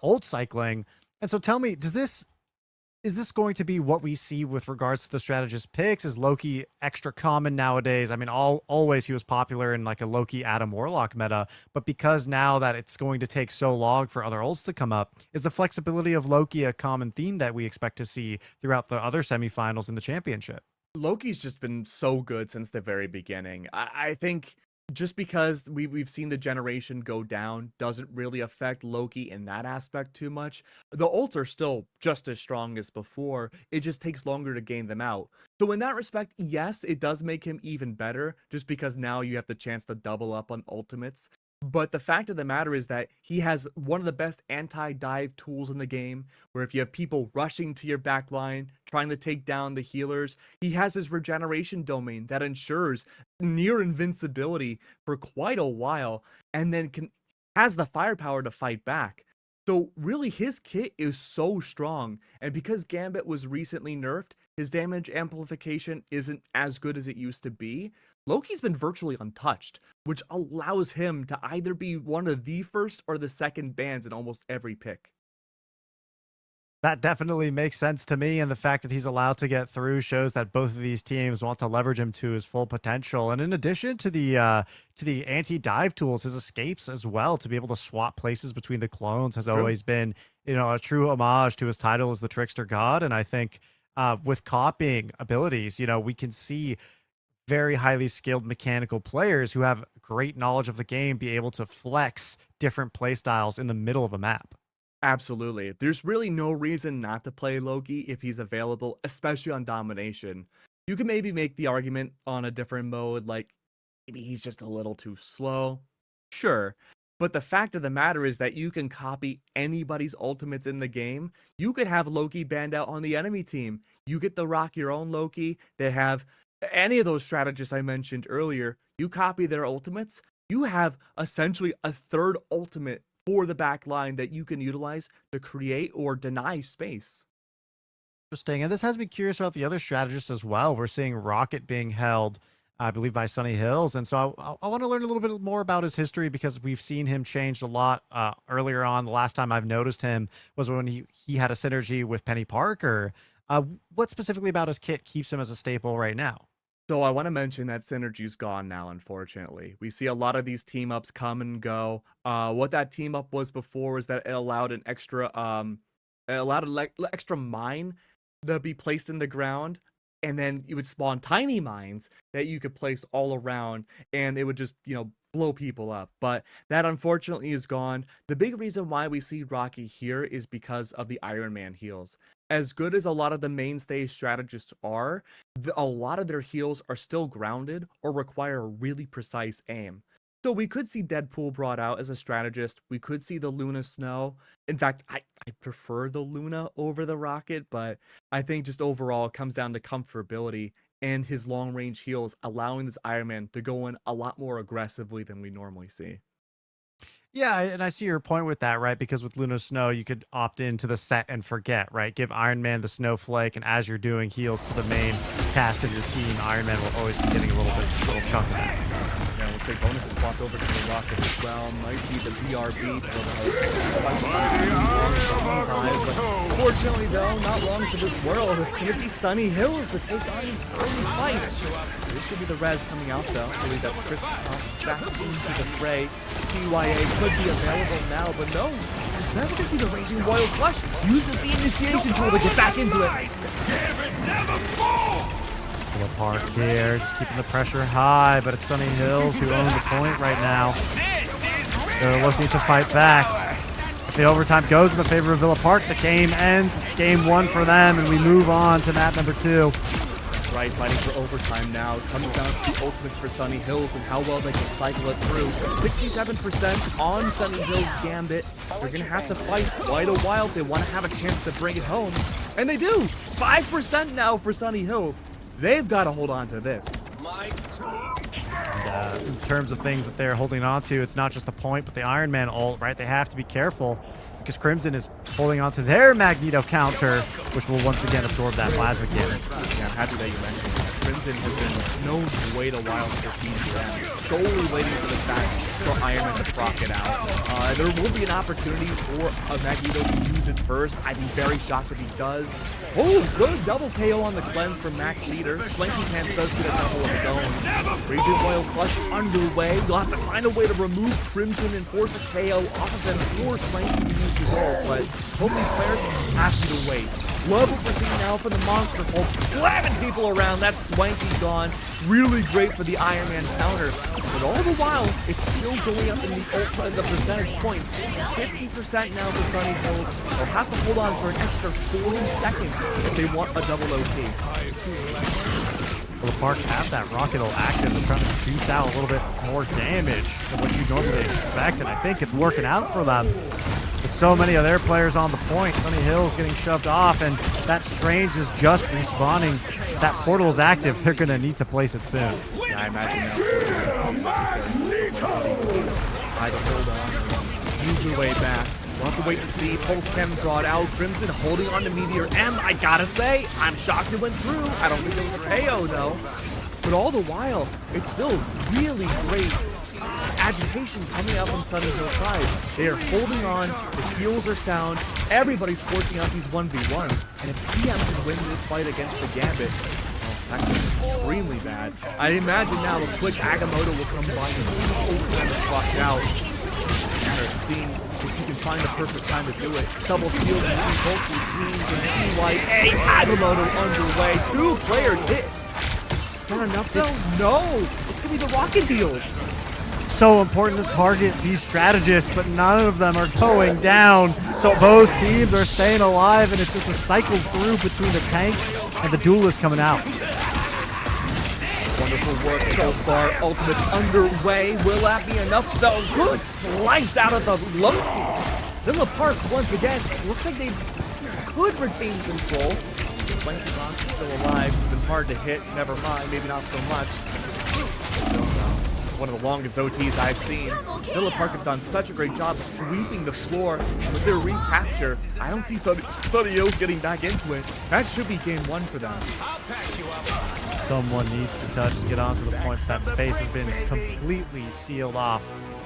ult cycling. And so tell me, is this going to be what we see with regards to the strategist picks? Is Loki extra common nowadays? I mean, always he was popular in like a Loki Adam Warlock meta, but because now that it's going to take so long for other ults to come up, is the flexibility of Loki a common theme that we expect to see throughout the other semifinals in the championship? Loki's just been so good since the very beginning. I think just because we've seen the generation go down doesn't really affect Loki in that aspect too much. The ults are still just as strong as before. It just takes longer to gain them out. So in that respect, yes, it does make him even better just because now you have the chance to double up on ultimates. But the fact of the matter is that he has one of the best anti-dive tools in the game, where if you have people rushing to your back line, trying to take down the healers, he has his regeneration domain that ensures near invincibility for quite a while, and then has the firepower to fight back. So really his kit is so strong, and because Gambit was recently nerfed, his damage amplification isn't as good as it used to be. Loki's been virtually untouched, which allows him to either be one of the first or the second bans in almost every pick. That definitely makes sense to me, and the fact that he's allowed to get through shows that both of these teams want to leverage him to his full potential. And in addition to the anti-dive tools, his escapes as well, to be able to swap places between the clones has always been, a true homage to his title as the Trickster God. And I think with copying abilities, we can see very highly skilled mechanical players who have great knowledge of the game be able to flex different playstyles in the middle of a map. Absolutely. There's really no reason not to play Loki if he's available, especially on Domination. You can maybe make the argument on a different mode, like maybe he's just a little too slow. Sure. But the fact of the matter is that you can copy anybody's ultimates in the game. You could have Loki banned out on the enemy team. You get to rock your own Loki. They have any of those strategists I mentioned earlier. You copy their ultimates. You have essentially a third ultimate for the back line that you can utilize to create or deny space. Interesting. And this has me curious about the other strategists as well. We're seeing Rocket being held, I believe, by Sunny Hills. And so I want to learn a little bit more about his history because we've seen him changed a lot earlier on. The last time I've noticed him was when he had a synergy with Penny Parker. What specifically about his kit keeps him as a staple right now? So I want to mention that synergy's gone now, unfortunately. We see a lot of these team ups come and go. What that team up was before was that it allowed an extra extra mine to be placed in the ground, and then you would spawn tiny mines that you could place all around, and it would just, blow people up. But that unfortunately is gone. The big reason why we see Rocky here is because of the Iron Man heals. As good as a lot of the mainstay strategists are, a lot of their heals are still grounded or require a really precise aim. So we could see Deadpool brought out as a strategist. We could see the Luna Snow. In fact, I prefer the Luna over the Rocket, but I think just overall it comes down to comfortability and his long-range heals, allowing this Iron Man to go in a lot more aggressively than we normally see. Yeah, and I see your point with that, right? Because with Luna Snow, you could opt into the set and forget, right? Give Iron Man the snowflake, and as you're doing heals to the main cast of your team, Iron Man will always be getting a little chunk of that. Yeah, we'll take bonuses swapped over to the Rocket as well. Might be the BRB for Fortunately, though, not long for this world. It's going to be Sunny Hills to take on these early fights. This could be the res coming out, though. I believe that Chris back into the fray. TYA could be available now, but no. Never gonna see the Raging Royal Flush. Uses the initiation tool to get back into it. Lollipop here, just keeping the pressure high, but it's Sunny Hills who own the point right now. They're looking to fight back. If the overtime goes in the favor of Villa Park, the game ends. It's game 1 for them, and we move on to map number 2. Right, fighting for overtime now. Coming down to the ultimates for Sunny Hills and how well they can cycle it through. 67% on Sunny Hills Gambit. They're going to have to fight quite a while if they want to have a chance to bring it home. And they do! 5% now for Sunny Hills. They've got to hold on to this. And, in terms of things that they're holding on to, it's not just the point, but the Iron Man ult, right? They have to be careful because Crimson is holding on to their Magneto counter, which will once again absorb that plasma cannon. Yeah, I'm happy that you mentioned that. Crimson has been known to wait a while for these rounds, solely waiting for the fact for Iron Man to proc it out. There will be an opportunity for a Magneto to use it first. I'd be very shocked if he does. Oh, good double KO on the cleanse from Max Cedar. Swanky Pants does get a double of his own. Raging Royal Flush underway. You'll have to find a way to remove Crimson and force a KO off of them for Swanky to use his ult, but both these players have to wait. Love what we're seeing now from the Monster Folk, slamming people around. That's Swanky gone. Really great for the Iron Man counter. But all the while, it's still going up in the percentage points. 50% now for Sunny Hills. They'll have to hold on for an extra 40 seconds if they want a double OT. Well, the Park have that Rocket ult active. They're trying to juice out a little bit more damage than what you normally expect, and I think it's working out for them. With so many of their players on the point, Sunny Hills getting shoved off, and that Strange is just respawning. That portal is active. They're going to need to place it soon. Yeah, I imagine now it's necessary. Try to hold on, use your way back. We'll have to wait to see. Pulse Chem brought out. Crimson holding on to Meteor M. I gotta say, I'm shocked it went through. I don't think it was a KO though. But all the while, it's still really great agitation coming out from Sunny Hills side. They are holding on. The heals are sound. Everybody's forcing out these 1v1s. And if PM can win this fight against the Gambit, well, that's extremely bad. I imagine now the quick Agamotto will come by and overtime is blocked out. Seeing if he can find the perfect time to do it. Double shield between both these teams and TYA. Agamotto underway. 2 players hit. Is that enough though? No! It's gonna be the Rocket deals. So important to target these strategists, but none of them are going down. So both teams are staying alive, and it's just a cycle through between the tanks and the duelists coming out. Wonderful work so far. Ultimate's underway. Will that be enough though? Good slice out of the low. Villa Park once again. Looks like they could retain control. Swanky Box is still alive. It's been hard to hit. Never mind. Maybe not so much. Don't know. one of the longest OTs I've seen. Villa Park have done such a great job sweeping the floor with their recapture. I don't see Sunny Hills getting back into it. That should be game 1 for them. Someone needs to touch to get onto the point. That space has been completely sealed off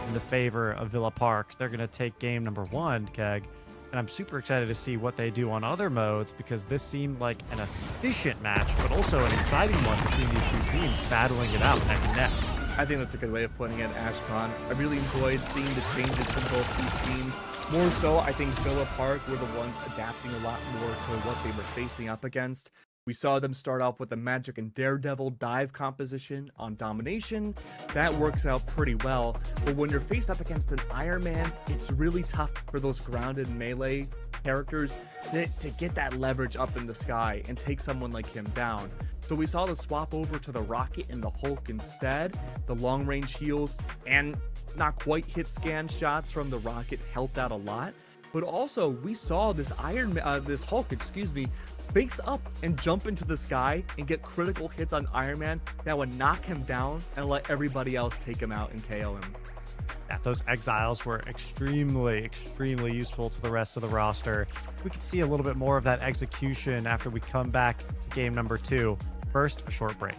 in the favor of Villa Park. They're going to take game number 1, Keg. And I'm super excited to see what they do on other modes because this seemed like an efficient match, but also an exciting one between these two teams battling it out neck and neck. I think that's a good way of putting it, Ashcon. I really enjoyed seeing the changes from both these teams. More so, I think Villa Park were the ones adapting a lot more to what they were facing up against. We saw them start off with a Magic and Daredevil dive composition on domination. That works out pretty well, but when you're faced up against an Iron Man, it's really tough for those grounded melee characters to get that leverage up in the sky and take someone like him down. So we saw the swap over to the Rocket and the Hulk instead. The long range heals and not quite hit scan shots from the Rocket helped out a lot. But also we saw this Hulk, face up and jump into the sky and get critical hits on Iron Man that would knock him down and let everybody else take him out and KO him. Yeah, those exiles were extremely useful to the rest of the roster. We could see a little bit more of that execution after we come back to game number 2. First, a short break.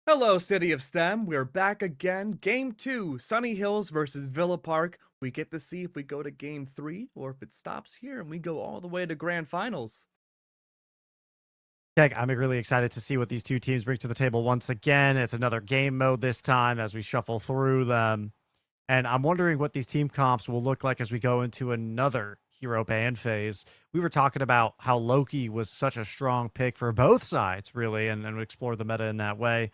Hello, City of STEM. We're back again. Game 2, Sunny Hills versus Villa Park. We get to see if we go to Game 3 or if it stops here and we go all the way to Grand Finals. Heck, I'm really excited to see what these two teams bring to the table once again. It's another game mode this time as we shuffle through them. And I'm wondering what these team comps will look like as we go into another hero ban phase. We were talking about how Loki was such a strong pick for both sides, really, and explore the meta in that way.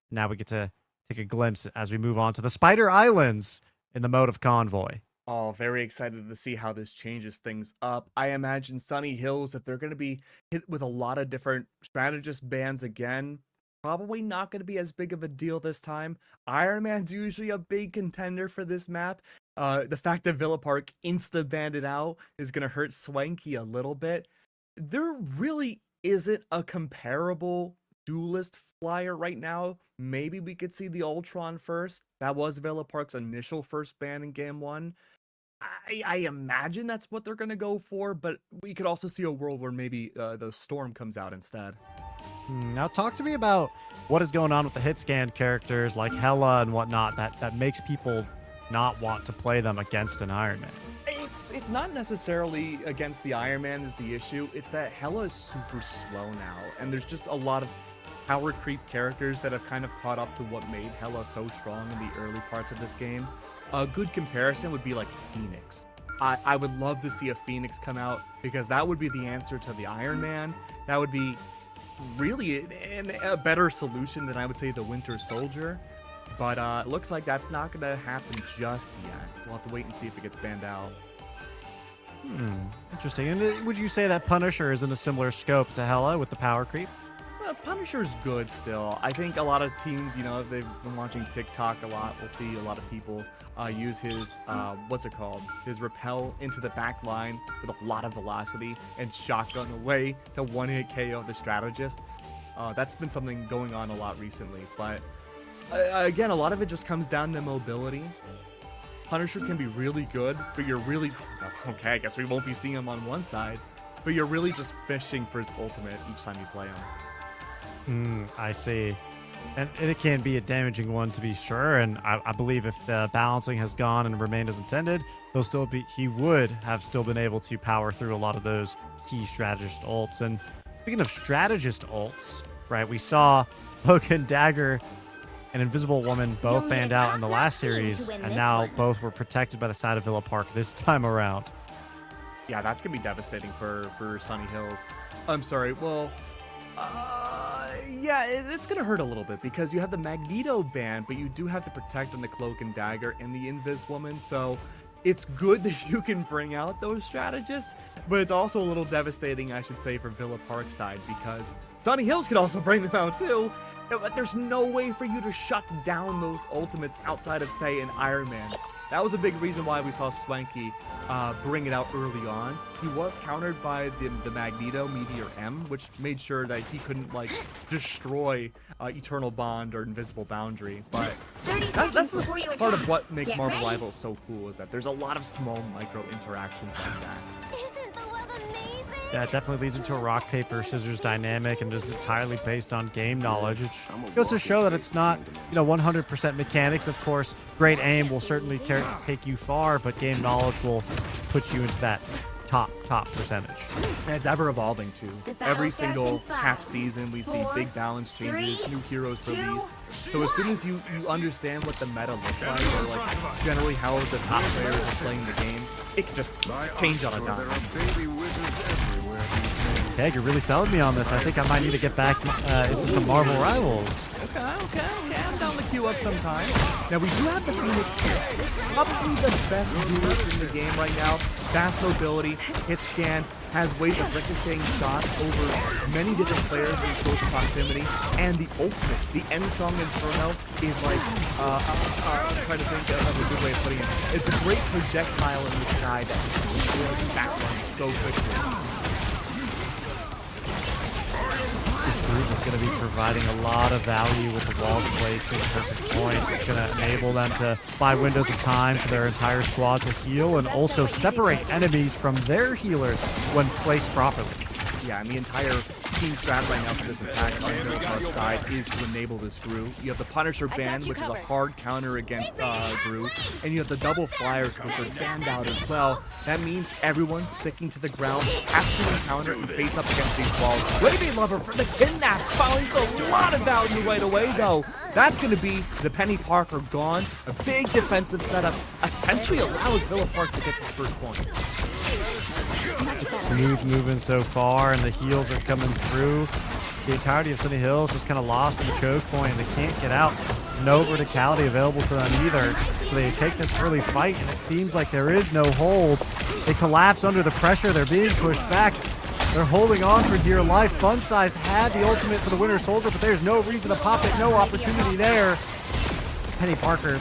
Now we get to take a glimpse as we move on to the Spider Islands in the mode of Convoy. Oh, very excited to see how this changes things up. I imagine Sunny Hills, if they're going to be hit with a lot of different strategist bans again, probably not going to be as big of a deal this time. Iron Man's usually a big contender for this map. The fact that Villa Park insta-banned it out is going to hurt Swanky a little bit. There really isn't a comparable duelist flyer right now. Maybe we could see the Ultron first. That was Villa Park's initial first ban in Game 1. I imagine that's what they're going to go for, but we could also see a world where maybe the Storm comes out instead. Now talk to me about what is going on with the hit scan characters like Hela and whatnot that makes people not want to play them against an Iron Man. It's not necessarily against the Iron Man is the issue. It's that Hela is super slow now, and there's just a lot of power creep characters that have kind of caught up to what made Hela so strong in the early parts of this game. A good comparison would be like Phoenix. I would love to see a Phoenix come out because that would be the answer to the Iron Man. That would be really a better solution than I would say the Winter Soldier. But it looks like that's not going to happen just yet. We'll have to wait and see if it gets banned out. Interesting. And would you say that Punisher is in a similar scope to Hela with the power creep? Punisher's good still. I think a lot of teams, if they've been watching TikTok a lot, we'll see a lot of people use his, his repel into the back line with a lot of velocity and shotgun away to one-hit KO the strategists. That's been something going on a lot recently, but again, a lot of it just comes down to mobility. Punisher can be really good, but you're really, okay, I guess we won't be seeing him on one side, but you're really just fishing for his ultimate each time you play him. I see. And it can be a damaging one to be sure, and I believe if the balancing has gone and remained as intended, he would have still been able to power through a lot of those key strategist ults. And speaking of strategist ults, right, we saw Logan Dagger and Invisible Woman both banned out in the last series, and now both were protected by the side of Villa Park this time around. Yeah, that's going to be devastating for Sunny Hills. I'm sorry, well... yeah, it's going to hurt a little bit because you have the Magneto ban, but you do have the Protect on the Cloak and Dagger and the Invis Woman, so it's good that you can bring out those strategists, but it's also a little devastating, I should say, for Villa Park side because Sunny Hills could also bring them out too, but there's no way for you to shut down those ultimates outside of, say, an Iron Man. That was a big reason why we saw Swanky bring it out early on. He was countered by the Magneto Meteor M, which made sure that he couldn't, destroy Eternal Bond or Invisible Boundary. But that's the part of what makes Marvel Rivals so cool, is that there's a lot of small micro interactions like that. Isn't the love amazing? Yeah, it definitely leads into a rock, paper, scissors dynamic, and is entirely based on game knowledge. It goes to show that it's not, 100% mechanics. Of course, great aim will certainly take you far, but game knowledge will just put you into that top percentage. And it's ever evolving too. Every starts single in 5, half season we see 4, big balance changes, 3, new heroes 2, released. So as soon as you understand what the meta looks like, or generally how the top players are playing the game, it can just change on a dime. Okay, you're really selling me on this. I think I might need to get back into some Marvel Rivals. Okay, I'm down to queue up sometime. Now we do have the Phoenix here. Probably the best duelist in the game right now. Fast mobility, hit scan, has ways of ricocheting shots over many different players in close proximity, and the ultimate, the End Song Inferno, is like, I'm trying to think of a good way of putting it. It's a great projectile in the sky that can destroy the backline so quickly. This group is going to be providing a lot of value with the wall placement, perfect points. It's going to enable them to buy windows of time for their entire squad to heal and also separate enemies from their healers when placed properly. Yeah, and the entire team strat right now for this attack on the Lollipop side is to enable this Gru. You have the Punisher ban, which is a hard counter against Gru, and you have the double flyers, which are banned out as well. That means everyone sticking to the ground has to encounter and face up against these walls. Lady Lover for the kidnap finds a lot of value right away, though. That's going to be the Penny Parker gone. A big defensive setup essentially allows Villa Park to get this first point. Smooth moving so far, and the heals are coming through. The entirety of Sunny Hills just kind of lost in the choke point, and they can't get out. No verticality available to them either. So they take this early fight, and it seems like there is no hold. They collapse under the pressure. They're being pushed back. They're holding on for dear life. Fun Size had the ultimate for the Winter Soldier, but there's no reason to pop it. No opportunity there. Penny Parker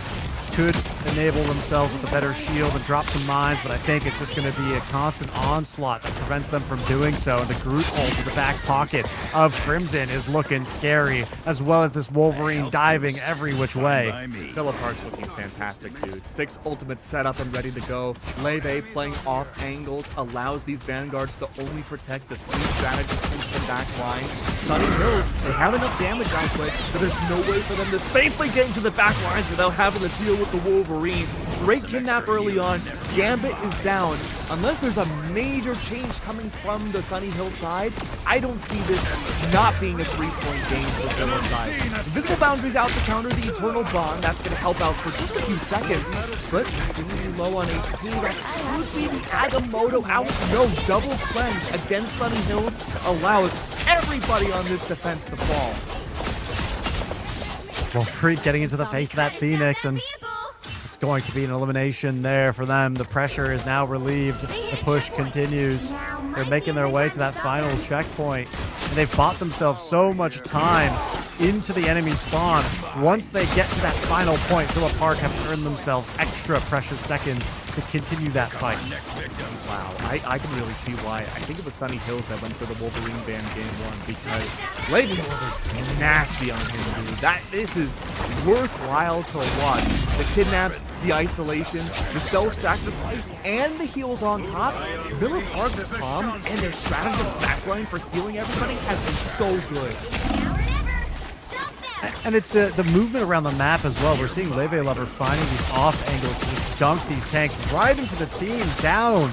could enable themselves with a better shield and drop some mines, but I think it's just going to be a constant onslaught that prevents them from doing so. And the Groot ult in the back pocket of Crimson is looking scary, as well as this Wolverine diving every which way. Villa Park's looking fantastic, dude. 6 ultimates set up and ready to go. Leve playing off angles allows these Vanguards to only protect the 3 strategists in the back line. Sunny Hills, they have enough damage output, but there's no way for them to safely get into the back lines without having to deal with the Wolverine. Great kidnap early on. Gambit is down. Unless there's a major change coming from the Sunny Hill side, I don't see this not being a 3-point game for Villa side. Invisible Boundaries out to counter the Eternal Bond. That's going to help out for just a few seconds. But being low on HP, that could be the Agamotto out. No, double cleanse against Sunny Hills allows everybody on this defense to fall. Well, Freak getting into the face of that Phoenix, and it's going to be an elimination there for them. The pressure is now relieved. The push continues. They're making their way to that final checkpoint, and they've bought themselves so much time into the enemy spawn. Once they get to that final point, Villa Park have earned themselves extra precious seconds to continue that fight. Wow, I can really see why. I think it was Sunny Hills that went for the Wolverine ban game 1, because Lady Wolver's nasty on him, dude. This is worthwhile to watch. The kidnaps, the isolations, the self-sacrifice, and the heals on top. Villa Park's bombs and their strategist backline for healing everybody has been so good. And it's the movement around the map as well. We're seeing Leve Lover finding these off angles to just dunk these tanks right into the team down.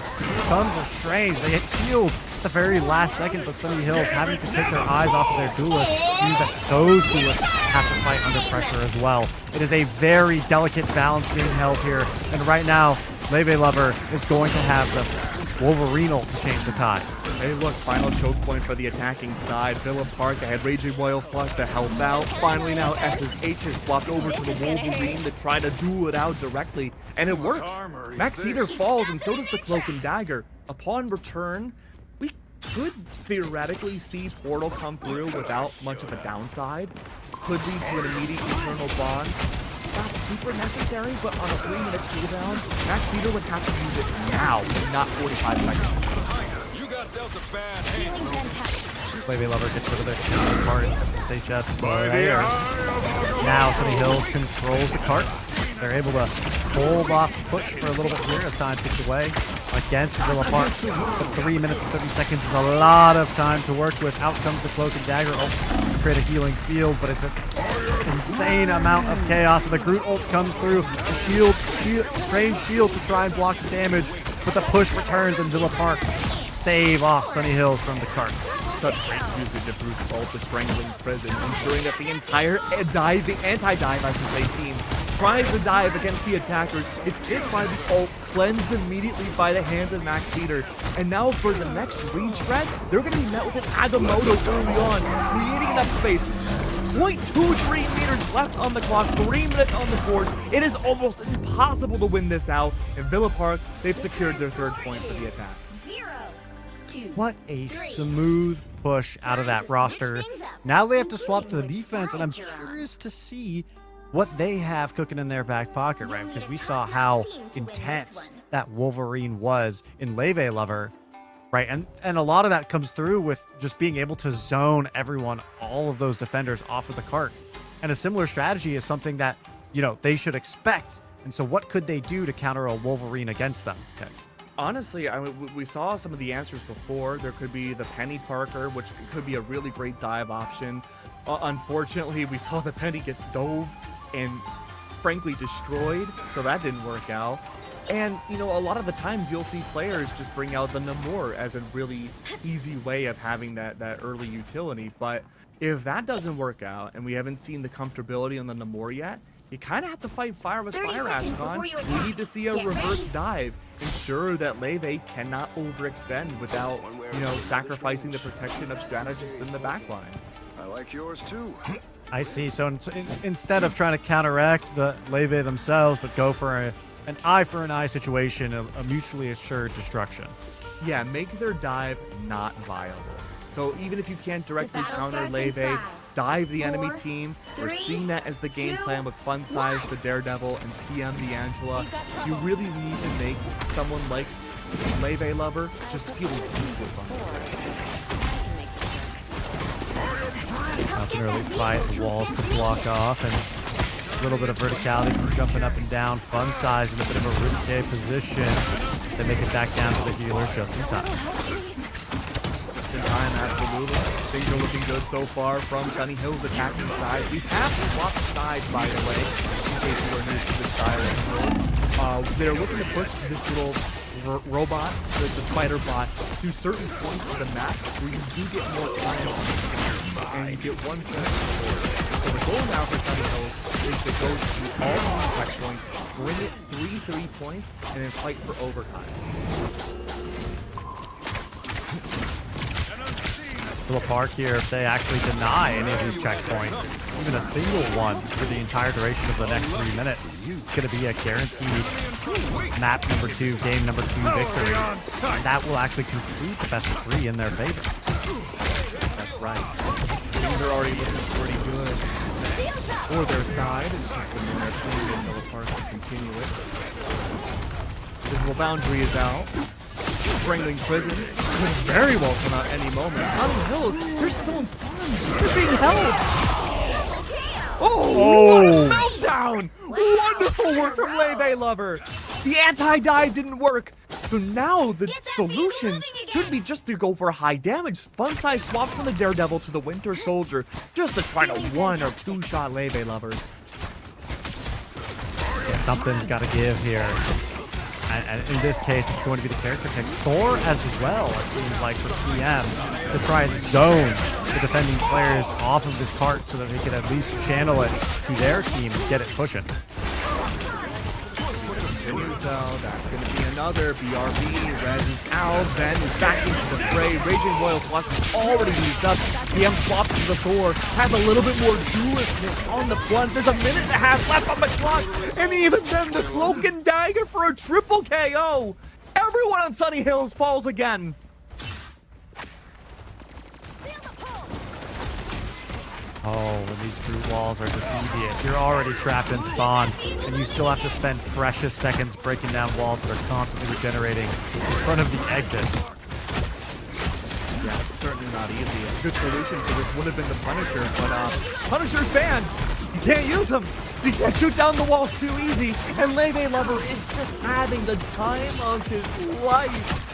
Tons of strange. They get healed at the very last second, but Sunny Hills having to take their eyes off of their duelists, means that those duelists have to fight under pressure as well. It is a very delicate balance being held here, and right now, Leve Lover is going to have the Wolverine ult to change the tide. Hey, look, final choke point for the attacking side. Villa Park, they had Raging Royal Flush to help out. Finally now, SSH is swapped over to the Wolverine to try to duel it out directly, and it works. Max Cedar falls, and so does the Cloak and Dagger. Upon return, we could theoretically see Portal come through without much of a downside. Could lead to an immediate Eternal Bond. Not super necessary, but on a 3-minute cooldown, Max Cedar would have to use it now, not 45 seconds. Leve Lover gets rid of their cart. SSHS player. Now Sunny Hills controls the cart. They're able to hold off the push for a little bit here as time ticks away against Villa Park. But 3 minutes and 30 seconds is a lot of time to work with. Out comes the Cloak and Dagger ult to create a healing field, but it's an insane amount of chaos. And the Groot ult comes through. The strange shield to try and block the damage, but the push returns and Villa Park save off Sunny Hills from the cart. Such great usage of Bruce's ult, the Strangling Prison, ensuring that the entire anti-dive, I should say, team tries to dive against the attackers. It's hit by the ult, cleansed immediately by the hands of Max Cedar. And now for the next retread, they're going to be met with an Agamotto early on, creating enough space. 0.23 meters left on the clock, 3 minutes on the board. It is almost impossible to win this out. And Villa Park, they've secured their 3rd point for the attack. What a smooth push out of that roster. Now they have to swap to the defense, and I'm curious to see what they have cooking in their back pocket, right? Because we saw how intense that Wolverine was in Leve Lover, right? And a lot of that comes through with just being able to zone everyone, all of those defenders off of the cart. And a similar strategy is something that, they should expect. And so what could they do to counter a Wolverine against them? Okay. Honestly, I mean, we saw some of the answers before. There could be the Penny Parker, which could be a really great dive option. Unfortunately, we saw the Penny get dove and frankly destroyed, so that didn't work out. And, you know, a lot of the times you'll see players just bring out the Namor as a really easy way of having that early utility. But if that doesn't work out, and we haven't seen the comfortability on the Namor yet, you kind of have to fight fire with 30 fire, seconds Ashton. before you We attack. need to see a Get reverse ready. dive. Ensure that Leve cannot overextend without, you know, sacrificing the protection of strategists in the backline. I like yours too. I see. So instead of trying to counteract the Leve themselves, but go for an eye for an eye situation, a mutually assured destruction. Yeah, make their dive not viable. So even if you can't directly battle counter starts in Leve, 5, dive the 4, enemy team. We're 3, seeing that as the game 2, plan with Fun Size, the Daredevil, and PM the Angela. You really need to make someone like Leve Lover just feel useless on it. That's an early fight. The walls to block off, and a little bit of verticality from jumping up and down. Fun Size in a bit of a risque position. They make it back down to the healers just in time. Just in time, absolutely. Things are looking good so far from Sunny Hill's attacking side. We have swapped sides, by the way, in case you are new to this style of build. They're looking to push this little robot, the spider bot, to certain points of the map where you do get more time on it, and you get 1 point. So the goal now for Sunny Hill is to go to all these checkpoints, bring it 3 points, and then fight for overtime. Little Park here, if they actually deny any of these checkpoints, even a single one for the entire duration of the next 3 minutes, it's going to be a guaranteed map number 2, game number 2 victory. And that will actually conclude the best of 3 in their favor. That's right. Things are already looking pretty good for their side. It's just a matter of time for Miller Park to continue it. Visible boundary is out. Strangling Prison could very well come out any moment. Sunny Hills, they're still in spawn. They're being held. Oh, meltdown! Wonderful work from Leve Lover. The anti-dive didn't work. So now the solution could be just to go for high damage. Fun Size swapped from the Daredevil to the Winter Soldier just to try to 1 or 2 shot Leve Lovers. Yeah, something's got to give here. And in this case, it's going to be the character picks. Thor as well, it seems like, for PM to try and zone the defending players off of this cart so that they can at least channel it to their team and get it pushing. That's going to be another BRB. Red is out. Ben is back into the fray. Raging Royal Flush is already used up. PM swaps to the Thor. Has a little bit more duelistness on the plunge. There's a minute and a half left on the clock. And even then, the Cloak and Dagger for a triple KO. Everyone on Sunny Hills falls again. Oh, and these brute walls are just devious. You're already trapped in spawn, and you still have to spend precious seconds breaking down walls that are constantly regenerating in front of the exit. Yeah, it's certainly not easy. A good solution for this would have been the Punisher, but Punisher's banned. You can't use him. You can't shoot down the walls too easy. And Leve Lover is just having the time of his life.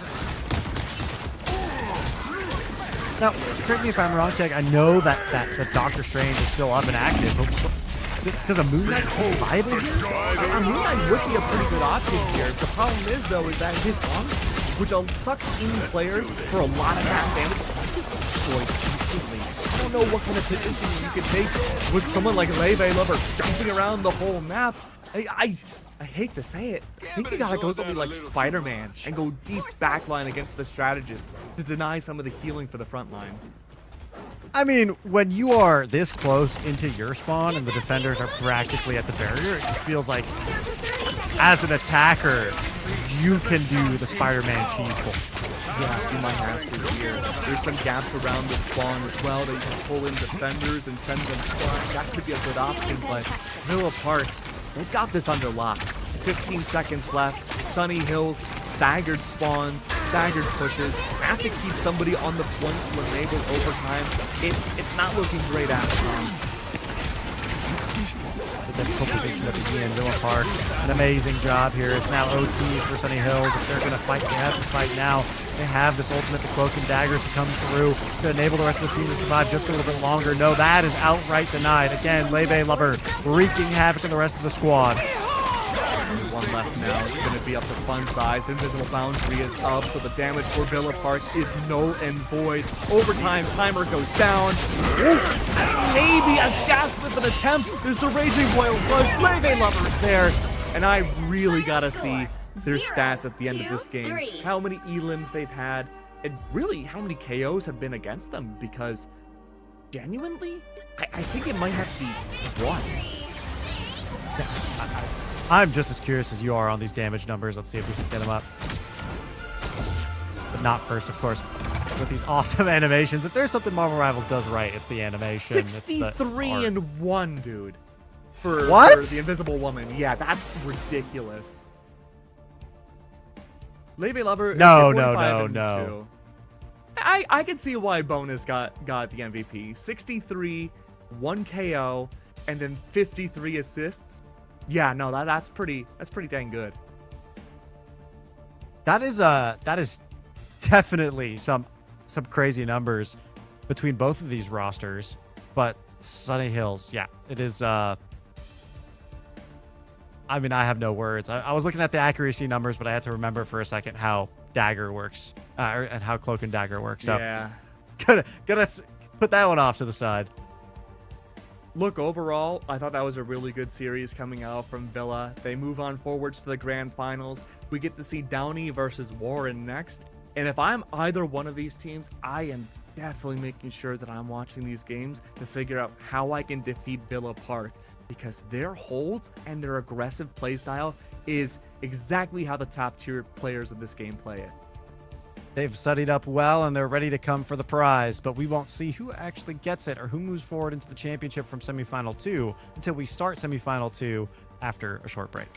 Now, correct me if I'm wrong, Tech. I know that Doctor Strange is still up and active, but does a Moon Knight still viable here? A Moon Knight would be a pretty good option here. The problem is, though, is that his arms, which sucks in players for a lot of max damage, just get destroyed completely. I don't know what kind of position you could take with someone like Leve Lover jumping around the whole map. I hate to say it. I think you gotta go something like Spider-Man and go deep backline against the strategist to deny some of the healing for the front line. I mean, when you are this close into your spawn and the defenders are practically at the barrier, it just feels like, as an attacker, you can do the Spider-Man cheese pull. Yeah, you might have to here. There's some gaps around the spawn as well that you can pull in defenders and send them flying. That could be a good option, but Villa Park, they've got this under lock. 15 seconds left. Sunny Hills, staggered spawns, staggered pushes. Have to keep somebody on the front to enable overtime. It's not looking great at the time. The critical position at the end. Villa Park, an amazing job here. It's now OT for Sunny Hills. If they're going to fight, they have to fight now. They have this ultimate, the Cloak and Daggers to come through to enable the rest of the team to survive just a little bit longer. No, that is outright denied. Again, Lebe Lover wreaking havoc on the rest of the squad. One left now. It's going to be up to Fun Size. The invisible boundary is up, so the damage for Villa Park is null and void. Overtime timer goes down. Ooh, maybe a gasp with an attempt. There's the Raging Royal Flush. Leve Lover's there. And I really got to see their stats at the end of this game. How many elims they've had, and really how many KOs have been against them, because genuinely, I think it might have to be one. I'm just as curious as you are on these damage numbers. Let's see if we can get them up. But not first, of course, with these awesome animations. If there's something Marvel Rivals does right, it's the animation. 63 and 1, dude. For the Invisible Woman. Yeah, that's ridiculous. Leve Lover. No, okay, no, 45 no, and no. 2. I can see why Bonus got the MVP. 63, 1 KO, and then 53 assists. Yeah, no, that's pretty dang good. That is definitely some crazy numbers between both of these rosters. But Sunny Hills, yeah, it is. I mean, I have no words. I was looking at the accuracy numbers, but I had to remember for a second how Dagger works and how Cloak and Dagger work. So yeah, gonna put that one off to the side. Look, overall, I thought that was a really good series coming out from Villa. They move on forwards to the grand finals. We get to see Downey versus Warren next. And if I'm either one of these teams, I am definitely making sure that I'm watching these games to figure out how I can defeat Villa Park, because their holds and their aggressive playstyle is exactly how the top tier players of this game play it. They've studied up well, and they're ready to come for the prize, but we won't see who actually gets it or who moves forward into the championship from Semifinal 2 until we start Semifinal 2 after a short break.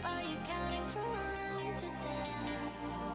Are you counting from 1 to 10?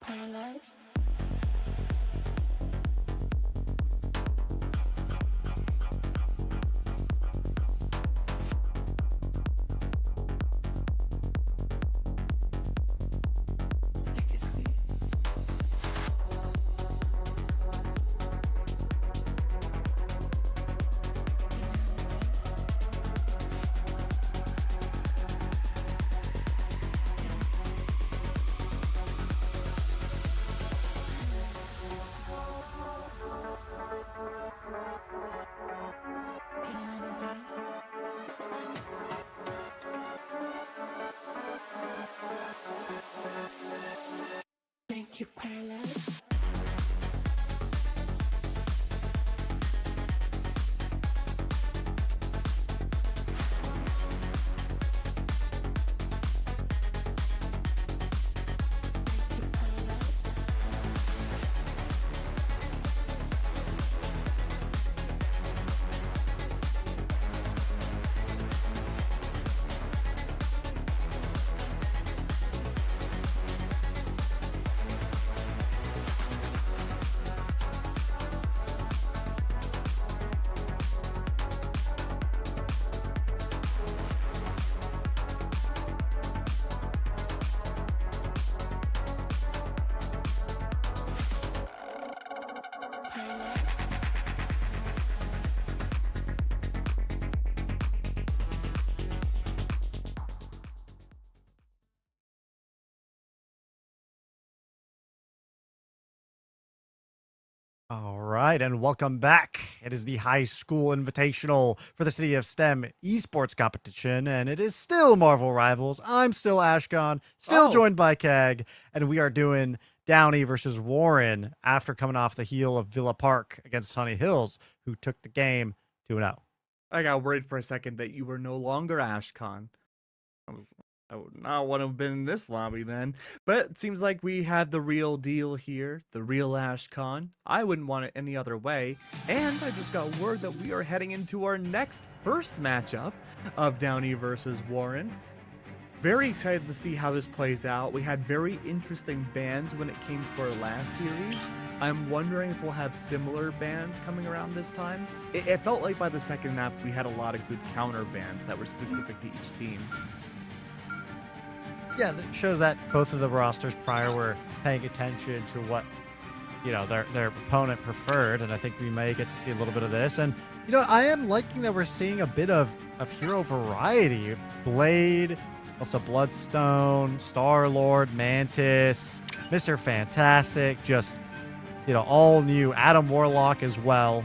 Paralyzed. Sticky sweet. Make you paralyzed. Make you paralyzed. All right, and welcome back. It is the High School Invitational for the City of STEM Esports competition, and it is still Marvel Rivals. I'm still Ashcon, still joined by Keg, and we are doing Downey versus Warren after coming off the heel of Villa Park against Honey Hills, who took the game 2-0. I got worried for a second that you were no longer Ashcon. I would not want to have been in this lobby then. But it seems like we had the real deal here, the real Ashcon. I wouldn't want it any other way. And I just got word that we are heading into our next first matchup of Downey versus Warren. Very excited to see how this plays out. We had very interesting bans when it came to our last series. I'm wondering if we'll have similar bans coming around this time. It felt like by the second map we had a lot of good counter bans that were specific to each team. Yeah, that shows that both of the rosters prior were paying attention to what, their opponent preferred, and I think we may get to see a little bit of this. And, I am liking that we're seeing a bit of hero variety. Blade, also Bloodstone, Star-Lord, Mantis, Mr. Fantastic, just, all new. Adam Warlock as well.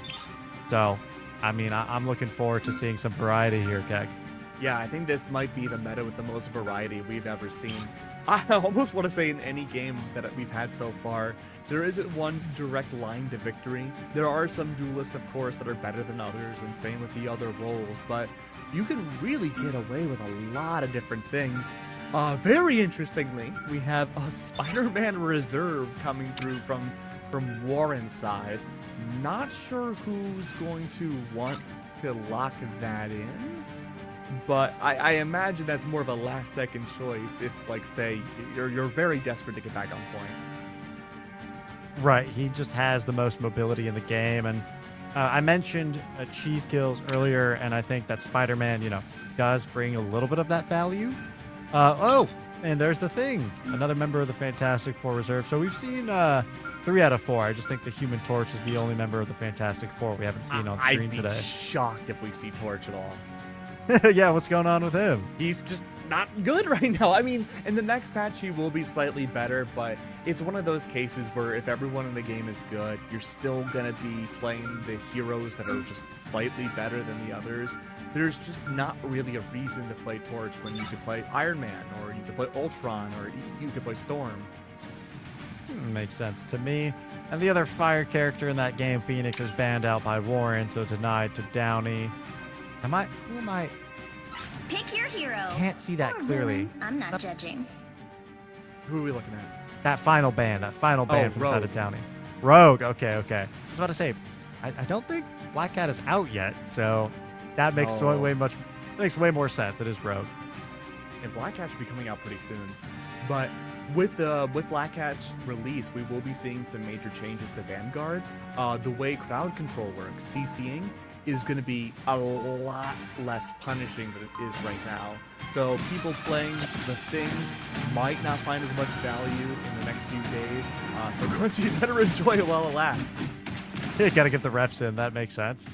So, I'm looking forward to seeing some variety here, Keg. Yeah, I think this might be the meta with the most variety we've ever seen. I almost want to say in any game that we've had so far, there isn't one direct line to victory. There are some duelists, of course, that are better than others, and same with the other roles, but you can really get away with a lot of different things. Very interestingly, we have a Spider-Man reserve coming through from Warren's side. Not sure who's going to want to lock that in, but I imagine that's more of a last-second choice if, like, say, you're very desperate to get back on point. Right, he just has the most mobility in the game, and I mentioned cheese kills earlier, and I think that Spider-Man, does bring a little bit of that value. Oh, and there's the thing. Another member of the Fantastic Four reserve. So we've seen 3 out of 4. I just think the Human Torch is the only member of the Fantastic Four we haven't seen on screen today. I'd be shocked if we see Torch at all. Yeah, what's going on with him? He's just not good right now. I mean, in the next patch, he will be slightly better, but it's one of those cases where if everyone in the game is good, you're still going to be playing the heroes that are just slightly better than the others. There's just not really a reason to play Torch when you could play Iron Man, or you could play Ultron, or you could play Storm. Makes sense to me. And the other fire character in that game, Phoenix, is banned out by Warren, so denied to Downey. Who am I? Pick your hero. Can't see that Or clearly. villain. I'm not judging. Who are we looking at? That final ban from the side Rogue. of Downey. Rogue, okay. I was about to say, I don't think Black Cat is out yet, so that makes makes way more sense. It is Rogue. And Black Cat should be coming out pretty soon. But with Black Cat's release, we will be seeing some major changes to Vanguards. The way crowd control works, CCing, is going to be a lot less punishing than it is right now. So people playing the thing might not find as much value in the next few days. So Crunchy better enjoy it while it lasts. You gotta get the reps in. That makes sense.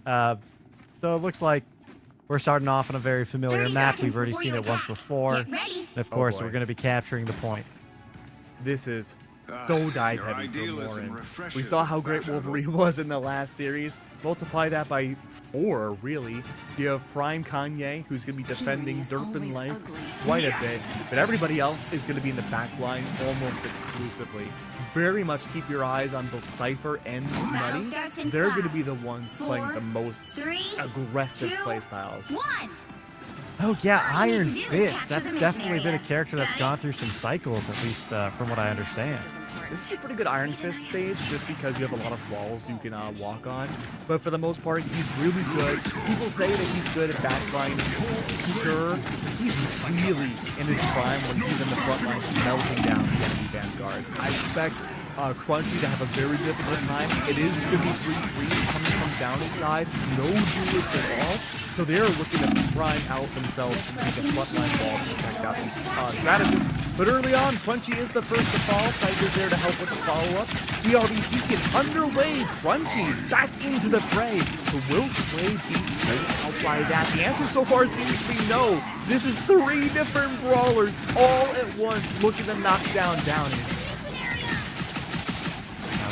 So it looks like we're starting off on a very familiar 30 map. seconds We've already before seen you it once attack. before. Get ready. And of course, boy. we're going to be capturing the point. This is so dive your heavy for idealism Warren. We refreshes saw how the great battle. Wolverine was in the last series. Multiply that by 4, really. You have Prime Kanye, who's going to be defending is Derpin always Life ugly. quite a bit, but everybody else is going to be in the back line almost exclusively. Very much keep your eyes on both Cypher and Battle Nutty. starts in They're going to 5, be the ones playing 4, the most 3, aggressive 2, playstyles. 1. Oh, yeah, All you need Iron to do is Fist. capture That's the mission definitely been a area. character that's Got it? gone through some cycles, at least from what I understand. This is a pretty good Iron Fist stage, just because you have a lot of walls you can walk on. But for the most part, he's really good. People say that he's good at backline. Sure, he's really in his prime when he's in the front line melting down the enemy vanguards. I expect Crunchy to have a very difficult time. It is going to be 3-3 coming from down his side. No duelist at all. So they're looking to prime out themselves and take a frontline ball to protect out these strategists. But early on, Crunchy is the first to fall. Tiger's there to help with the follow-up. CRB beacon underway. Crunchy back into the fray. So will Sway be straight out by that? The answer so far seems to be no. This is 3 different brawlers all at once looking to knock down Downey.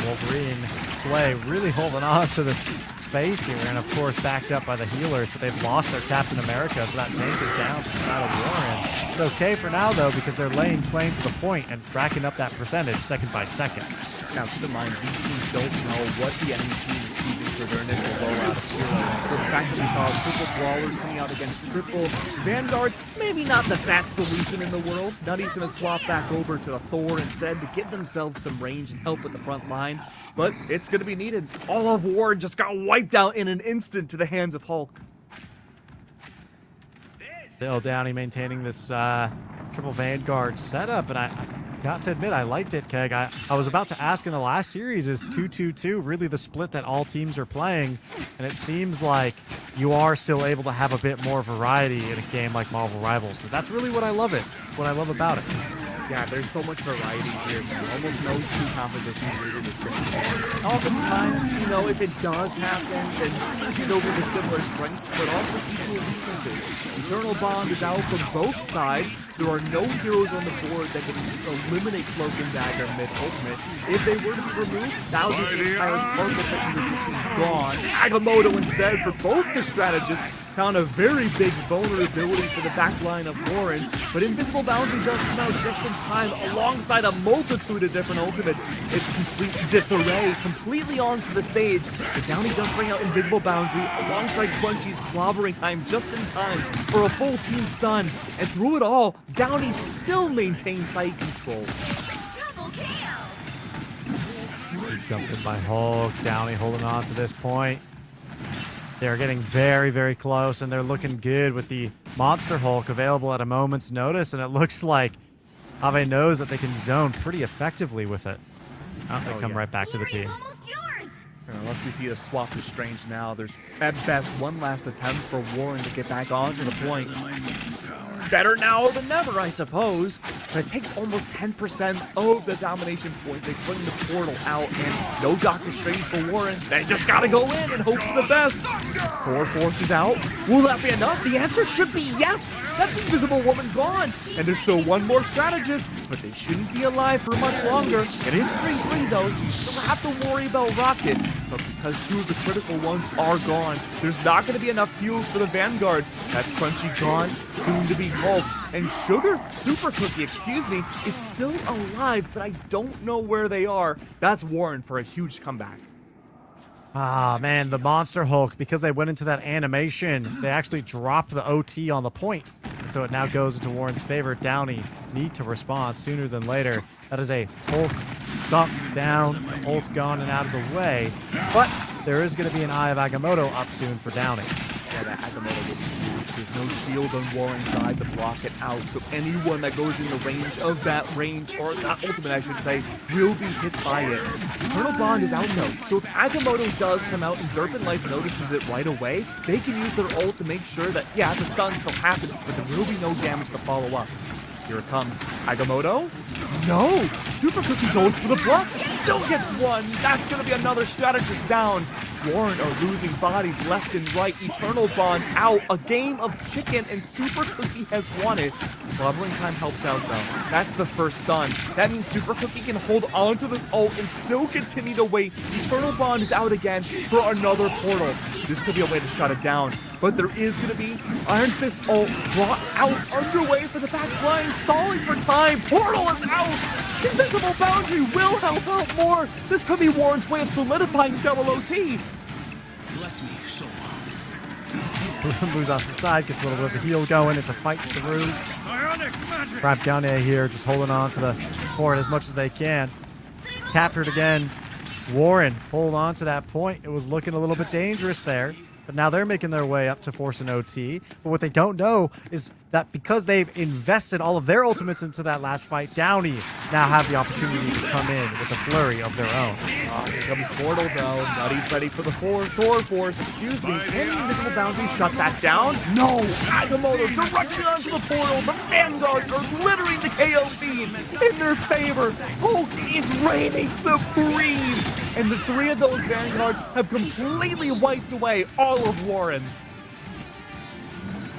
Wolverine, Sway really holding on to the space here, and of course backed up by the healers, but they've lost their Captain America, so that tank is down from the side of Warren. It's okay for now, though, because they're laying claim to the point and racking up that percentage second by second. Now, keep in mind, these teams don't know what the enemy team is using for their initial rollout of heroes. So the fact that we saw triple brawlers coming out against triple vanguards, maybe not the best solution in the world. Nutty's going to swap back over to the Thor instead to give themselves some range and help with the front line. But it's going to be needed. All of Warren just got wiped out in an instant to the hands of Hulk. Still Downey maintaining this triple Vanguard setup, and I got to admit, I liked it, Keg. I was about to ask in the last series, is 2-2-2 really the split that all teams are playing? And it seems like you are still able to have a bit more variety in a game like Marvel Rivals. So that's really what I love about it. Yeah, there's so much variety here. Almost no two compositions really the same. Oftentimes, if it does happen, then still with a similar strength, but also equal weaknesses. Eternal Bond is out from both sides. There are no heroes on the board that can eliminate Cloak and Dagger mid-ultimate. If they were to be removed, that would be the entire target that is gone. Agamotto instead for both the strategists. found a very big vulnerability for the back line of Warren, but Invisible Boundary does come out just in time alongside a multitude of different ultimates. It's complete disarray, completely onto the stage. But Downey does bring out Invisible Boundary alongside Crunchy's clobbering time just in time for a full team stun. And through it all, Downey still maintains side control. Double KO. Jumped in by Hulk. Downey holding on to this point. They're getting very, very close, and they're looking good with the Monster Hulk available at a moment's notice, and it looks like Ave knows that they can zone pretty effectively with it. Oh, they come right back to the Glory's team. almost yours. Unless we see a swap to Strange now, there's at best one last attempt for Warren to get back onto the point. Better now than never, I suppose. But it takes almost 10% of the domination point. They put in the portal out, and no Doctor Strange for Warren. They just gotta go in and hope for the best. 4 forces out. Will that be enough? The answer should be yes. That Invisible Woman gone. And there's still one more strategist, but they shouldn't be alive for much longer. It is 3-3 though, so you still have to worry about Rocket. But because 2 of the critical ones are gone, there's not going to be enough heals for the Vanguards. That's Crunchy gone, soon to be Hulk. And Super Cookie, excuse me, is still alive, but I don't know where they are. That's Warren for a huge comeback. Ah, man, the Monster Hulk, because they went into that animation, they actually dropped the OT on the point. And so it now goes into Warren's favor. Downey need to respond sooner than later. That is a Hulk sunk down, ult gone and out of the way. But there is going to be an Eye of Agamotto up soon for Downey. Yeah, that Agamotto would be huge. There's no shield on Warren's side to block it out, so anyone that goes in the range of that range, or that ultimate I should say, will be hit by it. Eternal Bond is out though, so if Agamotto does come out and Derpin Life notices it right away, they can use their ult to make sure that, yeah, the stun still happens, but there will be no damage to follow up. Here it comes. Agamotto? No! Super Cookie goes for the block, still gets one! That's gonna be another strategist down. Warren are losing bodies left and right. Eternal Bond out. A game of chicken, and Super Cookie has won it. Clobbering time helps out, though. That's the first stun. That means Super Cookie can hold on to this ult and still continue to wait. Eternal Bond is out again for another portal. This could be a way to shut it down. But there is going to be Iron Fist ult brought out underway for the back line. Stalling for time. Portal is out. Invisible Boundary will help out more. This could be Warren's way of solidifying double OT. Bless me so Moves off the side, gets a little bit of a heal going. It's a fight through. Crab Downey here, just holding on to the fort as much as they can. Captured again. Warren, hold on to that point. It was looking a little bit dangerous there. But now they're making their way up to force an OT. But what they don't know is that because they've invested all of their ultimates into that last fight, Downey now have the opportunity to come in with a flurry of their own. Here comes Portal though. Nutty's ready for the Thor Force. Excuse me. Can the Invisible Boundary shut that down? No! Agamotto directly onto the portal. The Vanguards are littering the KO team in their favor. Hulk is reigning supreme. And the 3 of those Vanguards have completely wiped away all of Warren.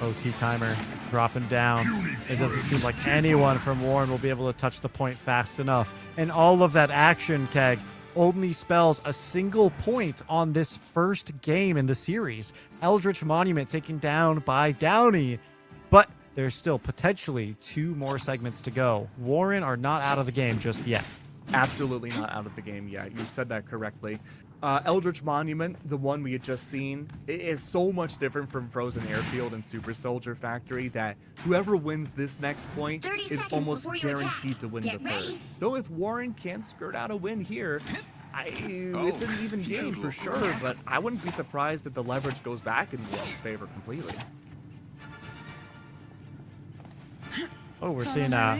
OT timer dropping down. It doesn't seem like anyone from Warren will be able to touch the point fast enough. And all of that action, Keg, only spells a single point on this first game in the series. Eldritch Monument taken down by Downey. But there's still potentially 2 more segments to go. Warren are not out of the game just yet. Absolutely not out of the game yet. You said that correctly. Eldritch Monument, the one we had just seen, is so much different from Frozen Airfield and Super Soldier Factory that whoever wins this next point 30 is seconds almost before you guaranteed attack. to win Get the third. ready. Though if Warren can skirt out a win here, it's an even game for sure, but I wouldn't be surprised if the leverage goes back in Warren's favor completely. Oh, we're seeing a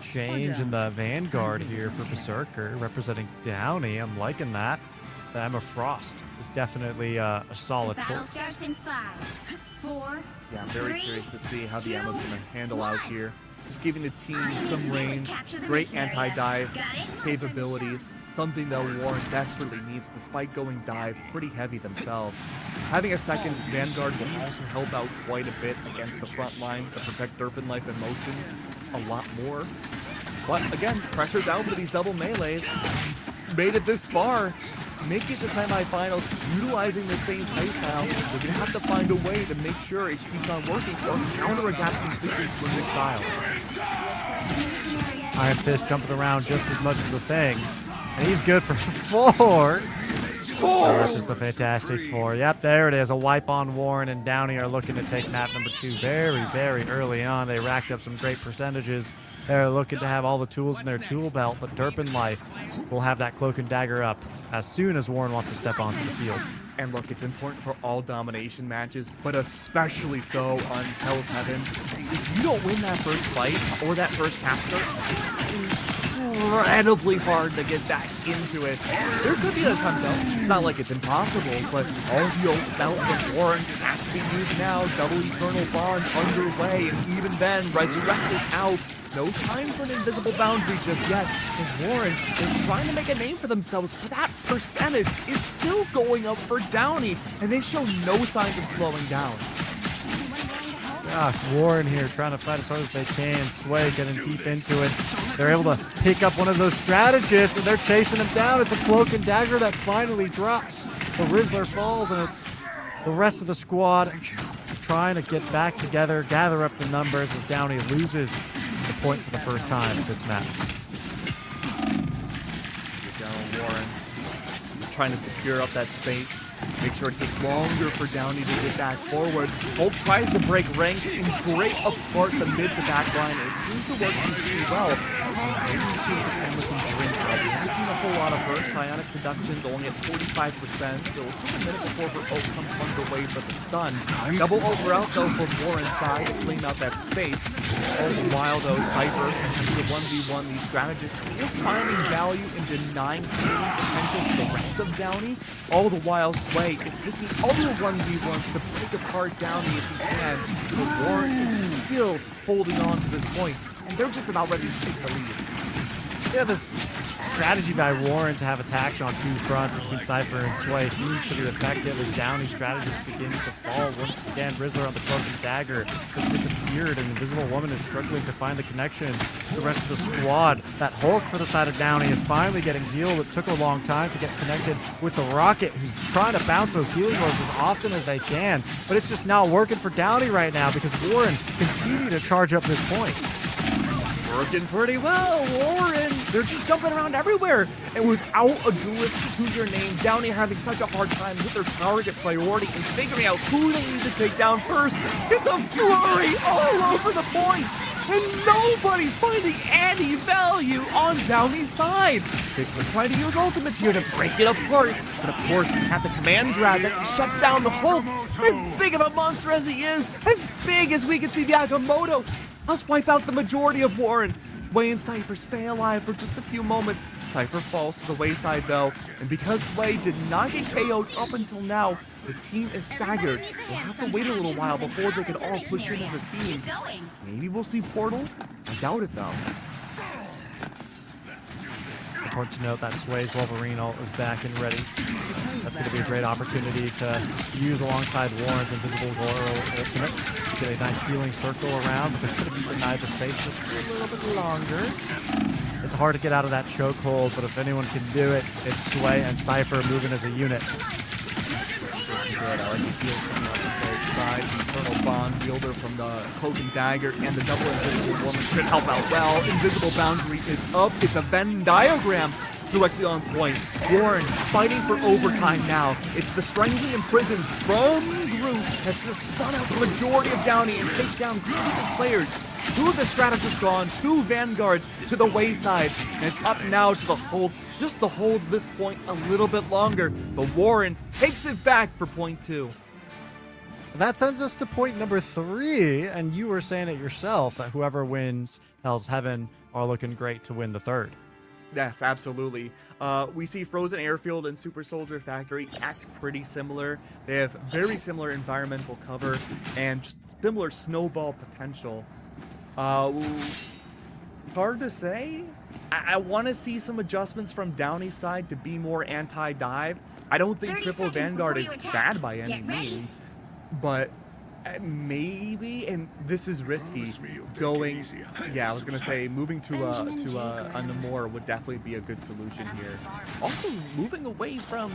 change in the Vanguard here for Berserker, representing Downey. I'm liking that. The Emma Frost is definitely a solid Battle choice. starts in 5, 4. Yeah, I'm very 3, curious to see how the 2, Emma's going to handle out 1. here. Just giving the team All you need some to do is range, capture the great mission area. anti-dive Got it? capabilities, something that Warren desperately needs despite going dive pretty heavy themselves. Having a second Vanguard will also help out quite a bit against the front line to protect Derpin Life in motion a lot more. But again, pressure's out for these double melees. Made it this far. make it to semifinals utilizing the same playstyle, they're going to have to find a way to make sure it keeps on working or counter-adapt completely to their style. Iron Fist jumping around just as much as the thing. And he's good for 4. Oh, that's just the Fantastic Four. Yep, there it is. A wipe on Warren and Downey are looking to take map number 2 very, very early on. They racked up some great percentages. They're looking to have all the tools in their tool belt, but Derpin Life will have that cloak and dagger up as soon as Warren wants to step onto the field. And look, it's important for all domination matches, but especially so on Hell's Heaven. If you don't win that first fight or that first capture, incredibly hard to get back into it. There could be an attempt though. It's not like it's impossible, but all the old belt of Warren has to be used now. Double Eternal Bond underway, and even then, Resurrected out. No time for an invisible boundary just yet. And Warren is trying to make a name for themselves, but that percentage is still going up for Downey, and they show no signs of slowing down. Gosh, Warren here trying to fight as hard as they can. Sway getting deep into it. They're able to pick up one of those strategists, and they're chasing him down. It's a cloak and dagger that finally drops. The Rizzler falls, and it's the rest of the squad trying to get back together, gather up the numbers as Downey loses the point for the first time this match. Warren trying to secure up that space. Make sure it takes longer for Downey to get back forward. Holt tries to break ranks and break apart the mid to back line. It seems to work pretty well. We haven't seen a whole lot of her. Psionic Seduction's only at 45%. So it'll take a minute before her ult comes underway, but the stun. Double over out though from Warren's side to clean out that space. All the while though, Cypher the 1v1 these strategists is finding value in denying healing potential to the rest of Downey. All the while Sway is taking other 1v1s to break apart Downey if he can. But Warren is still holding on to this point, and they're just about ready to take the lead. Yeah, this strategy by Warren to have attacks on 2 fronts between Cypher and Sway seems to be effective as Downey's strategies begin to fall. Once again, Rizzler on the cloak and dagger has disappeared, and Invisible Woman is struggling to find the connection to the rest of the squad. That Hulk for the side of Downey is finally getting healed. It took a long time to get connected with the Rocket, who's trying to bounce those healing rolls as often as they can, but it's just not working for Downey right now because Warren continued to charge up this point. Working pretty well, Warren. They're just jumping around everywhere. And without a duelist to your name, Downey having such a hard time with their target priority and figuring out who they need to take down first. It's a flurry all over the point. And nobody's finding any value on Downey's side. They could try to use ultimates here to break it apart. But of course, you have the command grab that shut down the Hulk. As big of a monster as he is, as big as we can see the Agamotto. Let's wipe out the majority of Warren. Sway and Cypher stay alive for just a few moments. Cypher falls to the wayside though, and because Sway did not get KO'd up until now, the team is staggered. We'll have to wait a little while before they can all push in as a team. Maybe we'll see Portal? I doubt it though. Important to note that Sway's Wolverine ult is back and ready. That's going to be a great opportunity to use alongside Warren's Invisible Royal Ultimate. Get a nice healing circle around, but they're going to be denied the space just a little bit longer. It's hard to get out of that chokehold, but if anyone can do it, it's Sway and Cypher moving as a unit. Good, I like the heal coming out from both sides. The Eternal Bond wielder from the Cloak and Dagger and the double Invisible Woman should help out well. Invisible Boundary is up. It's a Venn diagram directly on point. Warren fighting for overtime now. It's the strangely imprisoned from Groot has to stun out the majority of Downey and take down critical players. 2 of the strategists gone, 2 vanguards to the wayside, and it's up now to the Hulk just to hold this point a little bit longer. But Warren takes it back for point 2. That sends us to point number 3, and you were saying it yourself that whoever wins Hell's Heaven are looking great to win the 3rd. Yes, absolutely. We see Frozen Airfield and Super Soldier Factory act pretty similar. They have very similar environmental cover and just similar snowball potential. Hard to say. I want to see some adjustments from Downey's side to be more anti-dive. I don't think Triple Vanguard is bad by any means, but Maybe, and this is risky. Going, yeah, I was gonna say moving to a Namor would definitely be a good solution here. Also, moving away from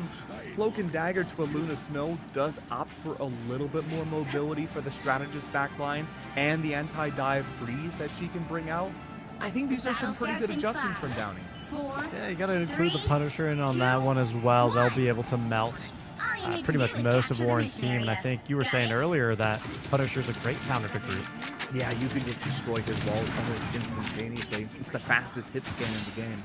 Cloak and Dagger to a Luna Snow does opt for a little bit more mobility for the strategist backline and the anti-dive freeze that she can bring out. I think these are some pretty good adjustments from Downey. 4, Yeah, you got to include the Punisher in on that one as well. They'll be able to melt pretty much most of Warren's team. And I think you were saying earlier that Punisher's a great counter to group. Yeah, you can just destroy his wall almost instantaneously. It's the fastest hit scan in the game.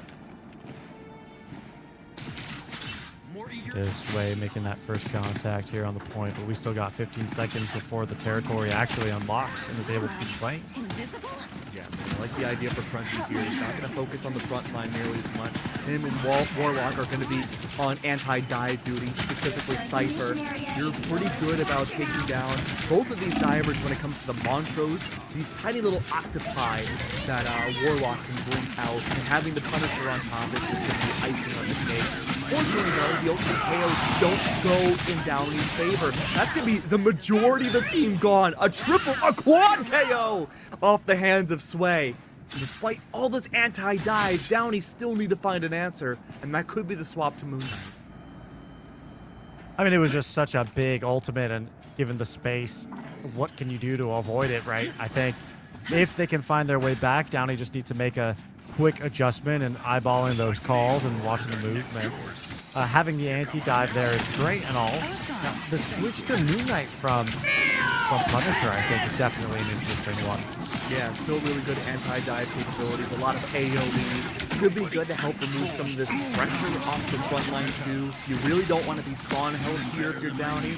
This way making that first contact here on the point, but we still got 15 seconds before the territory actually unlocks and is able to keep playing. invisible? Yeah, I like the idea for Crunchy here. He's not going to focus on the front line nearly as much. Him and Warlock are going to be on anti-dive duty, specifically Cypher. You're pretty good about taking down both of these divers when it comes to the Montrose, these tiny little octopi that Warlock can bring out, and having the Punisher on top is just going to be icing on the cake. Fortunately, though, the ultimate KOs don't go in Downey's favor. That's going to be the majority of the team gone. A quad KO off the hands of Sway. And despite all this anti-dive, Downey still need to find an answer, and that could be the swap to Moon Knight. I mean, it was just such a big ultimate, and given the space, what can you do to avoid it, right? I think if they can find their way back, Downey just needs to make a quick adjustment and eyeballing those calls and watching the movements. Having the anti-dive there is great and all. Now, the switch to Moon Knight from Punisher, I think, is definitely an interesting one. Yeah, still really good anti-dive capabilities, a lot of AoE. Could be good to help remove some of this pressure off the front line too. You really don't want to be spawn held here if you're Downey.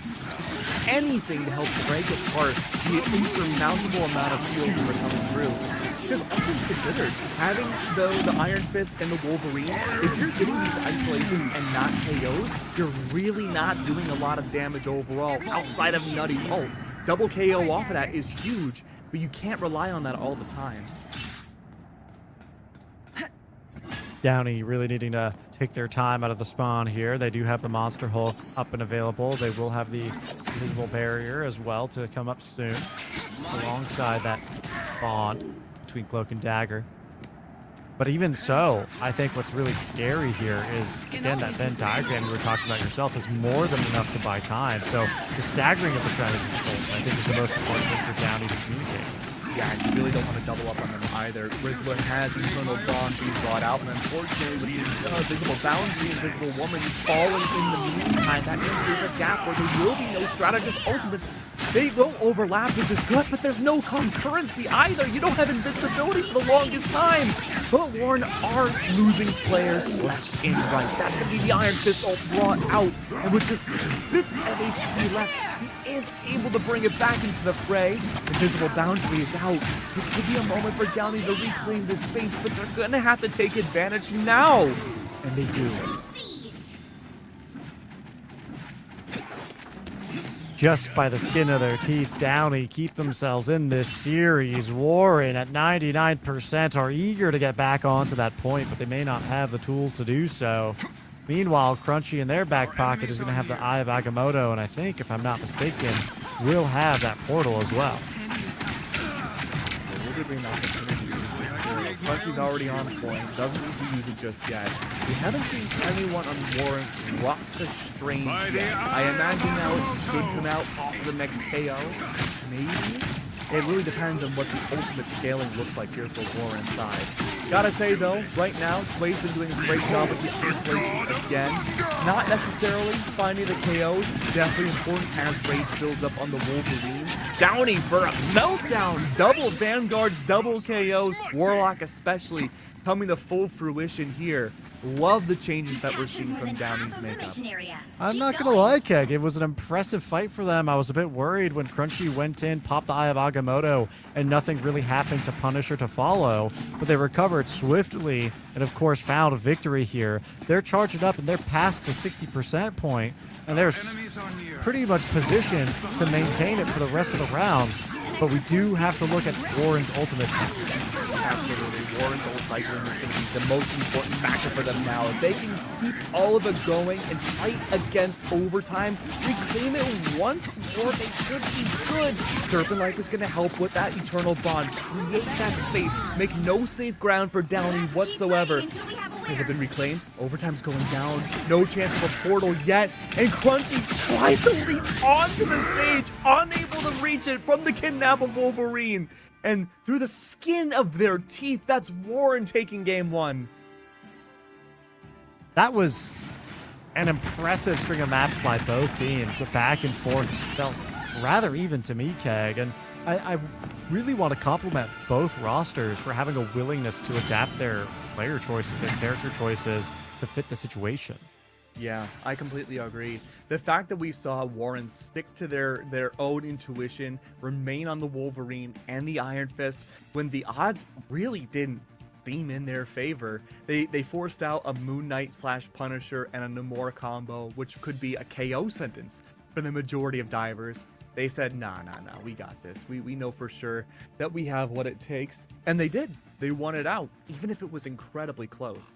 Anything to help break apart the insurmountable amount of shields that are coming through. Because all things considered, having the Iron Fist and the Wolverine, if you're getting these isolations and not KOs, you're really not doing a lot of damage overall outside of Nutty's ult. Double KO off of that is huge, but you can't rely on that all the time. Downey really needing to take their time out of the spawn here. They do have the Monster Hulk up and available. They will have the invisible barrier as well to come up soon, alongside that bond between Cloak and Dagger. But even so, I think what's really scary here is, again, that Venn diagram you were talking about yourself is more than enough to buy time. So the staggering of the strategy skills, I think, is the most important thing for Downey to communicate. Yeah, you really don't want to double up on them either. Rizzler has Eternal Dawn being brought out, and unfortunately with the Invisible Boundary, Invisible Woman falling in the meantime, that means there's a gap where there will be no strategist ultimates. They will overlap, which is good, but there's no concurrency either. You don't have invincibility for the longest time. But Warren are losing players left and right. That's going to be the Iron Fist ult brought out, and with just bits of HP left, he is able to bring it back into the fray. Invisible Boundary is out. This could be a moment for Downey to reclaim this space, but they're going to have to take advantage now. And they do. Just by the skin of their teeth, Downey keep themselves in this series. Warren at 99% are eager to get back onto that point, but they may not have the tools to do so. Meanwhile, Crunchy in their back pocket is going to have the Eye of Agamotto, and I think, if I'm not mistaken, will have that portal as well. There will be an opportunity to use this portal. Crunchy's already on point, doesn't need to use it just yet. We haven't seen anyone on Warren rock the Strange yet. I imagine now it could come out off the next KO. Maybe? It really depends on what the ultimate scaling looks like here for Warren's side. Gotta say though, right now, Sway's been doing a great job with the isolations again. Not necessarily finding the KOs, definitely important as Rage builds up on the Wolverine. Downey for a meltdown! Double Vanguards, double KOs, Warlock especially coming to full fruition here. Love the changes that we're seeing from Downey's makeup. I'm not going to lie, Keg. It was an impressive fight for them. I was a bit worried when Crunchy went in, popped the Eye of Agamotto, and nothing really happened to Punisher to follow. But they recovered swiftly and, of course, found a victory here. They're charging up, and they're past the 60% point, and they're pretty much positioned to maintain it for the rest of the round. But we do have to look at Warren's ultimate. Absolutely. Warren's ult cycling is going to be the most important factor for them now. If they can keep all of it going and fight against overtime, reclaim it once more, they should be good. Serpent Life is going to help with that Eternal Bond, create that space, make no safe ground for Downey whatsoever. Has it been reclaimed? Overtime's going down. No chance of a portal yet. And Crunchy tries to leap onto the stage, unable to reach it from the kidnap of Wolverine. And through the skin of their teeth, that's Warren taking game one. That was an impressive string of maps by both teams. So back and forth felt rather even to me, Keg. And I really want to compliment both rosters for having a willingness to adapt their player choices, their character choices to fit the situation. Yeah, I completely agree. The fact that we saw Warren stick to their own intuition, remain on the Wolverine and the Iron Fist, when the odds really didn't seem in their favor. They forced out a Moon Knight / Punisher and a Namor combo, which could be a KO sentence for the majority of divers. They said, nah, we got this. We know for sure that we have what it takes. And they did. They won it out, even if it was incredibly close.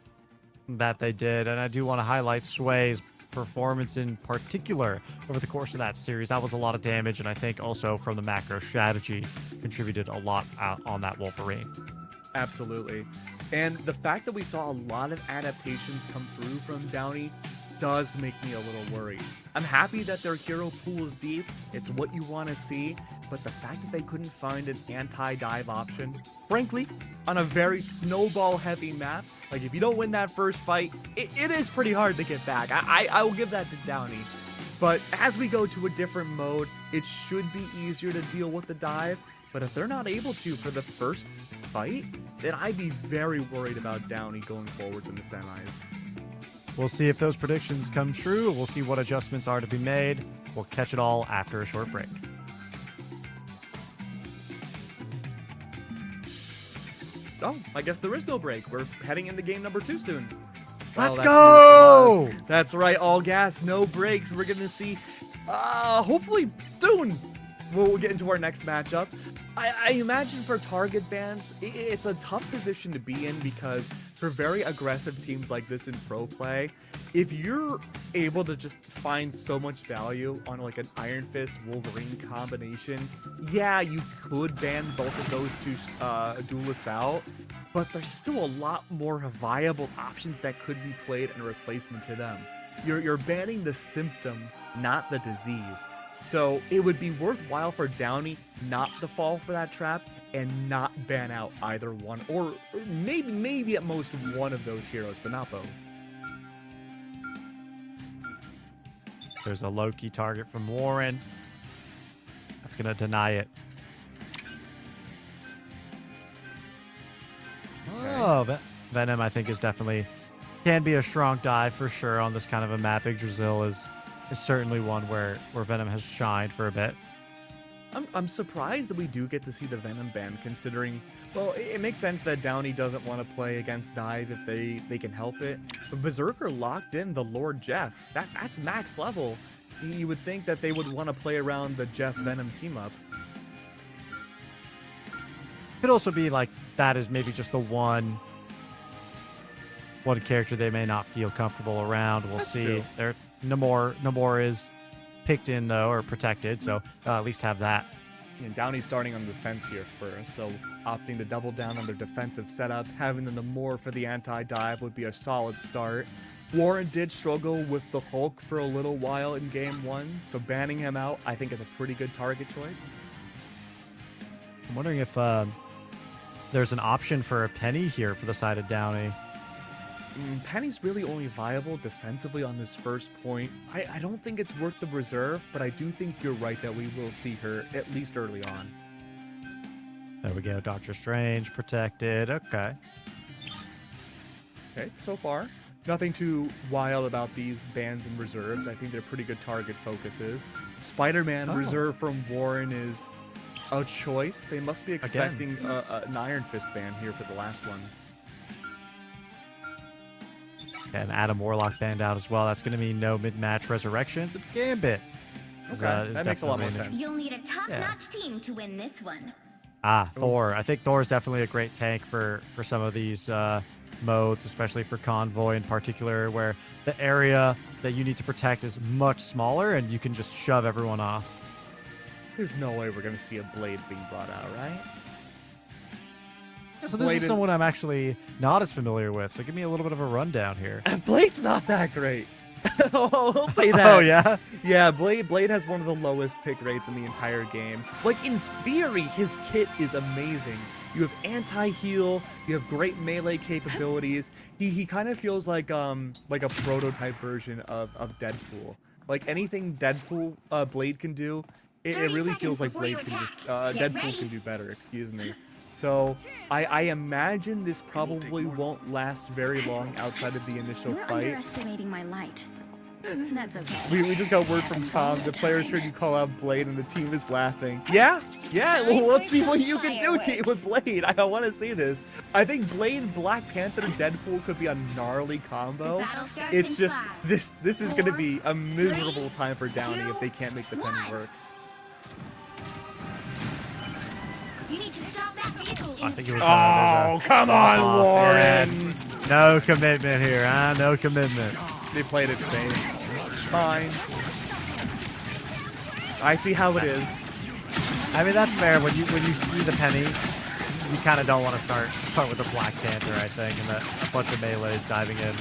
That they did. And I do want to highlight Sway's performance in particular over the course of that series. That was a lot of damage, and I think also from the macro strategy contributed a lot on that Wolverine. Absolutely. And the fact that we saw a lot of adaptations come through from Downey does make me a little worried. I'm happy that their hero pool is deep. It's what you want to see. But the fact that they couldn't find an anti-dive option, frankly, on a very snowball-heavy map, like if you don't win that first fight, it is pretty hard to get back. I will give that to Downey. But as we go to a different mode, it should be easier to deal with the dive. But if they're not able to for the first fight, then I'd be very worried about Downey going forwards in the semis. We'll see if those predictions come true. We'll see what adjustments are to be made. We'll catch it all after a short break. Oh, I guess there is no break. We're heading into game number 2 soon. Let's that's go! news to us. That's right, all gas, no breaks. We're going to see, hopefully soon, we'll get into our next matchup. I imagine for target bans, it's a tough position to be in because for very aggressive teams like this in pro play, if you're able to just find so much value on like an Iron Fist Wolverine combination, yeah, you could ban both of those two duelists out, but there's still a lot more viable options that could be played in replacement to them. You're banning the symptom, not the disease. So it would be worthwhile for Downey not to fall for that trap and not ban out either one, or maybe at most one of those heroes, but not both. There's a low-key target from Warren. That's going to deny it. Okay. Oh, Venom, I think, is definitely can be a strong dive for sure on this kind of a map. Yggdrasil is certainly one where Venom has shined for a bit. I'm surprised that we do get to see the Venom ban, considering, well, it makes sense that Downey doesn't want to play against Dive if they can help it. But Berserker locked in the Lord Jeff. That's max level. You would think that they would want to play around the Jeff Venom team up. Could also be like that is maybe just the one character they may not feel comfortable around. We'll That's see. true. There, Namor is picked in though, or protected, so at least have that. And Downey's starting on defense here first, so opting to double down on their defensive setup, having the Namor for the anti-dive would be a solid start. Warren did struggle with the Hulk for a little while in game 1, so banning him out I think is a pretty good target choice. I'm wondering if there's an option for a Penny here for the side of Downey. Penny's really only viable defensively on this first point. I don't think it's worth the reserve, but I do think you're right that we will see her at least early on. There we go. Doctor Strange protected. Okay. Okay, so far, nothing too wild about these bans and reserves. I think they're pretty good target focuses. Spider-Man reserve from Warren is a choice. They must be expecting an Iron Fist ban here for the last one. And Adam Warlock banned out as well. That's going to mean no mid-match resurrections. And Gambit. Okay, that makes a lot more sense. You'll need a top-notch team to win this one. Thor. I think Thor is definitely a great tank for some of these modes, especially for Convoy in particular, where the area that you need to protect is much smaller and you can just shove everyone off. There's no way we're gonna see a Blade being brought out, right? So this is someone I'm actually not as familiar with, so give me a little bit of a rundown here. Blade's not that great. I'll say that. Oh, yeah? Yeah, Blade has one of the lowest pick rates in the entire game. Like, in theory, his kit is amazing. You have anti-heal, you have great melee capabilities. He kind of feels like a prototype version of Deadpool. Like, anything Deadpool Blade can do, it really feels like Blade can just Deadpool can do better, excuse me. So I imagine this probably won't last very long outside of the initial You're fight. underestimating my light. That's okay. We just got word from Tom. The players heard you call out Blade, and the team is laughing. Yeah. Well, let's see what you can do with Blade. I want to see this. I think Blade, Black Panther, Deadpool could be a gnarly combo. Battle starts It's in just 5, this is going to be a miserable time for Downey if they can't make the penny 1. work. You need to stop that vehicle. I think it was Oh, come on, Warren. No commitment here, huh? No commitment. They played it safe. Fine. I see how it is. I mean, that's fair. When you see the penny, you kind of don't want to start with the Black Panther, I think, and a bunch of melees diving in.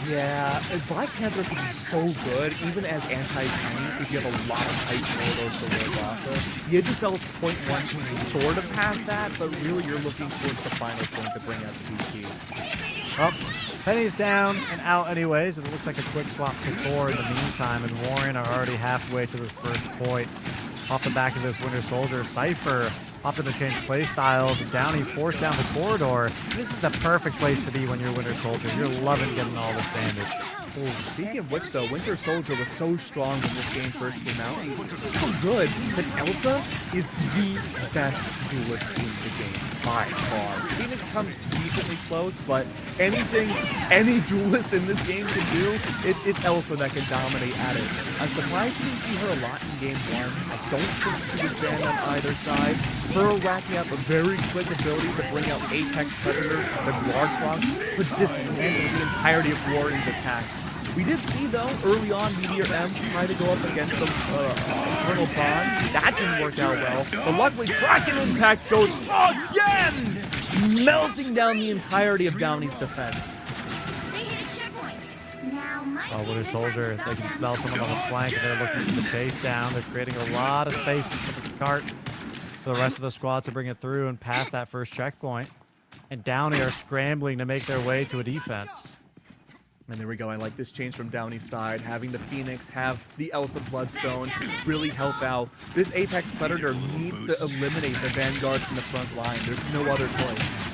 Yeah, Black Panther can be so good, even as anti-tank, if you have a lot of tight corridors to work off of. You just felt point one sort of past that, but really you're looking towards the final point to bring out the PT. Well, Penny's down and out anyways, and it looks like a quick swap to Thor in the meantime, and Warren are already halfway to this first point. Off the back of this Winter Soldier, Cypher opting to change play styles, and Downey forced down the corridor. This is the perfect place to be when you're Winter Soldier. You're loving getting all this damage. Oh, speaking of which, though, Winter Soldier was so strong when this game first came out. So good that Elsa is the best duelist in the game by far. Phoenix comes decently close, but anything any duelist in this game can do, it's Elsa that can dominate at it. I'm surprised we didn't see her a lot in game one. I don't think she was banned on either side. Her racking up a very quick ability to bring out Apex Predator, the Large but dismantle the entirety of Warren's attacks. We did see, though, early on, Meteor M try to go up against some Colonel Bond. That didn't work out well. But luckily, Kraken Impact goes again! Melting down the entirety of Downey's defense. They hit a checkpoint. Now might be Winter the time to Soldier, stop they can that smell someone on the flank, and they're looking for the chase down. They're creating a lot of space in front of the cart for the rest of the squad to bring it through and pass that first checkpoint. And Downey are scrambling to make their way to a defense. And there we go. I like this change from Downey's side. Having the Phoenix have the Elsa Bloodstone really help out. This Apex Predator needs to eliminate the Vanguard from the front line. There's no other choice.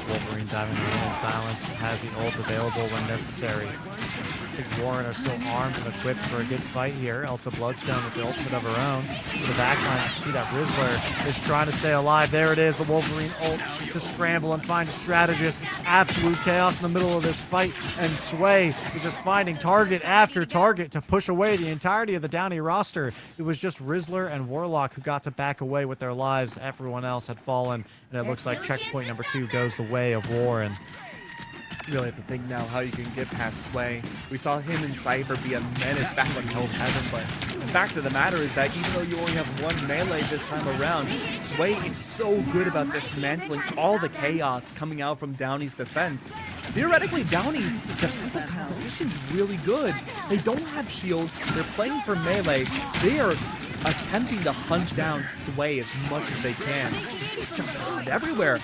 Wolverine diving in silence, has the ult available when necessary. I think Warren are still armed and equipped for a good fight here. Elsa Bloodstone with the ultimate of her own. To the backline, you see that Rizzler is trying to stay alive. There it is, the Wolverine ult to scramble and find a strategist. It's absolute chaos in the middle of this fight, and Sway is just finding target after target to push away the entirety of the Downey roster. It was just Rizzler and Warlock who got to back away with their lives. Everyone else had fallen, and it looks like checkpoint number 2 goes the way of Warren. You really have to think now how you can get past Sway. We saw him and Cypher be a menace back when Hell's Heaven, but the fact of the matter is that even though you only have one melee this time around, Sway is so good about dismantling all the chaos coming out from Downey's defense. Theoretically, Downey's defensive composition is really good. They don't have shields. They're playing for melee. They are attempting to hunt down Sway as much as they can. It's just found everywhere.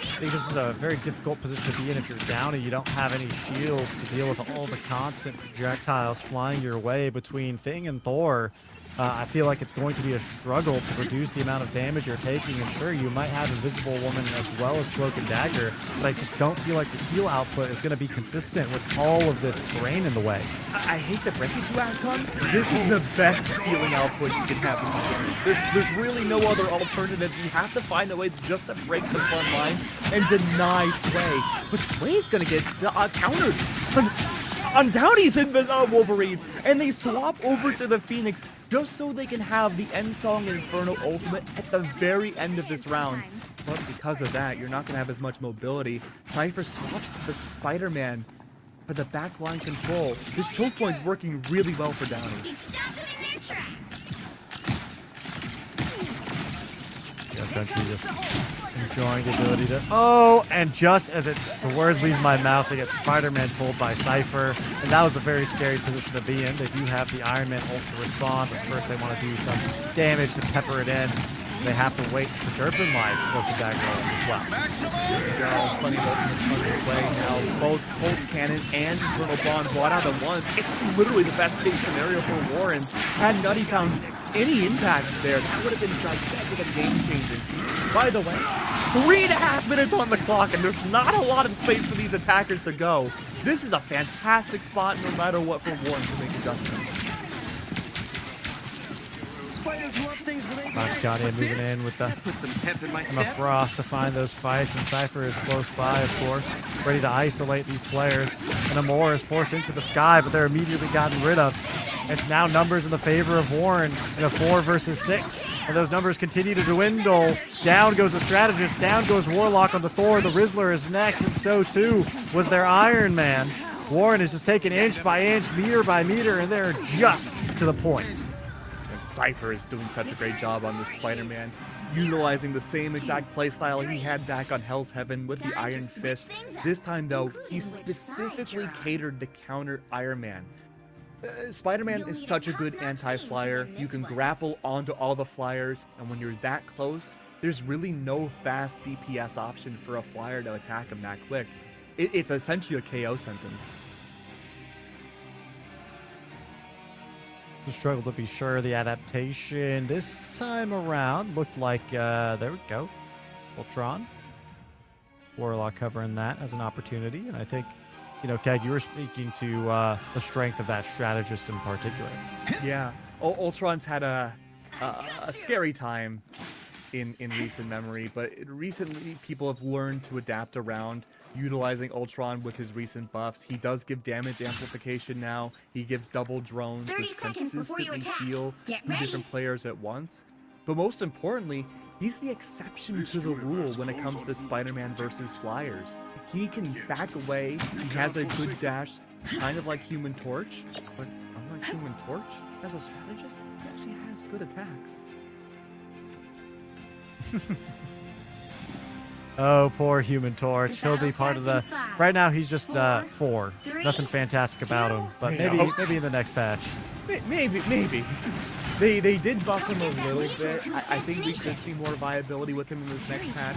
I think this is a very difficult position to be in if you're Downey. You don't have any shields to deal with all the constant projectiles flying your way between Thing and Thor. I feel like it's going to be a struggle to reduce the amount of damage you're taking. And sure, you might have Invisible Woman as well as Cloak and Dagger, but I just don't feel like the heal output is going to be consistent with all of this terrain in the way. I hate to break it to outcome. This is the best healing output you can have in the game. There's really no other alternatives. You have to find a way just to break the front line and deny Sway. But Sway's gonna get countered. on Downey's Wolverine, and they swap over to the Phoenix just so they can have the End Song Inferno ultimate at the very end of this round. But because of that, you're not going to have as much mobility. Cypher swaps to the Spider-Man for the backline control. This choke point's working really well for Downey. He stopped them in their tracks. Country just enjoying the ability to... Oh, and just as the words leave my mouth, they get Spider-Man pulled by Cypher. And that was a very scary position to be in. They do have the Iron Man ult to respond, but first they want to do some damage to pepper it in. They have to wait for Durban Life to go to that goal as well. There you go. Plenty of ultimates underway now. Both Pulse Cannon and Infernal Bond brought out at once. It's literally the best case scenario for Warren. Had Nutty found any impact there, that would have been gigantic and game-changing. By the way, 3.5 minutes on the clock, and there's not a lot of space for these attackers to go. This is a fantastic spot, no matter what, for Warren to make adjustments. Johnny moving in with the Frost to find those fights, and Cypher is close by, of course, ready to isolate these players. And Amor is forced into the sky, but they're immediately gotten rid of. It's now numbers in the favor of Warren in a 4 versus 6. And those numbers continue to dwindle. Down goes the Strategist, down goes Warlock on the Thor. The Rizzler is next, and so too was their Iron Man. Warren is just taking inch by inch, meter by meter, and they're just to the point. Cypher is doing such a great job on this Spider-Man, utilizing the same exact playstyle he had back on Hell's Heaven with the Iron Fist. This time, though, he specifically catered to counter Iron Man. Spider-Man is such a good anti-flyer. You can grapple onto all the flyers, and when you're that close, there's really no fast DPS option for a flyer to attack him that quick. It's essentially a KO sentence. Struggle to be sure. The adaptation this time around looked like, there we go, Ultron. Warlock covering that as an opportunity, and I think, you know, Keg, you were speaking to the strength of that strategist in particular. Yeah, Ultron's had a scary time in recent memory, but recently people have learned to adapt around utilizing Ultron with his recent buffs. He does give damage amplification now. He gives double drones, 30 which seconds before you consistently attack. heal Get 2 ready. different players at once. But most importantly, he's the exception to the rule when it comes to Spider-Man versus Flyers. He can back away. He has a good dash, kind of like Human Torch, but unlike Human Torch, as a strategist, he actually has good attacks. Oh, poor Human Torch. The He'll be battle part of the... starts in 5, Right now, he's just 4. 3, Nothing fantastic about him, but Yeah. maybe in the next patch. Maybe. They did buff him a little bit. I think we could see more viability with him in this next patch.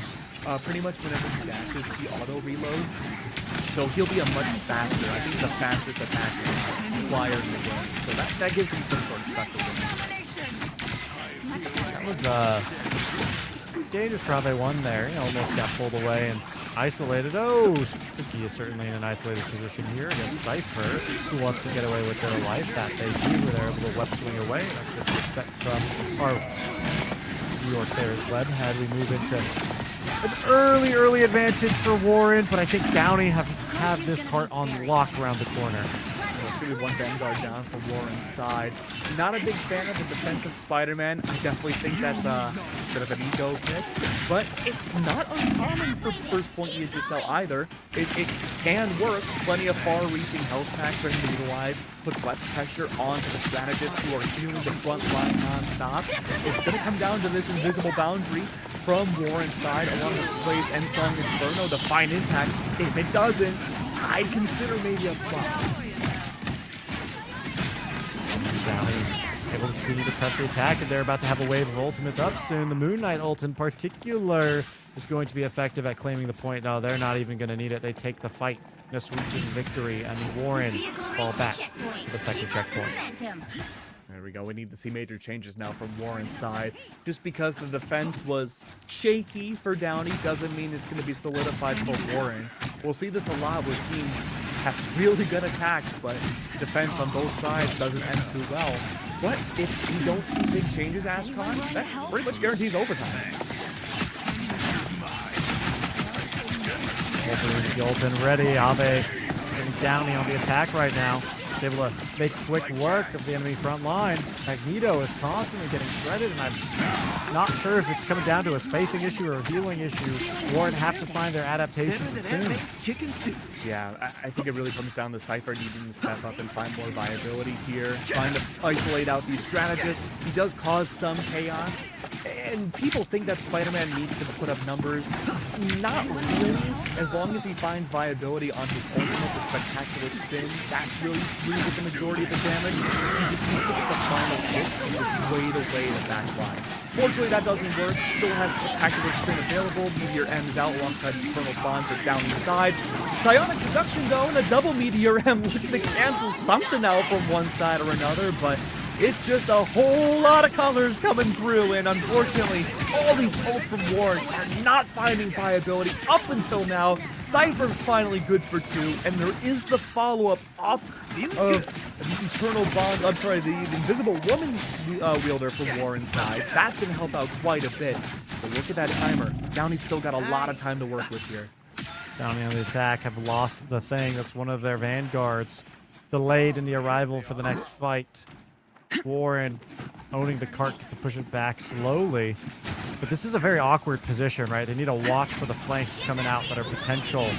Pretty much whenever he dashes, he auto reloads. So he'll be a much faster, I think the fastest attacker flyer in the game. So that gives him some sort of special. That was dangerous for how they won there. You know, almost got pulled away and isolated. Oh, Spooky is certainly in an isolated position here against Cypher, who wants to get away with their life. That they do, where they're able to web swing away. That's what you expect from our New York players. Web had we move into an early advantage for Warren, but I think Downey have this part on lock around the corner. There's one Vanguard down from Warren's side. Not a big fan of the defensive Spider-Man. I definitely think that's a bit of an ego pick. But it's not uncommon for first point EHSL either. It can work. Plenty of far-reaching health packs for him to utilize. Put less pressure onto the strategists who are healing the front line non-stop. It's going to come down to this invisible boundary from Warren's side, along with plays End Song Inferno to find impact. If it doesn't, I'd consider maybe a flop. Downey able to continue to press the attack, and they're about to have a wave of ultimates up soon. The Moon Knight ult in particular is going to be effective at claiming the point. No, they're not even going to need it. They take the fight in a sweeping victory, and Warren fall back to the second checkpoint. There we go. We need to see major changes now from Warren's side. Just because the defense was shaky for Downey doesn't mean it's going to be solidified for Warren. We'll see this a lot where teams have really good attacks, but defense on both sides doesn't end too well. But if we don't see big changes, Astron, that pretty much guarantees overtime. Wolverine's ult and ready. Abe Downey on the attack right now. He's able to make quick work of the enemy front line. Magneto is constantly getting shredded, and I'm not sure if it's coming down to a spacing issue or a healing issue. Warren have to find their adaptations soon. Yeah, I think it really comes down to Cypher needing to step up and find more viability here, trying to isolate out these strategists. He does cause some chaos, and people think that Spider-Man needs to put up numbers. Not really, as long as he finds viability on his ultimate, the spectacular spin. That's really with the majority of the damage. He just needs to get the final hit and just wade away the back line. Fortunately, that doesn't work. Still has spectacular spin available. Meteor M's out alongside Eternal Bonds are down the side. Psionic Seduction, though, and a double Meteor M looking to cancel something out from one side or another, but it's just a whole lot of colors coming through, and unfortunately, all these ults from Warren are not finding viability up until now. Cypher's finally good for 2, and there is the follow-up off of the Eternal Bond, I'm sorry, the Invisible Woman wielder from Warren's side. That's going to help out quite a bit. But look at that timer. Downey's still got a lot of time to work with here. Downey on the attack have lost the thing. That's one of their vanguards. Delayed in the arrival for the next fight. Warren owning the cart to push it back slowly. But this is a very awkward position, right? They need to watch for the flanks coming out that are potentially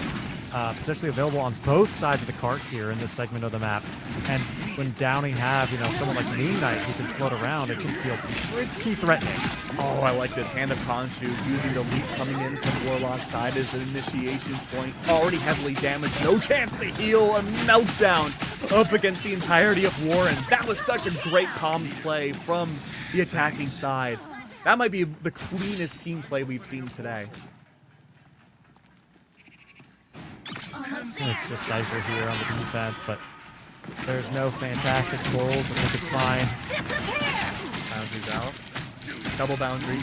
available on both sides of the cart here in this segment of the map. And when Downey have, someone like Moon Knight who can float around, it can feel pretty threatening. Oh, I like this. Hand of Khonshu using the leap coming in from Warlock's side as an initiation point. Already heavily damaged. No chance to heal. A meltdown up against the entirety of Warren. That was such a great comms play from the attacking side. That might be the cleanest team play we've seen today. It's just Cypher here on the defense, but there's no fantastic goals that they could find. Boundaries out. Double boundary.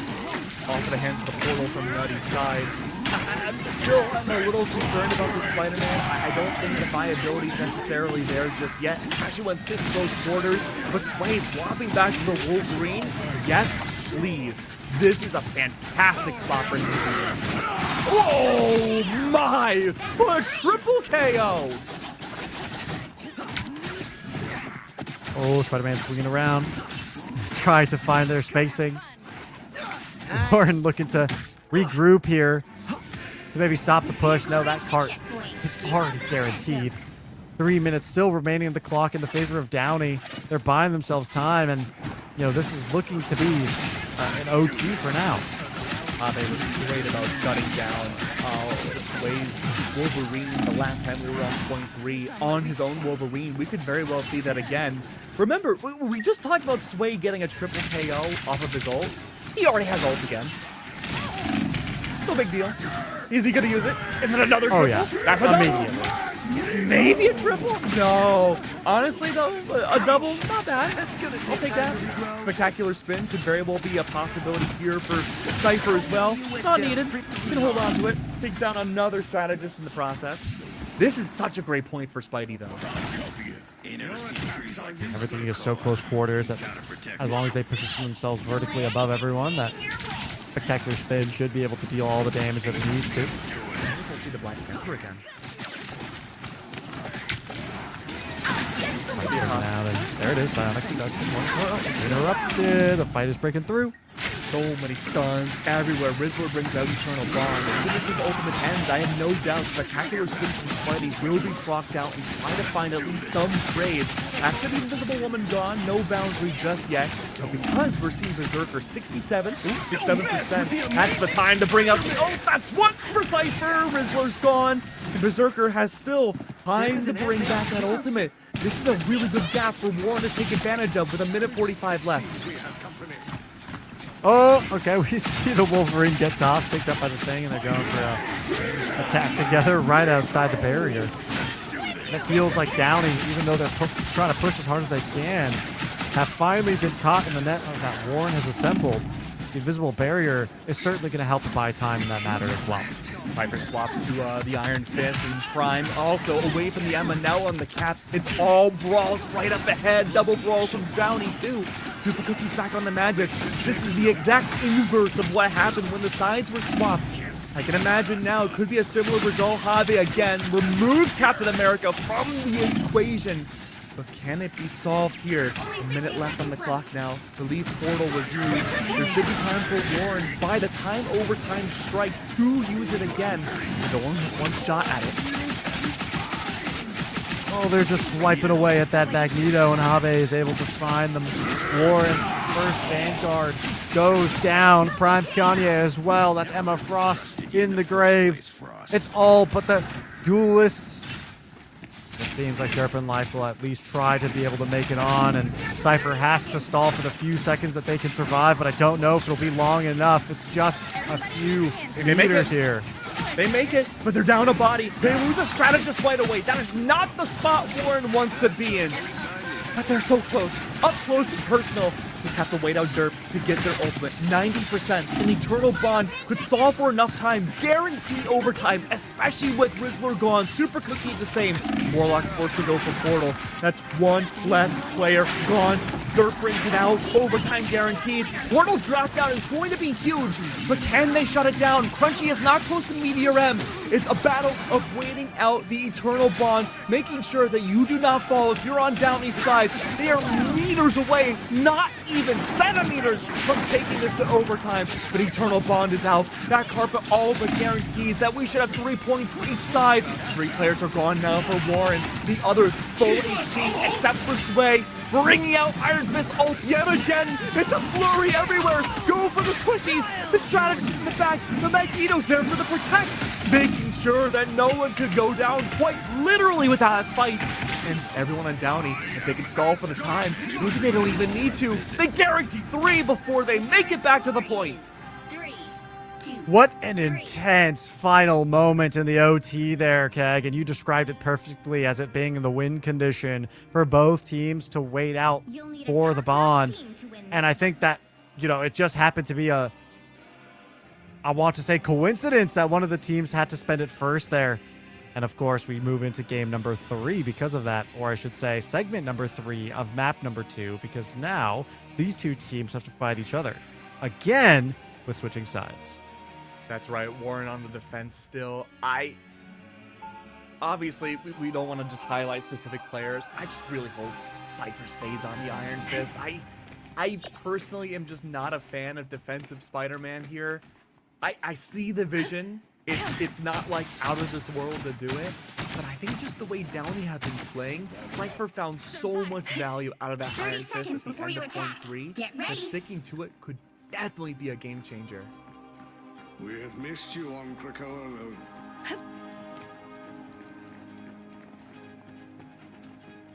Off of the hands of the portal from Nutty's side. I'm a little concerned about this Spider-Man. I don't think the viability's necessarily there just yet, especially when it's close quarters. But Sway swapping back to the Wolverine. Yes, please. This is a fantastic spot for him. Oh my! A triple KO! Oh, Spider-Man swinging around. Trying to find their spacing. Warren looking to regroup here to maybe stop the push. No, that cart is already guaranteed. 3 minutes still remaining on the clock in the favor of Downey. They're buying themselves time, and this is looking to be an OT for now. They were great about shutting down Sway's Wolverine the last time we were on point 3 on his own Wolverine. We could very well see that again. Remember, we just talked about Sway getting a triple KO off of his ult. He already has ult again. No big deal. Is he going to use it? Is it another triple? Oh, yeah. That's immediately. Maybe a triple? No. Honestly, though, a double, not bad. I'll take that. Spectacular spin could very well be a possibility here for Cypher as well. Not needed. You can hold on to it. Takes down another strategist in the process. This is such a great point for Spidey, though. Everything is so close quarters that as long as they position themselves vertically above everyone, that spectacular spin should be able to deal all the damage that it needs to. We'll see the Black Panther again. Now, there it is. Psionic Seduction. Interrupted. The fight is breaking through. So many stuns everywhere. Rizzler brings out Eternal Bond. As soon as his ultimate ends, I have no doubt spectacular spins from Spidey will be procced out and try to find at least some trades. After the Invisible Woman gone, no boundary just yet. But because we're seeing Berserker 67%, that's the time to bring up the ult. That's one for Cypher. Rizzler's gone. And Berserker has still time to bring back that ultimate. This is a really good gap for Warren to take advantage of with 1:45 left. Oh, okay. We see the Wolverine get tossed, picked up by the thing, and they're going for an attack together right outside the barrier. And it feels like Downey, even though they're trying to push as hard as they can, have finally been caught in the net that Warren has assembled. The invisible barrier is certainly going to help to buy time in that matter as well. Viper swaps to the Iron Fist and Prime also away from the Emma. Now on the cap, it's all brawls right up ahead. Double brawls from Downey too. Super Cookies back on the Magic. This is the exact inverse of what happened when the sides were swapped. I can imagine now it could be a similar result. Have again removes Captain America from the equation. But can it be solved here? A minute left on the clock now. The lead portal was used. There should be time for Warren. By the time overtime strikes to use it again, Dorn has one shot at it. Oh, they're just swiping away at that Magneto, and Habe is able to find them. Warren, first Vanguard, goes down. Prime Kanye as well. That's Emma Frost in the grave. It's all but the duelists. It seems like Sharpen Life will at least try to be able to make it on, and Cypher has to stall for the few seconds that they can survive, but I don't know if it'll be long enough. It's just a few meters here. They make it, but they're down a body. They lose a strategist right away. That is not the spot Warren wants to be in. But they're so close. Up close and personal. They have to wait out Derp to get their ultimate. 90%. An Eternal Bond could stall for enough time. Guaranteed overtime, especially with Rizzler gone. Super Cookie the same. Warlock's forced to go for Portal. That's one less player gone. Derp brings it out. Overtime guaranteed. Portal drop down is going to be huge. But can they shut it down? Crunchy is not close to Meteor M. It's a battle of waiting out the Eternal Bond, making sure that you do not fall if you're on Downey's side. They are meters away, not even centimeters from taking this to overtime. But Eternal Bond is out. That carpet all but guarantees that we should have 3 points for each side. 3 players are gone now for Warren. The others full HP except for Sway. Bringing out Iron Fist ult yet again. It's a flurry everywhere. Go for the squishies. The strategist in the back. The Magneto's there for the protect. Making sure that no one could go down quite literally without a fight. And everyone on Downey, if they can stall for the time, maybe they don't even need to. They guarantee 3 before they make it back to the point. 3, 2, What an intense final moment in the OT there, Keg, and you described it perfectly as it being in the win condition for both teams to wait out you'll need a for the top-notch bond. team to win And this. I think that, it just happened to be I want to say coincidence that one of the teams had to spend it first there. And of course, we move into game number 3 because of that, or I should say segment number 3 of map number 2, because now these two teams have to fight each other again with switching sides. That's right, Warren on the defense still. Obviously, we don't want to just highlight specific players. I just really hope Cypher stays on the Iron Fist. I personally am just not a fan of defensive Spider-Man here. I see the vision. It's not like out of this world to do it, but I think just the way Downey have been playing, Cypher found so much value out of that 30 Iron Fist seconds at the before end you of point attack. 3, Get that ready. sticking to it could definitely be a game changer. We have missed you on Krakoa alone.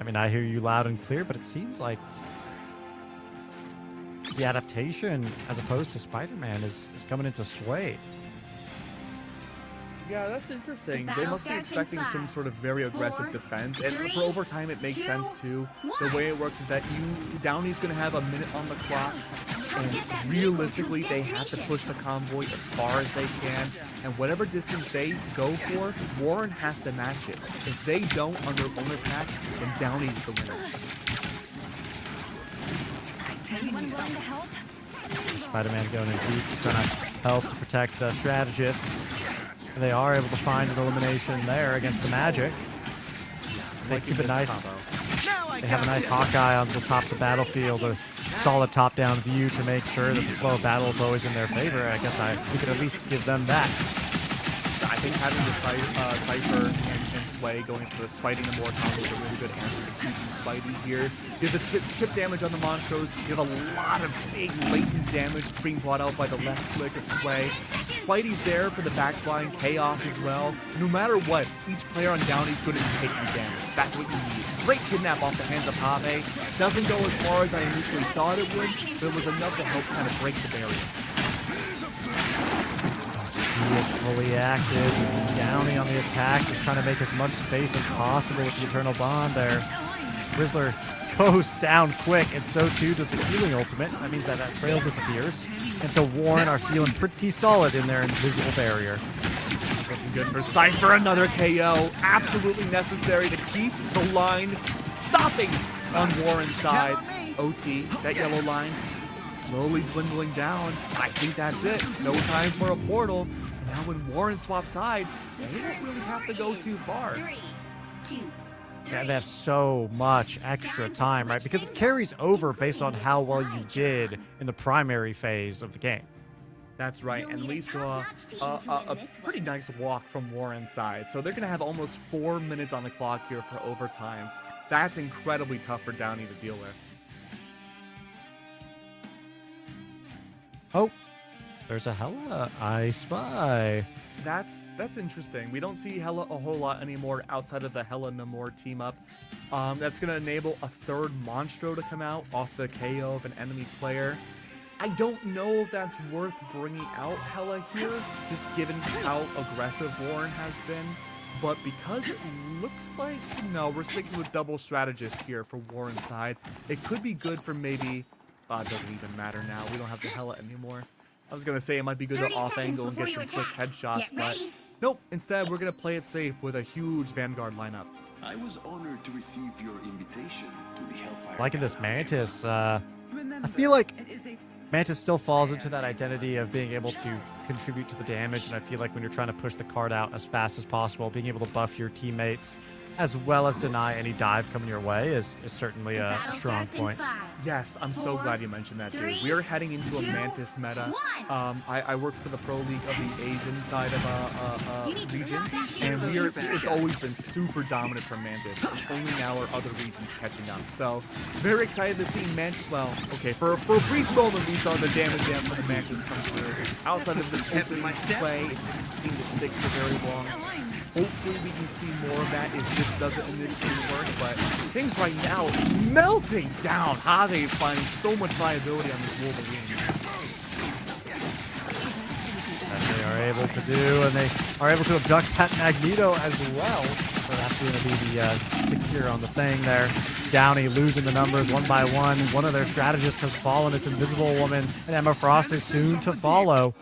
I mean, I hear you loud and clear, but it seems like the adaptation, as opposed to Spider-Man, is coming into sway. Yeah, that's interesting. The They battle must be starts in expecting some 5, sort of very aggressive 4, defense. And 3, for overtime, it makes 2, sense too. The 1. way it works is that Downey's going to have a minute on the clock. Come get that And vehicle realistically, to they have to destination. push the convoy as far as they can. And whatever distance they go for, Warren has to match it. If they don't under owner pack, then Downey's the winner. Anyone willing to help? Spider-Man going in deep, trying to help to protect the strategists. And they are able to find an elimination there against the Magic. They keep it nice. They have a nice Hawkeye on the top of the battlefield, a solid top-down view to make sure that the flow of battle is always in their favor. I guess we could at least give them that. I think having the Cypher and Sway going for fighting the more combo is a really good answer to keeping Spidey here. You have the chip damage on the Monstros. You have a lot of big latent damage being brought out by the left click of Sway. Spidey's there for the backflying chaos as well. No matter what, each player on Downey's good at taking damage. That's what you need. Great kidnap off the hands of Have. Doesn't go as far as I initially thought it would, but it was enough to help kind of break the barrier. He is fully active. He's Downey on the attack. He's trying to make as much space as possible with the Eternal Bond there. Rizzler goes down quick, and so too does the healing ultimate. That means that trail disappears. And so Warren are feeling pretty solid in their invisible barrier. Looking good for Cypher, another KO. Absolutely necessary to keep the line stopping on Warren's side. OT, that yellow line, slowly dwindling down. I think that's it. No time for a portal. Now when Warren swaps sides, they don't really have to go too far. 3, 2, Yeah, they have so much extra time, right? Because it carries over based on how well you did in the primary phase of the game. That's right, and we saw a pretty nice walk from Warren's side. So they're going to have almost 4 minutes on the clock here for overtime. That's incredibly tough for Downey to deal with. Oh, there's a Hella I spy. That's interesting. We don't see Hella a whole lot anymore outside of the Hella Namor team up. That's going to enable a third Monstro to come out off the KO of an enemy player. I don't know if that's worth bringing out Hella here, just given how aggressive Warren has been. But because it looks like, no, we're sticking with double strategist here for Warren's side. It could be good for maybe, it doesn't even matter now. We don't have the Hella anymore. I was going to say it might be good to 30 off seconds angle and before get some you quick attack. headshots, Get but ready. nope. Instead, we're going to play it safe with a huge Vanguard lineup. I was honored to receive your invitation to the Hellfire. Liking this Gathering. Mantis. I Remember, feel like it is a Mantis still falls into that identity of being able to contribute to the damage, and I feel like when you're trying to push the card out as fast as possible, being able to buff your teammates as well as deny any dive coming your way is certainly a battle strong starts in point. 5. Yes, I'm so glad you mentioned that, dude. We are heading into a 3, Mantis meta. 1. I work for the Pro League of the Asian side of You need to region, stop that and hero. it's always been super dominant for Mantis. It's only now are other regions catching up. So, very excited to see Mantis. Well, okay, for a brief moment we saw the damage down for the Mantis come through. Outside of this opening play, it didn't seem to stick for very long. Hopefully we can see more of that if this doesn't initially work, but things right now melting down. Hade is finding so much viability on this Wolverine. That they are able to do, and they are able to abduct Pet Magneto as well. So that's going to be the secure on the thing there. Downey losing the numbers one by one. One of their strategists has fallen. It's Invisible Woman, and Emma Frost is soon to follow.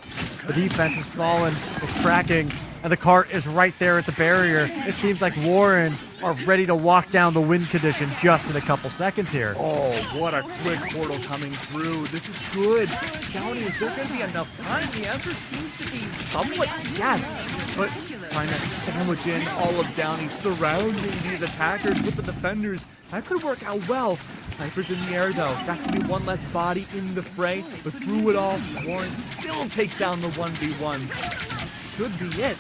The defense has fallen. It's cracking. And the cart is right there at the barrier. It seems like Warren are ready to walk down the win condition just in a couple seconds here. Oh, what a quick portal coming through. This is good. Downey, is there going to be enough time? The answer seems to be somewhat yes. But trying to sandwich in all of Downey surrounding these attackers with the defenders. That could work out well. Viper's in the air though. That's going to be one less body in the fray. But through it all, Warren still takes down the 1v1. Should be it.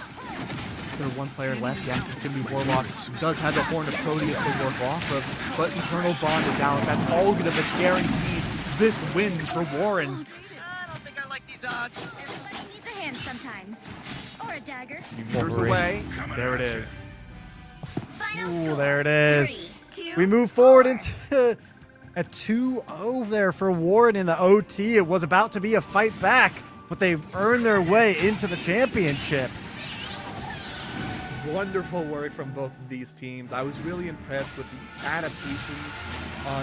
There one player left. Yes, it's going to be Warlock. Does have the Horn of Proteus to work off of, but Eternal Bond is down. That's all going to guarantee this win for Warren. I don't think I like these odds. Everybody needs a hand sometimes. Or a dagger. Meters away. There it is. Final Ooh, score, there it is. 3, 2, We move forward into a 2-0 there for Warren in the OT. It was about to be a fight back, but they've earned their way into the championship. Wonderful work from both of these teams. I was really impressed with the adaptations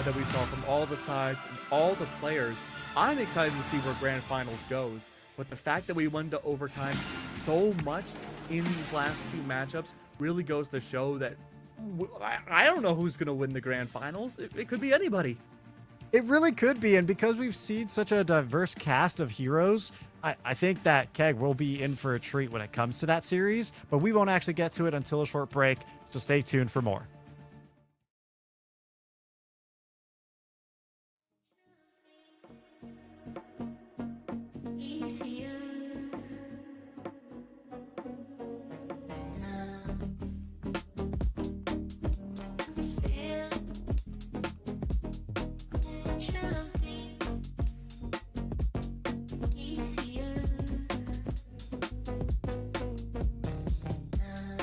that we saw from all the sides and all the players. I'm excited to see where Grand Finals goes, but the fact that we went to overtime so much in these last two matchups really goes to show that I don't know who's going to win the Grand Finals. It could be anybody. It really could be, and because we've seen such a diverse cast of heroes, I think that Keg will be in for a treat when it comes to that series, but we won't actually get to it until a short break, so stay tuned for more. Easier now. Feel it should be easier now.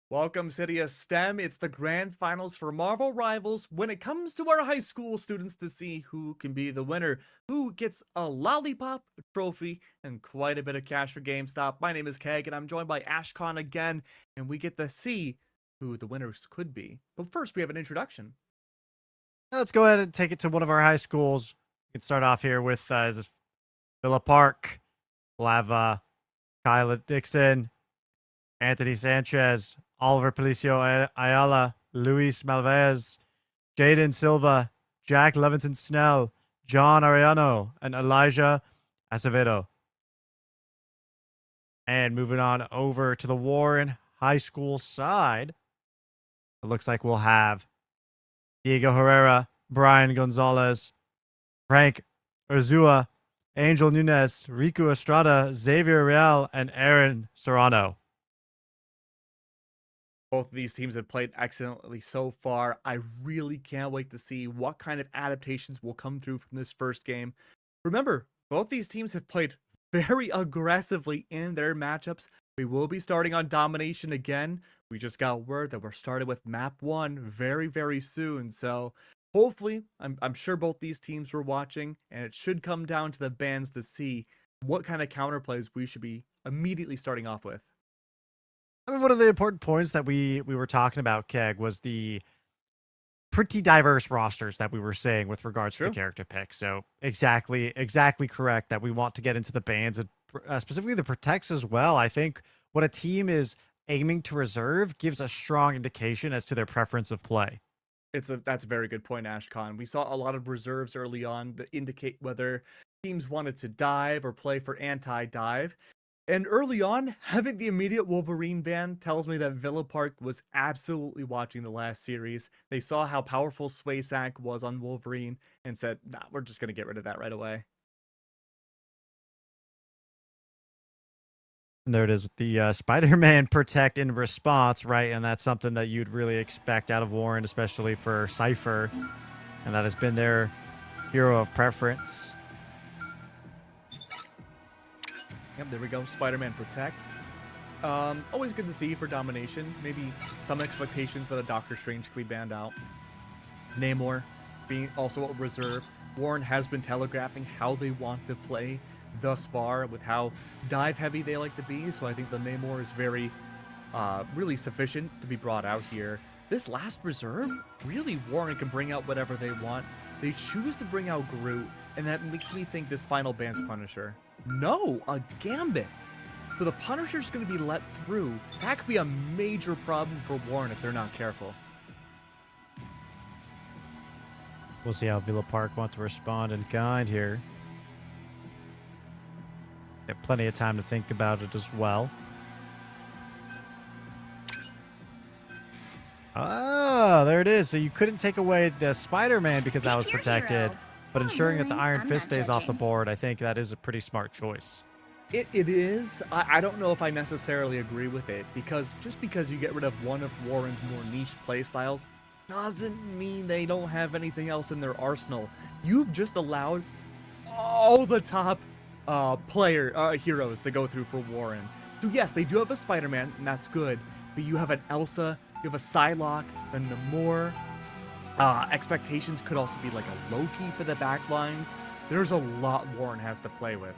Welcome, City of STEM. It's the grand finals for Marvel Rivals when it comes to our high school students to see who can be the winner, who gets a lollipop, a trophy, and quite a bit of cash for GameStop. My name is Keg, and I'm joined by Ashcon again, and we get to see who the winners could be. But first, we have an introduction. Let's go ahead and take it to one of our high schools. We can start off here with is this Villa Park. We'll have Kyla Dixon, Anthony Sanchez, Oliver Palicio Ayala, Luis Malvez, Jaden Silva, Jack Levinson Snell, John Ariano, and Elijah Acevedo. And moving on over to the Warren High School side, it looks like we'll have Diego Herrera, Brian Gonzalez, Frank Urzua, Angel Nunez, Riku Estrada, Xavier Real, and Aaron Serrano. Both of these teams have played excellently so far. I really can't wait to see what kind of adaptations will come through from this first game. Remember, both these teams have played very aggressively in their matchups. We will be starting on domination again. We just got word that we're starting with map 1 very, very soon. So hopefully, I'm sure both these teams were watching, and it should come down to the bands to see what kind of counterplays we should be immediately starting off with. I mean, one of the important points that we were talking about, Keg, was the pretty diverse rosters that we were saying with regards to the character pick. So exactly correct that we want to get into the bans and specifically the protects as well. I think what a team is aiming to reserve gives a strong indication as to their preference of play. That's a very good point, Ashcon. We saw a lot of reserves early on that indicate whether teams wanted to dive or play for anti-dive. And early on, having the immediate Wolverine ban tells me that Villa Park was absolutely watching the last series. They saw how powerful Swaysack was on Wolverine and said, nah, we're just going to get rid of that right away. And there it is with the Spider-Man Protect in response, right? And that's something that you'd really expect out of Warren, especially for Cypher. And that has been their hero of preference. Yep, there we go. Spider-Man Protect. Always good to see for domination. Maybe some expectations that a Doctor Strange could be banned out. Namor being also a reserve. Warren has been telegraphing how they want to play thus far with how dive heavy they like to be. So I think the Namor is very, really sufficient to be brought out here. This last reserve, really Warren can bring out whatever they want. They choose to bring out Groot, and that makes me think this final ban's Punisher. No, a Gambit. So the Punisher's going to be let through. That could be a major problem for Warren if they're not careful. We'll see how Villa Park want to respond in kind here. Got plenty of time to think about it as well. Ah, there it is. So you couldn't take away the Spider-Man because that was Pick your protected. hero. But ensuring that the Iron I'm Fist not stays off the judging. board, I think that is a pretty smart choice. It is. I don't know if I necessarily agree with it, because just because you get rid of one of Warren's more niche playstyles doesn't mean they don't have anything else in their arsenal. You've just allowed all the top heroes to go through for Warren. So yes, they do have a Spider-Man, and that's good, but you have an Elsa, you have a Psylocke, a Namor. Expectations could also be like a Loki for the backlines. There's a lot Warren has to play with.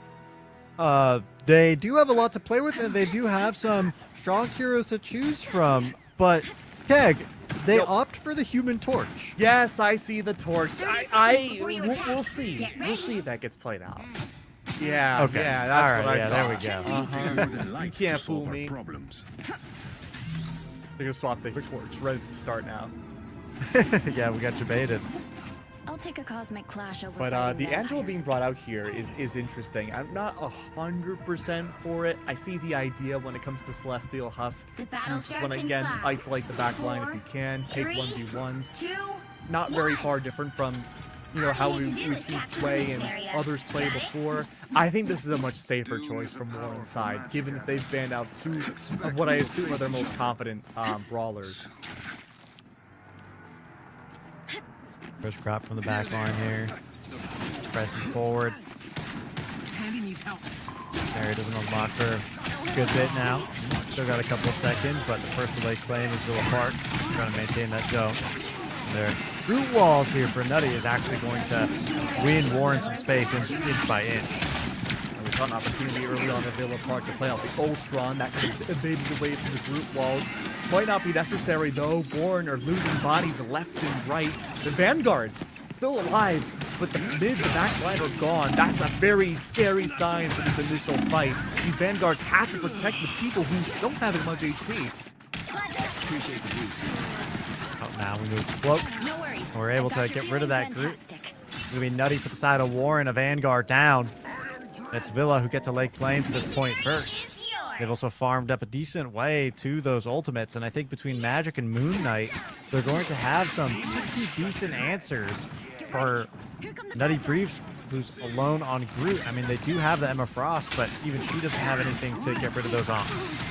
They do have a lot to play with, and they do have some strong heroes to choose from. But, Keg, they opt for the Human Torch. Yes, I see the torch. 30 seconds before you attack. We'll see. Get We'll ready. see if that gets played out. Yeah, Okay. yeah, that's All right, what I yeah, thought. there we go. We deal with the light can't to solve fool our me. problems. They're gonna swap the torch. Ready to start now. Yeah, we got you baited. I'll take a cosmic clash over. But fighting the Angela vampires. being brought out here is interesting. I'm not 100% for it. I see the idea when it comes to Celestial Husk. The battle You just want starts to in again 5, isolate the back line if 4, you can. Take 3, 1v1s. 2, Not very 1. far different from how All you need to do we've is seen capture Sway this and area. others play Got it? before. I think this is a much safer choice from Warren's side, given that they've banned out two of what I assume are their most confident brawlers. Push crop from the back line here. Pressing forward. Tandy needs help. Mary doesn't unlock for a good bit now. Still got a couple of seconds, but the first to lay claim is Villa Park. Trying to maintain that zone. And their root walls here for Nutty is actually going to win Warren some space inch by inch. And we saw an opportunity early on at Villa Park to play out the Ultron that could have evaded away from the group walls. Might not be necessary though. Warren are losing bodies left and right. The Vanguards still alive, but the mid to back line are gone. That's a very scary sign for this initial fight. These Vanguards have to protect the people who don't have as much HP. Appreciate the boost. Oh, now we move to Cloak. No worries. We're able I got to your get rid of that training, group. fantastic. It's going to be Nutty for the side of Warren, a Vanguard down. It's Villa who get to lay claim to this point first. They've also farmed up a decent way to those ultimates, and I think between Magic and Moon Knight, they're going to have some pretty decent answers for Nutty Briefs, who's alone on Groot. I mean, they do have the Emma Frost, but even she doesn't have anything to get rid of those onks.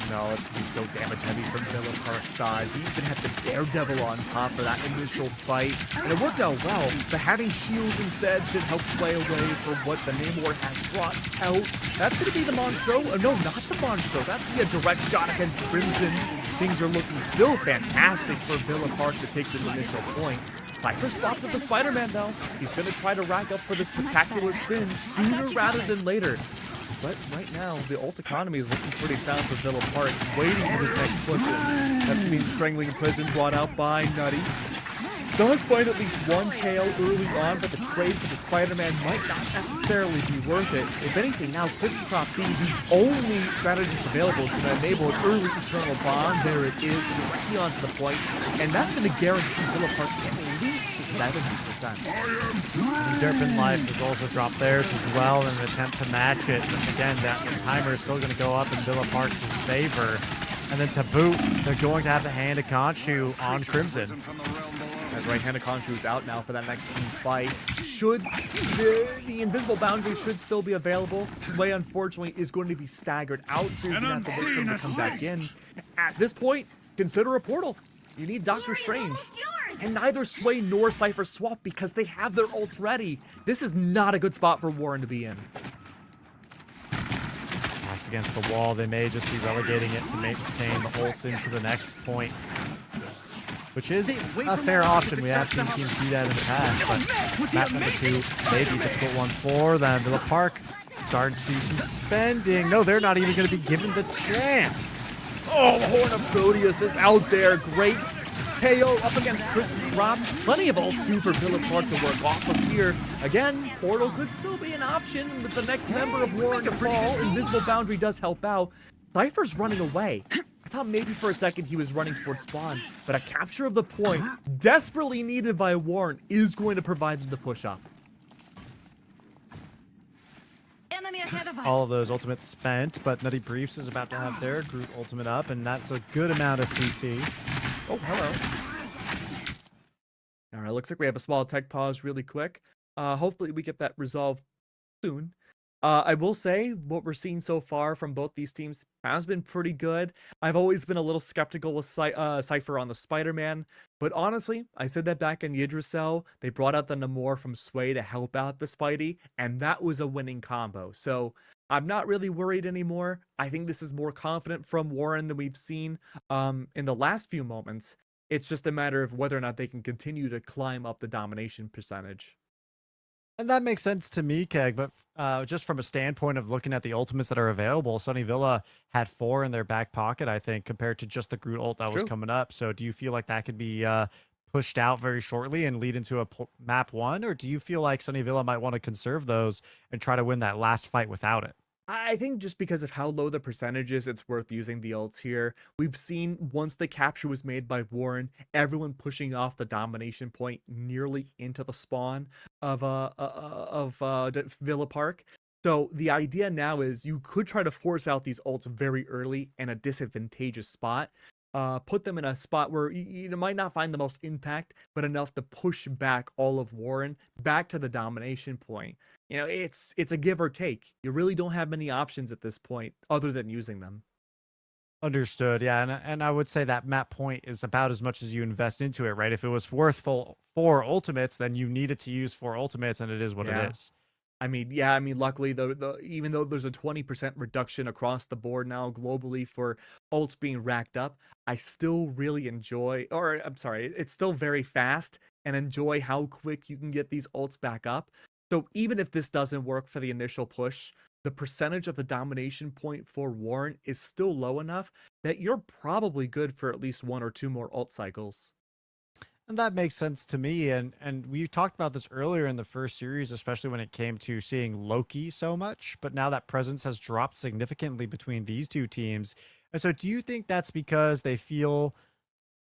No, it's gonna be so damage heavy from Villa Park's side. He even had the Daredevil on top for that initial fight, and it worked out well. But having shields instead should help play away for what the Namor has brought out. That's gonna be the Monstro. No, not the Monstro. That's the direct shot against Crimson. Things are looking still fantastic for Villa Park to take this initial point. Cypher swapped with the Spider-Man though. He's gonna try to rack up for this spectacular spin sooner rather than later. But right now, the ult economy is looking pretty sound for Villa Park, waiting for this next push in. That's being Strangling Prison brought out by Nutty. Does find at least one tail early on, but the trade for the Spider-Man might not necessarily be worth it. If anything, now Crop being the only strategy available to enable an early Eternal Bond. There it is, directly onto the point, and that's going to guarantee Villa Park at least 70%. Durpin Life has also dropped theirs as well in an attempt to match it. But again, that the timer is still going to go up in Villa Park's favor. And then to boot, they're going to have the hand of Khonshu on Crimson. As right-handed Khonshu is out now for that next team fight. Should the invisible boundary should still be available. Sway unfortunately is going to be staggered out, so you're going to have to wait for him to come back in. At this point, consider a portal. You need Doctor Strange. And neither Sway nor Cypher swap because they have their ults ready. This is not a good spot for Warren to be in. Backs against the wall. They may just be relegating it to maintain the ults into the next point, which is a fair option. We have seen teams do that in the past, but map number 2 may be a difficult one for them. Villa Park starting to do some spending. No, they're not even going to be given the chance. Oh, the Horn of Proteus is out there. Great KO up against Crispy Crop. Plenty of ults too for Villa Park to work off of here. Again, Portal could still be an option with the next member of Warren to fall. Invisible Boundary does help out. Cypher's running away. I thought maybe for a second he was running towards spawn, but a capture of the point, desperately needed by Warren, is going to provide them the push-up. Enemy ahead of us. All of those ultimates spent, but Nutty Briefs is about to have their group ultimate up, and that's a good amount of CC. Oh, hello. All right, looks like we have a small tech pause really quick. Hopefully we get that resolved soon. I will say what we're seeing so far from both these teams has been pretty good. I've always been a little skeptical with Cypher on the Spider-Man, but honestly, I said that back in the Yggdrasil. They brought out the Namor from Sway to help out the Spidey, and that was a winning combo. So I'm not really worried anymore. I think this is more confident from Warren than we've seen in the last few moments. It's just a matter of whether or not they can continue to climb up the domination percentage. And that makes sense to me, Keg, but just from a standpoint of looking at the ultimates that are available, Sunny Villa had 4 in their back pocket, I think, compared to just the Groot ult that was coming up. So do you feel like that could be pushed out very shortly and lead into a map 1? Or do you feel like Sunny Villa might want to conserve those and try to win that last fight without it? I think just because of how low the percentage is, it's worth using the ults here. We've seen once the capture was made by Warren, everyone pushing off the domination point nearly into the spawn of Villa Park. So the idea now is you could try to force out these ults very early in a disadvantageous spot. Put them in a spot where you might not find the most impact, but enough to push back all of Warren back to the domination point. You know, it's a give or take. You really don't have many options at this point other than using them. Understood. Yeah, and I would say that map point is about as much as you invest into it, right? If it was worth full 4 ultimates, then you needed to use 4 ultimates, and it is what Yeah. it is. I mean, luckily, the even though there's a 20% reduction across the board now globally for ults being racked up, I still really enjoy, or I'm sorry, it's still very fast and enjoy how quick you can get these ults back up. So even if this doesn't work for the initial push, the percentage of the domination point for Warren is still low enough that you're probably good for at least 1 or 2 more ult cycles. And that makes sense to me. And we talked about this earlier in the first series, especially when it came to seeing Loki so much. But now that presence has dropped significantly between these two teams. And so do you think that's because they feel,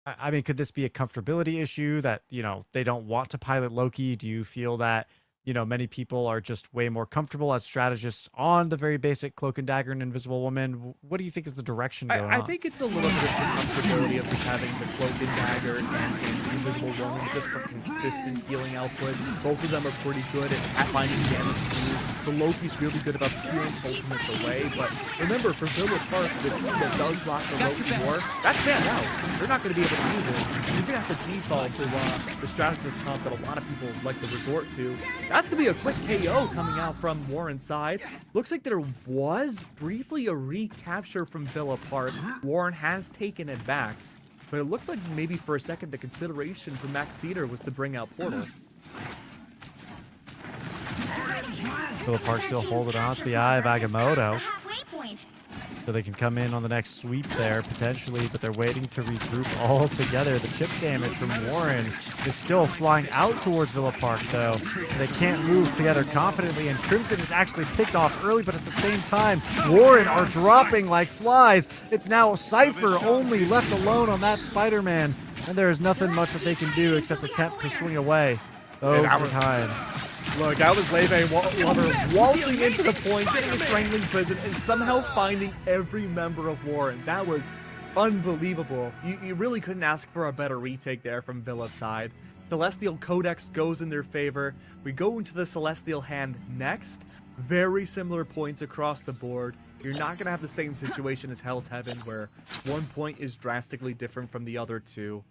I mean, could this be a comfortability issue that, they don't want to pilot Loki? Do you feel that, many people are just way more comfortable as strategists on the very basic Cloak and Dagger and Invisible Woman? What do you think is the direction going I on? think it's a little bit of the comfortability of just having the Cloak and Dagger and the Invisible Woman just for consistent healing output. Both of them are pretty good at finding damage too. The Loki's really good about peeling ultimates away, but remember, for Villa Park, the team that does rock the Loki more, that's banned out. They're not going to be able to use it. You're going to have to default to the strategist comp that a lot of people like to resort to. That's going to be a quick KO coming out from Warren's side. Looks like there was briefly a recapture from Villa Park. Warren has taken it back, but it looked like maybe for a second the consideration for Max Cedar was to bring out Portal. Philip Park still holding on to the eye of Agamotto, Halfway point. so they can come in on the next sweep there, potentially, but they're waiting to regroup all together. The chip damage from Warren is still flying out towards Villa Park, though, so they can't move together confidently, and Crimson is actually picked off early, but at the same time, Warren are dropping like flies. It's now Cypher only left alone on that Spider-Man, and there is nothing much that they can do except attempt to swing away. Those are time. Look, that was Leve Lover waltzing into the point, getting a strangling prison, and somehow finding every member of Warren. That was unbelievable. You really couldn't ask for a better retake there from Villa's side. Celestial Codex goes in their favor. We go into the Celestial hand next. Very similar points across the board. You're not going to have the same situation as Hell's Heaven, where one point is drastically different from the other two.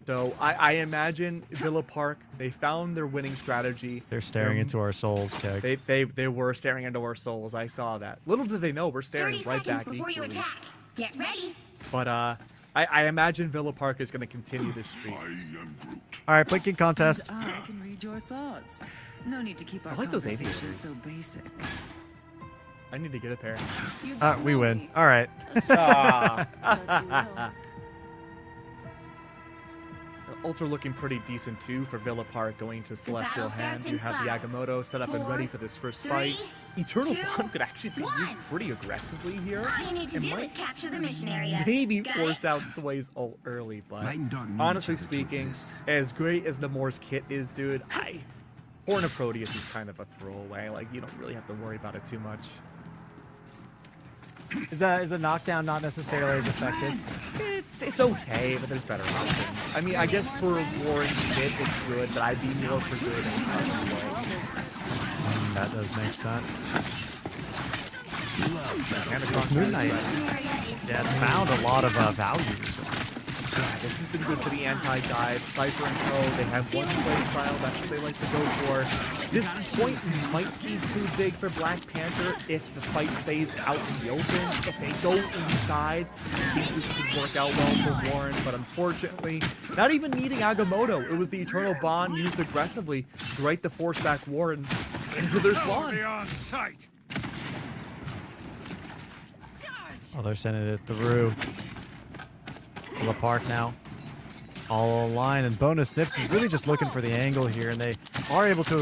So I imagine Villa Park, they found their winning strategy. They're staring into our souls, Keg. They were staring into our souls. I saw that. Little did they know we're staring 30 right seconds back before you equally. attack. Get ready. But I imagine Villa Park is going to continue this streak. I am Groot. All right, blinking contest. I can read your thoughts. No need to keep our I like those conversation aviators. so basic. I need to get a pair. You We know win. me. All right. Ah. But you will. Ults are looking pretty decent too for Villa Park going to Celestial battle Hand. starts You in have the 5, Agamotto set up and 4, ready for this first 3, fight. Eternal 2, Bond could actually be used 1. pretty aggressively here. All you need to It do might is capture the mission area. maybe Got force it? out Sway's ult early, but Light and dark need honestly each other to speaking, exist. as great as Namor's kit is, dude, Horn of Proteus is kind of a throwaway. Like, you don't really have to worry about it too much. Is the knockdown not necessarily as effective? It's okay, but there's better options. I mean, I guess for Warren's kit, it's good, but I'd be more for good anyway. That does make sense. And across Moon the Knight. side. Yeah, it's found a lot of value. Yeah, this has been good for the anti-dive. Cypher and Co, they have one play style, that's what they like to go for. This point might be too big for Black Panther if the fight stays out in the open. If they go inside, I think this could work out well for Warren, but unfortunately, not even needing Agamotto. It was the Eternal Bond used aggressively to right the force back Warren into their spawn. On sight. Oh, they're sending it through. Villa Park now. All aligned, and Bonus Nips is really just looking for the angle here, and they are able to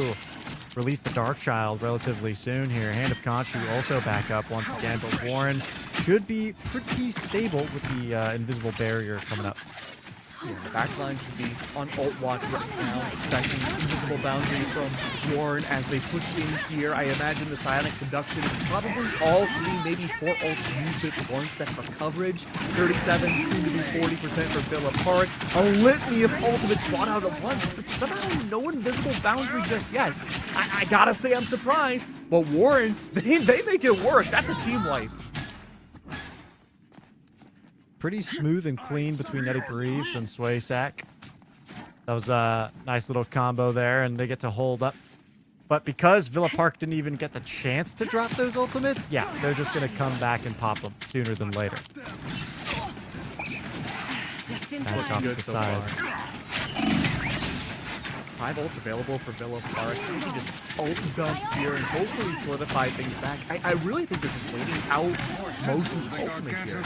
release the Dark Child relatively soon here. Hand of Conchu also back up once again, but Warren should be pretty stable with the invisible barrier coming up. Yeah, the backline should be on ult watch right now, expecting invisible boundary from Warren as they push in here. I imagine the Psionic Seduction is probably all 3, maybe 4 ults used at once. That's for coverage. 37, soon to be 40% for Villa Park. A litany of ultimates brought out at once, but somehow no invisible boundary just yet. I gotta say I'm surprised, but Warren, they make it work. That's a team wipe. pretty smooth and clean between Nettie Briefs and Sway Sack. That was a nice little combo there, and they get to hold up. But because Villa Park didn't even get the chance to drop those ultimates, yeah, they're just going to come back and pop them sooner than later. Just in Back time. off Good the so side. far. 5 ults available for Villa Park. They can just ult dump here and hopefully solidify things back. I really think they're just waiting out Motion's ultimate here.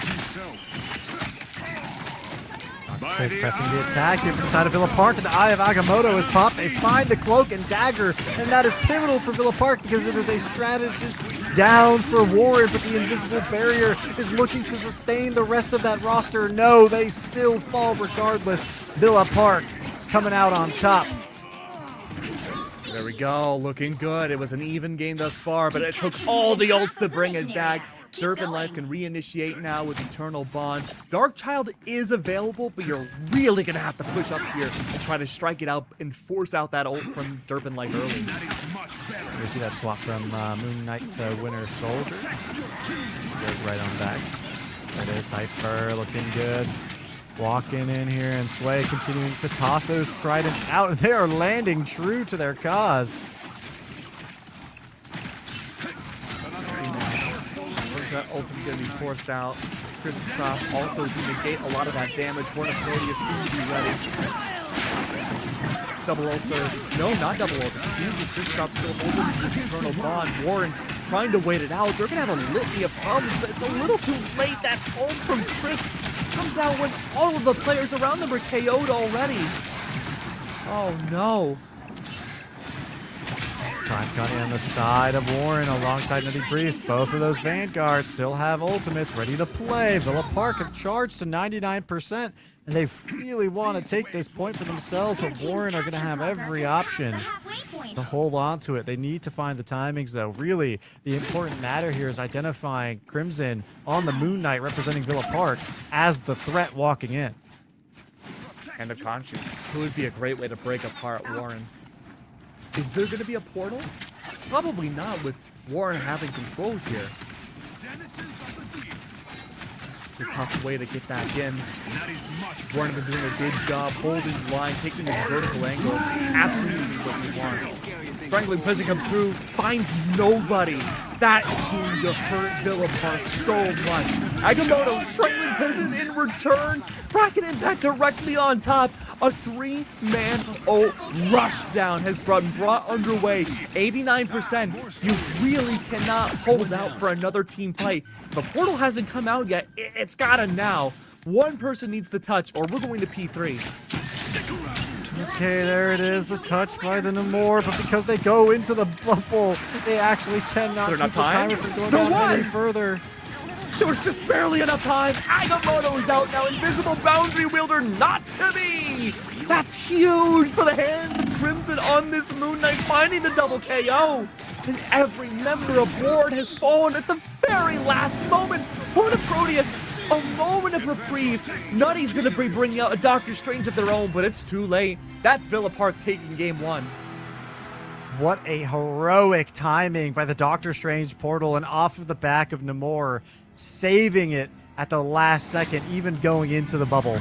Safe pressing the attack here from the side of Villa Park, and the Eye of Agamotto is popped. They find the cloak and dagger, and that is pivotal for Villa Park because it is a strategist down for Warren, but the invisible barrier is looking to sustain the rest of that roster. No, they still fall regardless. Villa Park coming out on top. There we go, looking good. It was an even game thus far, but it took all the ults to bring it back. Serpent Life can reinitiate now with Eternal Bond. Dark Child is available, but you're really going to have to push up here and try to strike it out and force out that ult from Serpent Life early. You see that swap from Moon Knight to Winter Soldier. Goes right on back. There it is, Cypher looking good. Walking in here, and Sway continuing to toss those tridents out, and they are landing true to their cause. That ultimately going to be forced out. Kristoff also to negate a lot of that damage. One of Proteus seems to be ready. Double ults no, not double ults. Kristoff still holding his Eternal Bond. Warren trying to wait it out. They're going to have a litany of problems, but it's a little too late. That ult from Chris comes out when all of the players around them are KO'd already. Oh no. Prime Cunny on the side of Warren alongside Nutty Briefs. Both of those Vanguards still have ultimates ready to play. Villa Park have charged to 99%, and they really want to take this point for themselves, but Warren are going to have every option to hold on to it. They need to find the timings, though. Really, the important matter here is identifying Crimson on the Moon Knight representing Villa Park as the threat walking in. And a Conchu. It would be a great way to break apart Warren. Is there going to be a portal? Probably not with Warren having control here. It's a tough way to get back in. Warren has been doing a good job holding the line, taking his vertical angle. Absolutely what we want. Strangling Prison comes through, finds nobody. That is going to hurt Villa Park so much. Agamotto Strangling Prison in return, cracking Impact directly on top. A 3-man ult rushdown has been brought underway. 89%. You really cannot hold out for another team fight. The portal hasn't come out yet. It's gotta now. One person needs the touch, or we're going to P3. Okay, there it is, the touch by the Namor, but because they go into the bubble, they actually cannot keep the timer from going down any further. There was just barely enough time. Agamotto is out now. Invisible boundary wielder, not to be. That's huge for the hands of Crimson on this Moon Knight, finding the double KO. And every member aboard has fallen at the very last moment. What a Proteus, a moment of reprieve. Nutty's going to be bringing out a Doctor Strange of their own, but it's too late. That's Villa Park taking game 1. What a heroic timing by the Doctor Strange portal, and off of the back of Namor, saving it at the last second, even going into the bubble.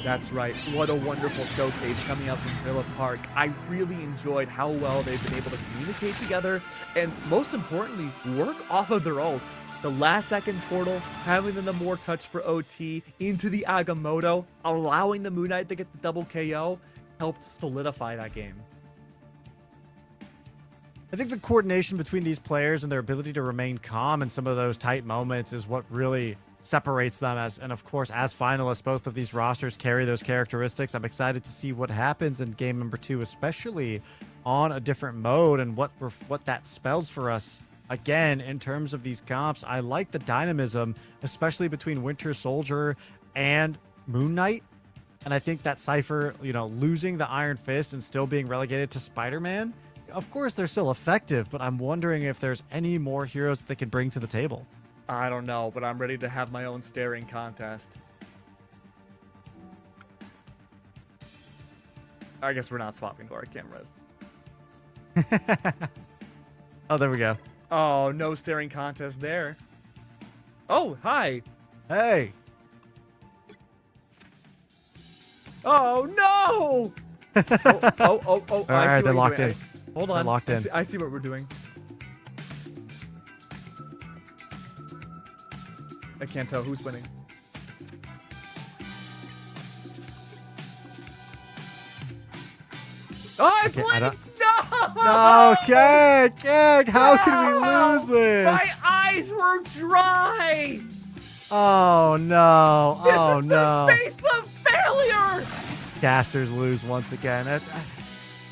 That's right. What a wonderful showcase coming out from Villa Park. I really enjoyed how well they've been able to communicate together and, most importantly, work off of their ults. The last second portal, having the Namor touch for OT into the Agamotto, allowing the Moon Knight to get the double KO, helped solidify that game. I think the coordination between these players and their ability to remain calm in some of those tight moments is what really separates them as, and of course, as finalists, both of these rosters carry those characteristics. I'm excited to see what happens in game number 2, especially on a different mode and what that spells for us. Again, in terms of these comps, I like the dynamism, especially between Winter Soldier and Moon Knight. And I think that Cypher, losing the Iron Fist and still being relegated to Spider-Man, of course, they're still effective, but I'm wondering if there's any more heroes that they can bring to the table. I don't know, but I'm ready to have my own staring contest. I guess we're not swapping to our cameras. Oh, there we go. Oh, no staring contest there. Oh, hi. Hey. Oh no! Oh! All right, they're locked in. Hold They're on. locked in. I see what we're doing. I can't tell who's winning. Oh, I blinked! No! No, Keg! How can we lose this? My eyes were dry! Oh no! This Oh is no! the face of failure! Casters lose once again.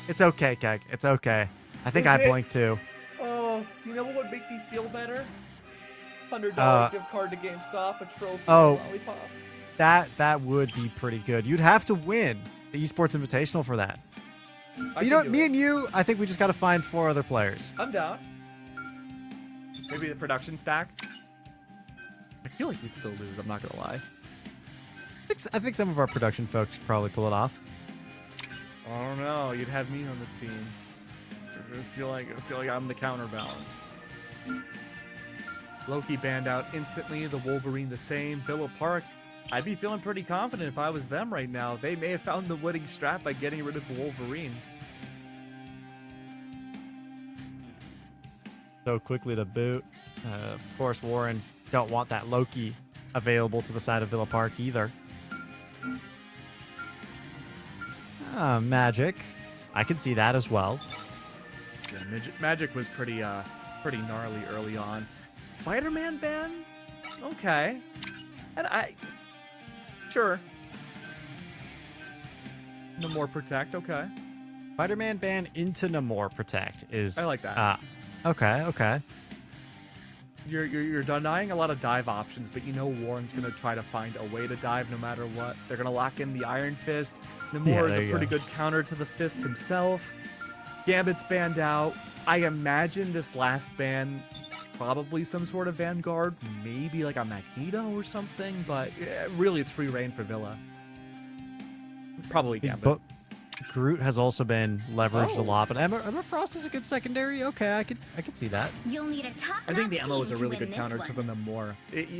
It's okay, Keg. It's okay. I think Is I it? blinked too. Oh, you know what would make me feel better? $100 gift card to GameStop, a trophy, Oh. a lollipop. That would be pretty good. You'd have to win the Esports Invitational for that. I You can know, do me it. and you, I think we just got to find 4 other players. I'm down. Maybe the production stack. I feel like we'd still lose, I'm not gonna lie. I think some of our production folks could probably pull it off. I don't know, you'd have me on the team. I feel like I'm the counterbalance. Loki banned out instantly, the Wolverine the same, Villa Park. I'd be feeling pretty confident if I was them right now. They may have found the winning strat by getting rid of the Wolverine. So quickly to boot. Of course, Warren don't want that Loki available to the side of Villa Park either. Magic. I can see that as well. Yeah, Magic was pretty gnarly early on. Spider-Man ban? Okay. And sure. No more protect, okay. Spider-Man ban into Namor Protect is... I like that. Okay. You're denying a lot of dive options, but you know Warren's gonna try to find a way to dive no matter what. They're gonna lock in the Iron Fist. Namor is there a you pretty go. good counter to the Fist himself. Gambit's banned out. I imagine this last ban probably some sort of Vanguard, maybe like a Magneto or something, but really it's free reign for Villa. Probably Gambit. But Groot has also been leveraged a Oh. lot, but Emma Frost is a good secondary. Okay, I could see that. You'll need a top I think the Emma was a really good counter to the Namor.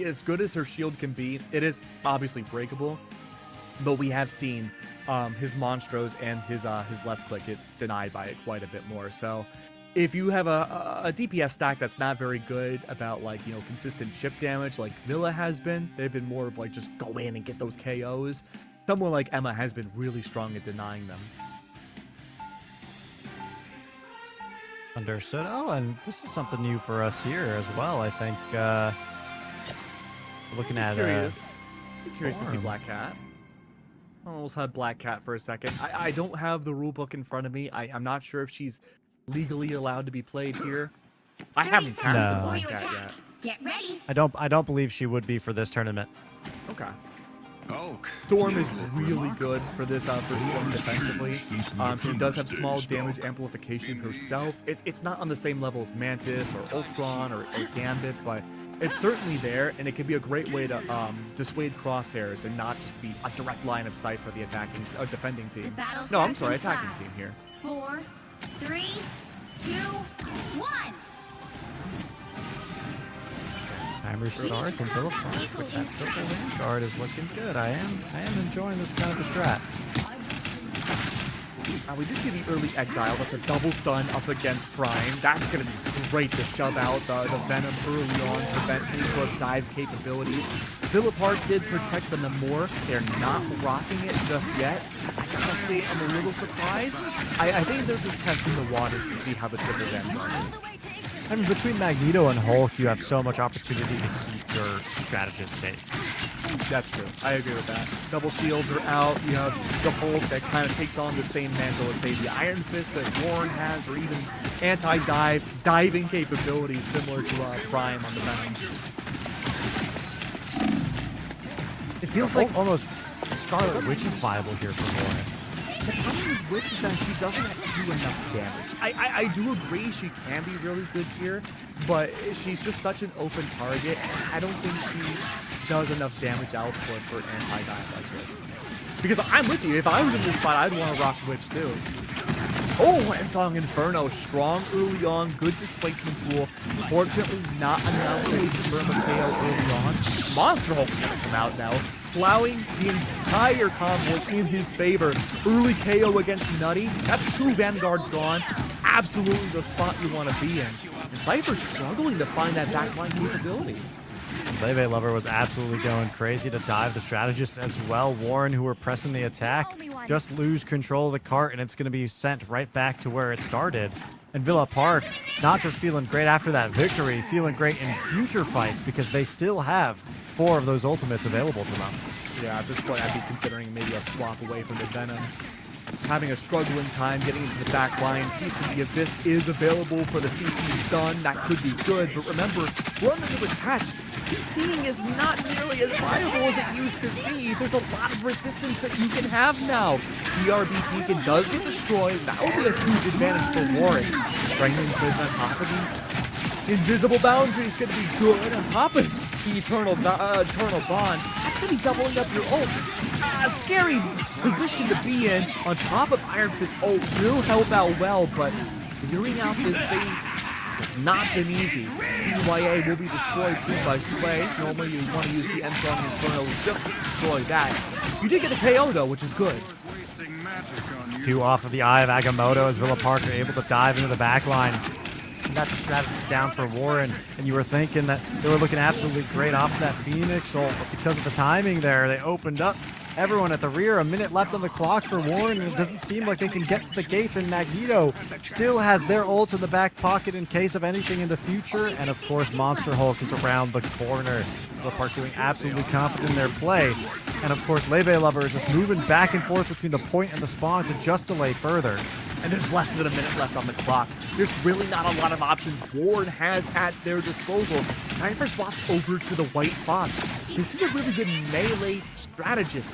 As good as her shield can be, it is obviously breakable, but we have seen his Monstros and his left click get denied by it quite a bit more. So if you have a DPS stack that's not very good about consistent chip damage like Villa has been, they've been more of like just go in and get those KOs. Someone like Emma has been really strong at denying them. Understood. Oh, and this is something new for us here as well. I think looking at Curious to see Storm. Black Cat. I almost had Black Cat for a second. I don't have the rule book in front of me. I'm not sure if she's legally allowed to be played here. I haven't cast No. the Black Cat yet. Get ready. I don't believe she would be for this tournament. Okay. Hulk. Storm is really good for this for Storm defensively. She does have small damage amplification herself. It's not on the same level as Mantis or Ultron or Gambit, but it's certainly there, and it can be a great way to dissuade crosshairs and not just be a direct line of sight for the defending The team. battle No, I'm starts sorry, in attacking 5, team here. 4, 3, 2, 1. Timer starts and Villa Park with that triple Vanguard is looking good. I am enjoying this kind of a strat. We did see the early exile. That's a double stun up against Prime. That's going to be great to shove out the Venom early on, prevent any sort of dive capabilities. Villa Park did protect the Namor. They're not rocking it just yet. I gotta say, I'm a little surprised. I think they're just testing the waters to see how the triple Vanguard is. I mean, between Magneto and Hulk, you have so much opportunity to keep your strategist safe. That's true. I agree with that. Double shields are out. You have the Hulk that kind of takes on the same mantle as, say, the Iron Fist that Warren has, or even diving capabilities similar to Prime on the Venom. It feels like almost Scarlet Witch is viable here for Warren. The problem with Witch is that she doesn't do enough damage. I do agree she can be really good here, but she's just such an open target. I don't think she does enough damage output for an anti-dive like this. Because I'm with you. If I was in this spot, I'd want to rock Witch too. Oh, Song Inferno, strong early on, good displacement tool. Fortunately, not enough to confirm a KO early on. Monster Hulk's gonna come out now, plowing the entire convoy in his favor. Early KO against Nutty. That's 2 Vanguards gone. Absolutely the spot you want to be in. And Viper's struggling to find that backline capability. Leve Lover was absolutely going crazy to dive the strategists as well. Warren, who were pressing the attack, just lose control of the cart, and it's going to be sent right back to where it started. And Villa Park, not just feeling great after that victory, feeling great in future fights because they still have 4 of those ultimates available to them. Yeah, at this point, I'd be considering maybe a swap away from the Venom. Having a struggling time getting into the back line. Piece of the Abyss is available for the CC stun. That could be good, but remember, running to attach, CCing is not nearly as viable as it used to be. There's a lot of resistance that you can have now. BRB Beacon does get destroyed. That will be a huge advantage for Warren. Strengthening Quiz on top of the invisible boundary is going to be good. On top of the Eternal Bond, that's going to be doubling up your ult. Scary position to be in. On top of Iron Fist ult will help out well, but figuring out this phase has not been easy. BYA will be destroyed too by Sway. Normally you want to use the Enstrong Inferno just to destroy that. You did get the KO though, which is good. 2 off of the Eye of Agamotto as Villa Park are able to dive into the back line. And that's the strategy down for Warren, and you were thinking that they were looking absolutely great off that Phoenix ult, but because of the timing there, they opened up everyone at the rear. A minute left on the clock for Warren, and it doesn't seem like they can get to the gates, and Magneto still has their ult in the back pocket in case of anything in the future, and of course Monster Hulk is around the corner. Villa Park doing absolutely confident in their play, and of course Leve Lover is just moving back and forth between the point and the spawn to just delay further. And there's less than a minute left on the clock. There's really not a lot of options Warren has at their disposal. Time for swaps over to the White Fox. This is a really good melee strategist,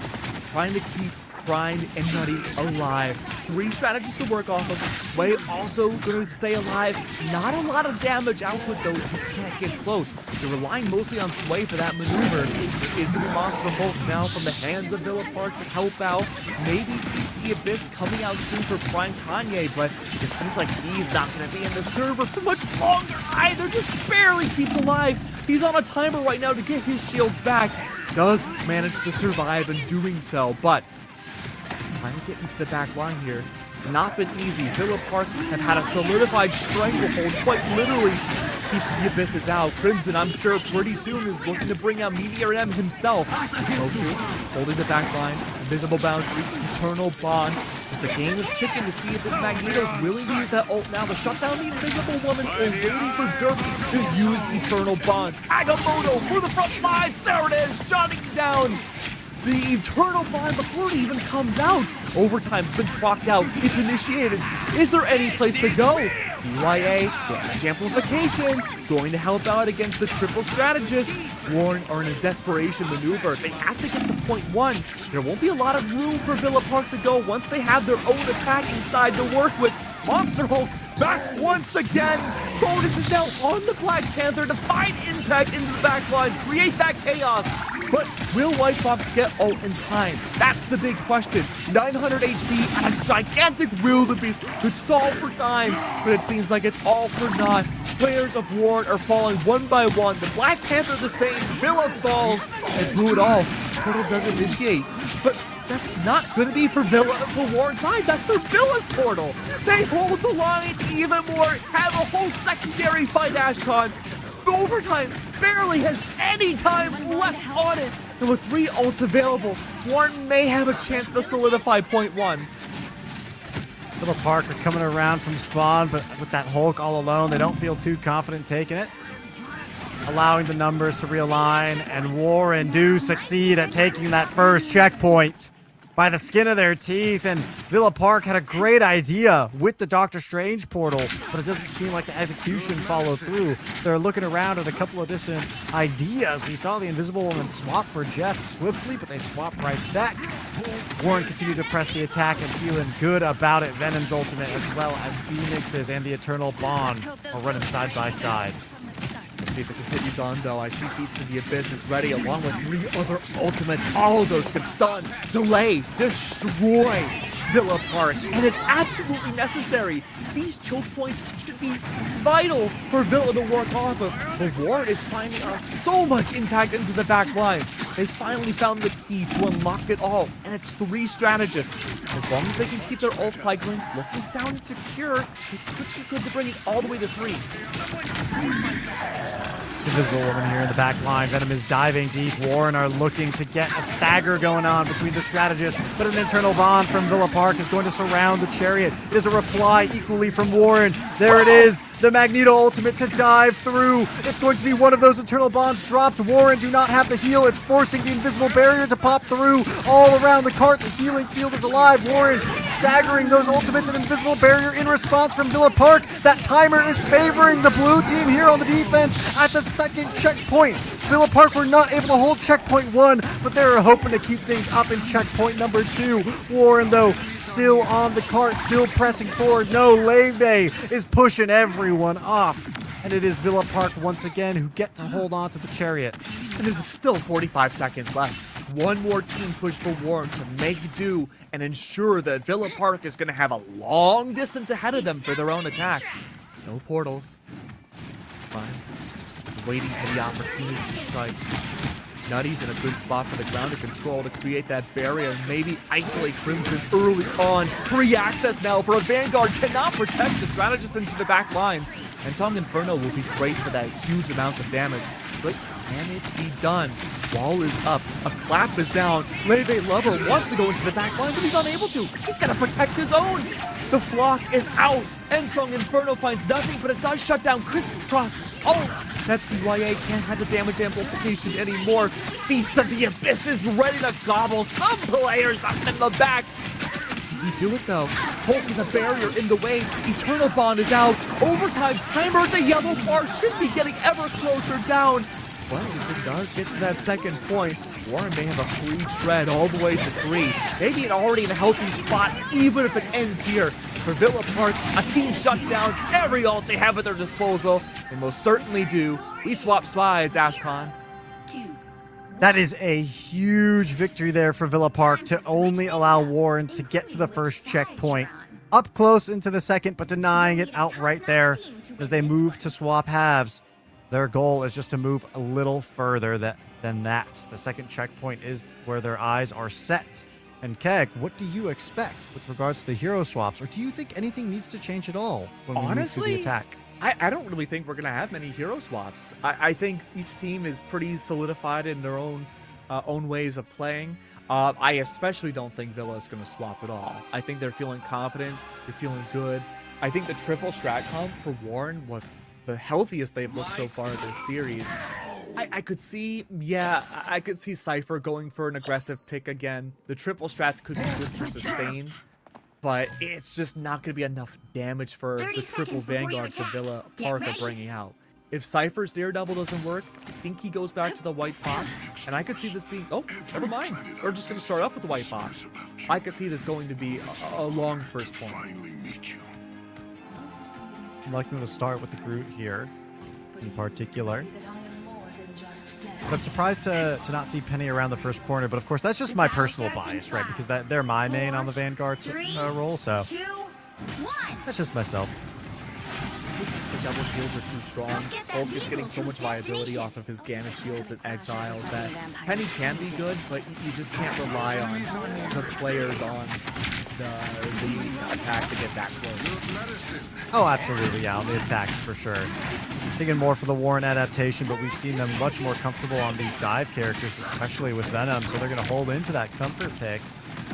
trying to keep Grind and Nutty alive. 3 strategies to work off of. Sway also going to stay alive. Not a lot of damage output though if you can't get close. You're relying mostly on Sway for that maneuver. There is going to be Monster Hulk now from the hands of Villa Park to help out. Maybe the Abyss coming out soon for Prime Kanye, but it seems like he's not going to be in the server for much longer either. Just barely keeps alive. He's on a timer right now to get his shield back. Does manage to survive in doing so, but trying to get into the back line here. Not been easy. Villa Park have had a solidified stranglehold, quite literally. Keeps the Abyss is out. Crimson, I'm sure, pretty soon is looking to bring out Meteor M himself. Okay, holding the back line. Invisible boundary. Eternal Bond. It's a game of chicken to see if this Magneto's willing to use that ult now to shut down the Invisible Woman or waiting for Derpy to use Eternal Bond. Agamotto for the front line. There it is. Shutting down the Eternal Bond before it even comes out. Overtime's been clocked out. It's initiated. Is there any place to go? BYA, damage amplification, going to help out against the triple strategist. Warren are in a desperation maneuver. They have to get to point 1. There won't be a lot of room for Villa Park to go once they have their own attacking side to work with. Monster Hulk back once again. Bonus is now on the Black Panther to find impact into the back line, create that chaos. But will White Fox get ult in time? That's the big question. 900 HP and a gigantic wildebeest could stall for time, but it seems like it's all for naught. Players of Warren are falling one by one. The Black Panther the same, Villa falls, and through it all, Portal does initiate. But that's not going to be for Warren's side. That's for Villa's Portal. They hold the line even more, have a whole secondary fight, Ashton. Overtime barely has any time left on it. And with 3 ults available, Warren may have a chance to solidify point 1. Villa Park are coming around from spawn, but with that Hulk all alone, they don't feel too confident taking it. Allowing the numbers to realign, and Warren do succeed at taking that first checkpoint by the skin of their teeth. And Villa Park had a great idea with the Doctor Strange portal, but it doesn't seem like the execution followed through. They're looking around at a couple of different ideas. We saw the Invisible Woman swap for Jeff swiftly, but they swap right back. Warren continued to press the attack and feeling good about it. Venom's ultimate as well as Phoenix's and the Eternal Bond are running side by side. Let's see if it continues on, though. I see Beast of the Abyss is ready, along with 3 other ultimates. All of those can stun, delay, destroy. Villa Park, and it's absolutely necessary. These choke points should be vital for Villa to work off of. But Warren is finding so much impact into the back line. They finally found the key to unlock it all, and it's 3 strategists. As long as they can keep their ult cycling, looking sound and secure, it could bring it all the way to 3. Invisible Woman here in the back line. Venom is diving deep. Warren are looking to get a stagger going on between the strategists, but an internal bond from Villa Park is going to surround the chariot. It is a reply equally from Warren. There it is. The Magneto ultimate to dive through. It's going to be one of those internal bonds dropped. Warren do not have the heal. It's forcing the invisible barrier to pop through. All around the cart, the healing field is alive. Warren staggering those ultimates and invisible barrier in response from Villa Park. That timer is favoring the blue team here on the defense at the second checkpoint. Villa Park were not able to hold checkpoint 1, but they were hoping to keep things up in checkpoint number 2. Warren, though, still on the cart, still pressing forward. No, Leve is pushing everyone off. And it is Villa Park once again who get to hold on to the chariot. And there's still 45 seconds left. One more team push for Warren to make do and ensure that Villa Park is going to have a long distance ahead of them for their own attack. No portals. Fine. Just waiting for the opportunity to strike. Nutty's in a good spot for the ground to control to create that barrier and maybe isolate Crimson early on. Free access now for a Vanguard. Cannot protect the strategist into the back line. And Song Inferno will be great for that huge amount of damage. But can it be done? Wall is up. A clap is down. Leve Lover wants to go into the back line, but he's unable to. He's got to protect his own. The flock is out. And Song Inferno finds nothing, but it does shut down Crisscross ult. That CYA can't have the damage amplification anymore. Feast of the Abyss is ready to gobble some players up in the back. Did he do it though? Hulk is a barrier in the way. Eternal Bond is out. Overtime timer. The yellow bar should be getting ever closer down. Well, if it does get to that second point, Warren may have a free tread all the way to 3. Maybe it already in a healthy spot, even if it ends here. For Villa Park, a team shut down every ult they have at their disposal. They most certainly do. We swap sides, Ashcon. 2. That is a huge victory there for Villa Park to only allow Warren to get to the first checkpoint. Up close into the second, but denying it outright there as they move to swap halves. Their goal is just to move a little further than that. The second checkpoint is where their eyes are set. And Keg, what do you expect with regards to the hero swaps? Or do you think anything needs to change at all when we Honestly, move to the attack? I don't really think we're going to have many hero swaps. I think each team is pretty solidified in their own ways of playing. I especially don't think Villa is going to swap at all. I think they're feeling confident. They're feeling good. I think the triple strat comp for Warren was the healthiest they've looked so far this series. I could see Cypher going for an aggressive pick again. The triple strats could be good for sustain, but it's just not going to be enough damage for the triple Vanguards that Villa Park are bringing out. If Cypher's Daredevil doesn't work, I think he goes back to the White Fox, and I could see this being... Oh, never mind. We're just going to start off with the White Fox. I could see this going to be a long first point. I'm liking to start with the Groot here in particular. But I'm surprised to not see Penny around the first corner. But of course, that's just my personal bias, right? Because they're my main on the Vanguard role, so 2, 1. that's just myself. The double shields are too strong. Hulk is getting so much viability off of his Gamma shields and exiles that Penny can be good, but you just can't rely on the players on the attack to get that close. Oh, absolutely, yeah, on the attacks for sure. Thinking more for the Warren adaptation, but we've seen them much more comfortable on these dive characters, especially with Venom, so they're going to hold into that comfort pick.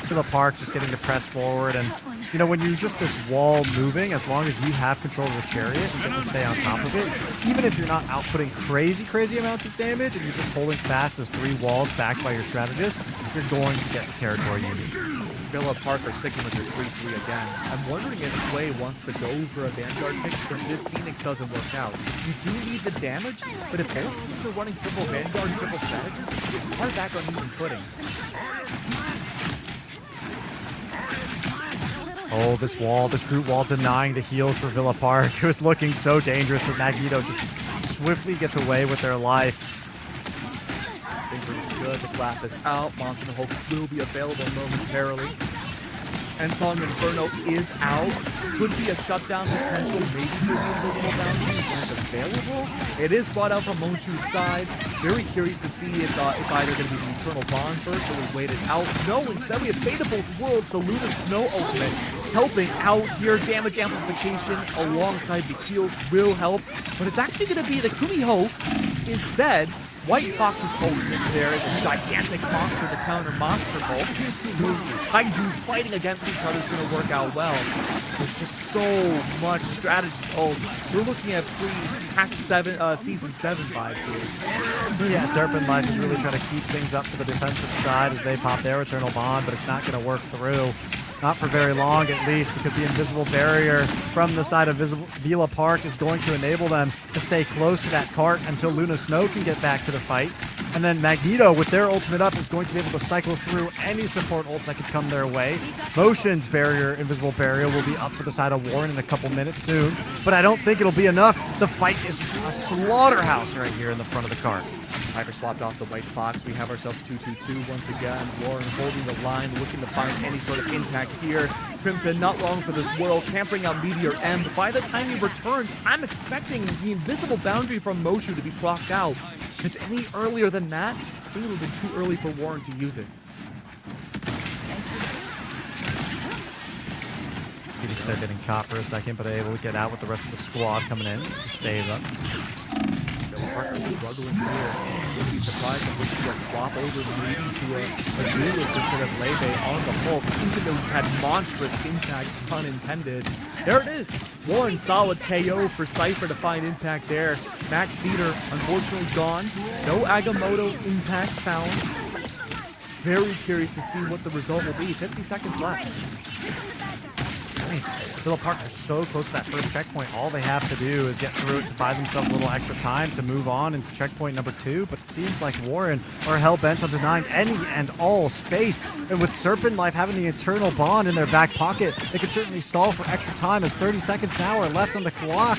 To the Park, just getting to press forward, and you know, when you're just this wall moving, as long as you have control of the chariot and get to stay on top of it, even if you're not outputting crazy amounts of damage and you're just holding fast as 3 walls backed by your strategist, you're going to get the territory you need. Villa Park are sticking with their 3-3 again. I'm wondering if Sway wants to go for a Vanguard pick if this Phoenix doesn't work out. You do need the damage, but if both teams are running triple Vanguard, triple strategist, it's hard back on even footing. Oh, this Groot wall denying the heals for Villa Park. It was looking so dangerous, but Magneto just swiftly gets away with their life. Things are good. The clap is out. Monster Hulk will be available momentarily. And Song Inferno is out. Could be a shutdown potential. Maybe the invisible boundary isn't available. It is brought out from Monshu's side. Very curious to see if it's either going to be the Eternal Bond first or we wait it out. No, instead we have Fate of Both Worlds, the Luna Snow ultimate, helping out here. Damage amplification alongside the heals will help. But it's actually going to be the Kumiho instead. White Fox's ultimate there is a gigantic monster to counter Monster Bolt. Kaiju's fighting against each other is going to work out well. There's just so much strategy. Oh, we're looking at pre-patch 7, season 7 vibes here. Yeah, Turpin Life is really trying to keep things up to the defensive side as they pop their Eternal Bond, but it's not going to work through. Not for very long, at least, because the invisible barrier from the side of Villa Park is going to enable them to stay close to that cart until Luna Snow can get back to the fight. And then Magneto, with their ultimate up, is going to be able to cycle through any support ults that could come their way. Motion's barrier, invisible barrier, will be up for the side of Warren in a couple minutes soon. But I don't think it'll be enough. The fight is a slaughterhouse right here in the front of the cart. Piper swapped off the White Fox. We have ourselves 2-2-2 once again. Warren holding the line, looking to find any sort of impact here. Crimson not long for this world, tampering out Meteor M. By the time he returns, I'm expecting the invisible boundary from Moshu to be procced out. If it's any earlier than that, I think it would have been too early for Warren to use it. Phoenix there getting caught for a second, but able to get out with the rest of the squad coming in to save them. Struggling here. Wouldn't be surprised if we see a swap over leading to a duelist instead of Lebe on the Hulk, even though he had monstrous impact, pun intended. There it is. One solid KO for Cypher to find impact there. Max Theater, unfortunately gone. No Agamotto impact found. Very curious to see what the result will be. 50 seconds left. Villa Park is so close to that first checkpoint. All they have to do is get through it to buy themselves a little extra time to move on into checkpoint number 2. But it seems like Warren are hell-bent on denying any and all space. And with Serpent Life having the Eternal Bond in their back pocket, they could certainly stall for extra time as 30 seconds now are left on the clock.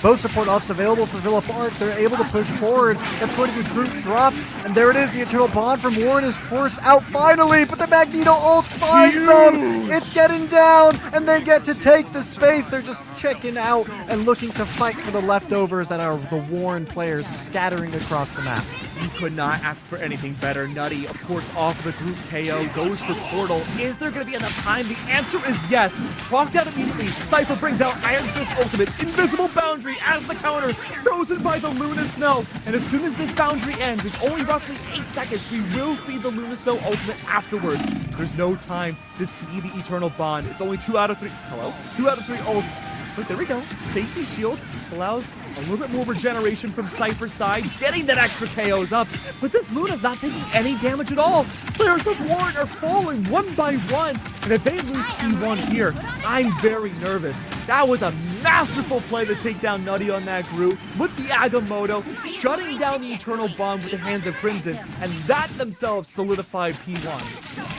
Both support ups available for Villa Park. They're able to push forward. That's going to be group drops. And there it is. The Eternal Bond from Warren is forced out finally. But the Magneto ult finds them. It's getting down. And they get to take the space. They're just checking out and looking to fight for the leftovers that are the Warren players scattering across the map. You could not ask for anything better. Nutty, of course, off the group KO, goes for Portal. Is there going to be enough time? The answer is yes. Procced out immediately. Cypher brings out Iron Fist Ultimate. Invisible Boundary as the counter. Frozen by the Luna Snow. And as soon as this boundary ends, it's only roughly 8 seconds. We will see the Luna Snow Ultimate afterwards. There's no time to see the Eternal Bond. It's only 2 out of 3. Hello? 2 out of 3 ults. But there we go. Safety Shield allows a little bit more regeneration from Cypher's side, getting that extra KOs up. But this Luna's not taking any damage at all. Players of Warren are falling one by one. And if they lose P1 here, I'm very nervous. That was a masterful play to take down Nutty on that group with the Agamotto, shutting down the Eternal Bond with the hands of Crimson. And that themselves solidified P1.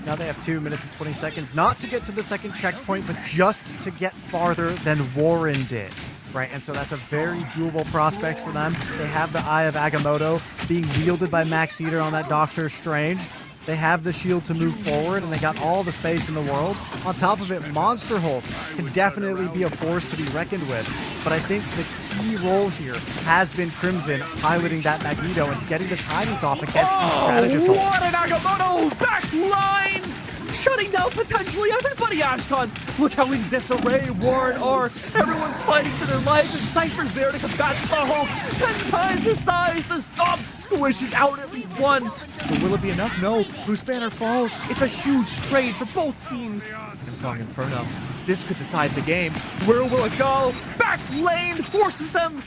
Now they have 2 minutes and 20 seconds, not to get to the second checkpoint, but just to get farther than Warren did, right? And so that's a very doable prospect for them. They have the Eye of Agamotto being wielded by Max Eater on that Doctor Strange. They have the shield to move forward, and they got all the space in the world. On top of it, Monster Hulk can definitely be a force to be reckoned with. But I think the key role here has been Crimson piloting that Magneto and getting the timings off against these strategist holds. What an Agamotto back line! Shutting down potentially everybody, Ashton. Look how in disarray Warren are. Everyone's fighting for their lives, and Cypher's there to combat the Hulk. 10 times the size. The stop squishes out at least one. But will it be enough? No. Bruce Banner falls. It's a huge trade for both teams. And Song Inferno. This could decide the game. Where will it go? Back lane forces them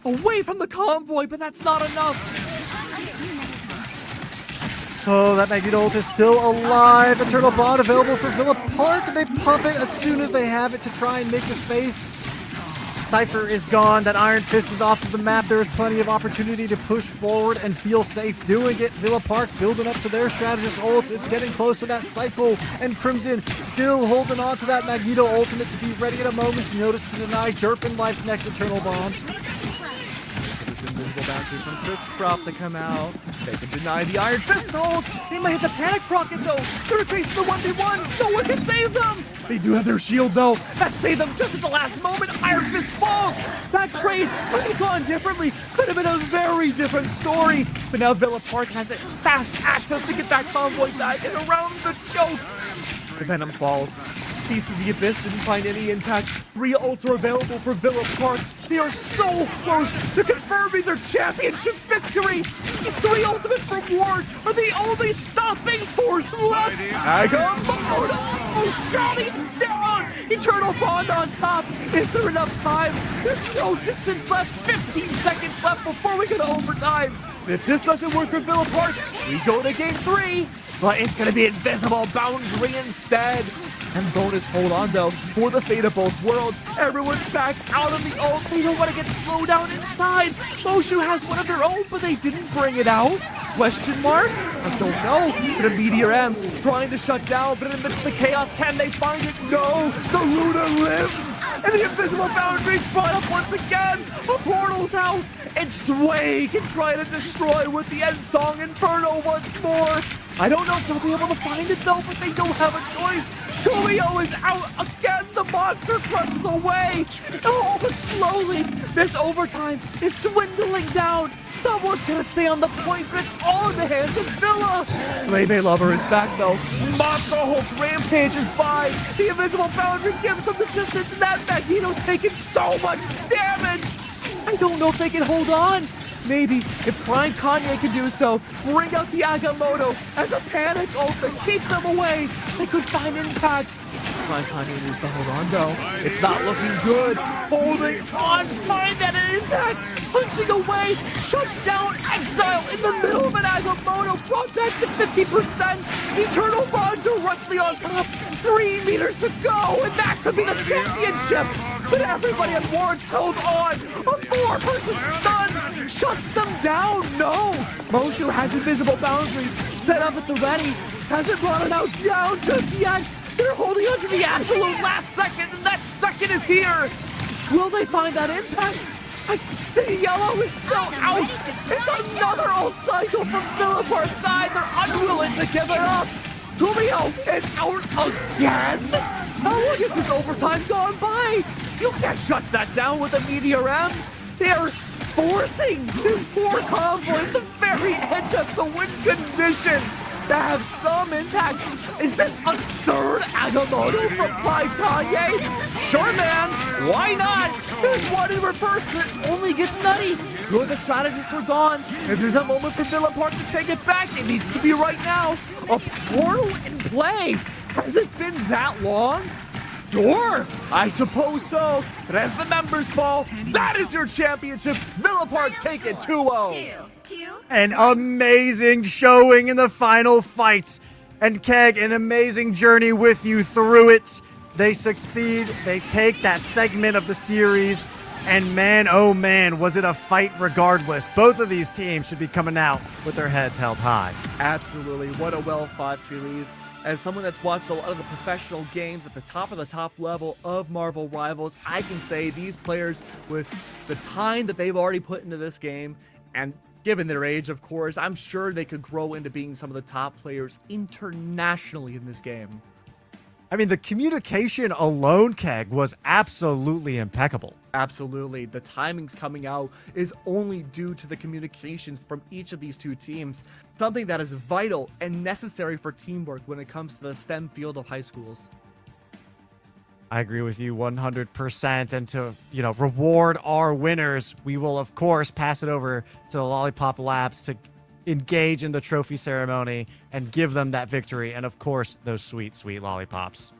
away from the convoy, but that's not enough. Oh, that Magneto ult is still alive. Eternal Bond available for Villa Park, and they pop it as soon as they have it to try and make the space. Cypher is gone. That Iron Fist is off of the map. There is plenty of opportunity to push forward and feel safe doing it. Villa Park building up to their strategist ults. It's getting close to that cycle, and Crimson still holding on to that Magneto ultimate to be ready at a moment's notice to deny Derpin Life's next Eternal Bond. Invisible bounties from Chris Prop to come out. They can deny the Iron Fist hold. They might hit the Panic Rocket though. They're facing the 1v1. No one can save them. They do have their shield though. That saved them just at the last moment. Iron Fist falls. That trade could have gone differently. Could have been a very different story. But now Villa Park has it fast access to get that convoy back and around the choke. The Venom falls. Beast of the Abyss didn't find any impact. 3 ults are available for Villa Park. They are so close to confirming their championship victory. These 3 ultimates from Ward are the only stopping force left. Agamotto shot him down. Eternal Bond on top. Is there enough time? There's no distance left. 15 seconds left before we go to overtime. If this doesn't work for Villa Park, we go to game 3. But it's going to be Invisible Boundary instead. And bonus hold on though for the fate of both worlds. Everyone's back out of the ult. They don't want to get slowed down inside. Moshu has one of their own, but they didn't bring it out. Question mark? I don't know. But a Meteor M trying to shut down, but in the midst of the chaos, can they find it? No. The Luna lives. And the Invisible Boundary's brought up once again. The portal's out. And Sway can try to destroy with the end song Inferno once more. I don't know if they'll be able to find it though, but they don't have a choice. Coolio is out again. The monster crushes away. Oh, but slowly, this overtime is dwindling down. Someone's gonna stay on the point, but it's all in the hands of Villa. Lebe Lover is back though. Monster Hulk rampages by. The Invisible Boundary gives them the distance, and that Magneto's taking so much damage. I don't know if they can hold on. Maybe if Prime Kanye can do so, bring out the Agamotto as a panic ult to keep them away. They could find impact. Prime Kanye needs to hold on though. It's not looking good. Holding on, find that impact. Punching away, shut down Exile in the middle of an Agamotto. Brought back to 50%. Eternal Bond directly on top. 3 meters to go, and that could be the championship. But everybody at Ward's held on. A 4-person stun shuts them down. No. Moshu has Invisible Boundary set up at the ready. Hasn't brought it out down just yet. They're holding on to the absolute last second, and that second is here. Will they find that impact? The yellow is still out. It's another ult cycle from Villa Park's side. They're unwilling to give it up. Coolio is out again. How long has this overtime gone by? You can't shut that down with a Meteor M. They're forcing this poor convoy to the very edge of the win conditions to have some impact. Is this a third Agamotto from Prime Kanye? Sure, man. Why not? There's one in reverse that only gets nutty. Good, the strategists are gone. If there's a moment for Villa Park to take it back, it needs to be right now. A portal in play. Has it been that long? Sure, I suppose so. But as the members fall, that is your championship. Villa Park take it 2-0. An amazing showing in the final fight. And Keg, an amazing journey with you through it. They succeed. They take that segment of the series. And man, oh man, was it a fight regardless. Both of these teams should be coming out with their heads held high. Absolutely. What a well-fought series. As someone that's watched a lot of the professional games at the top level of Marvel Rivals, I can say these players, with the time that they've already put into this game, and given their age, of course, I'm sure they could grow into being some of the top players internationally in this game. I mean, the communication alone, Keg, was absolutely impeccable. Absolutely. The timings coming out is only due to the communications from each of these two teams, something that is vital and necessary for teamwork when it comes to the STEM field of high schools. I agree with you 100%. And to, reward our winners, we will, of course, pass it over to the Lollipop Labs to engage in the trophy ceremony and give them that victory. And, of course, those sweet, sweet lollipops.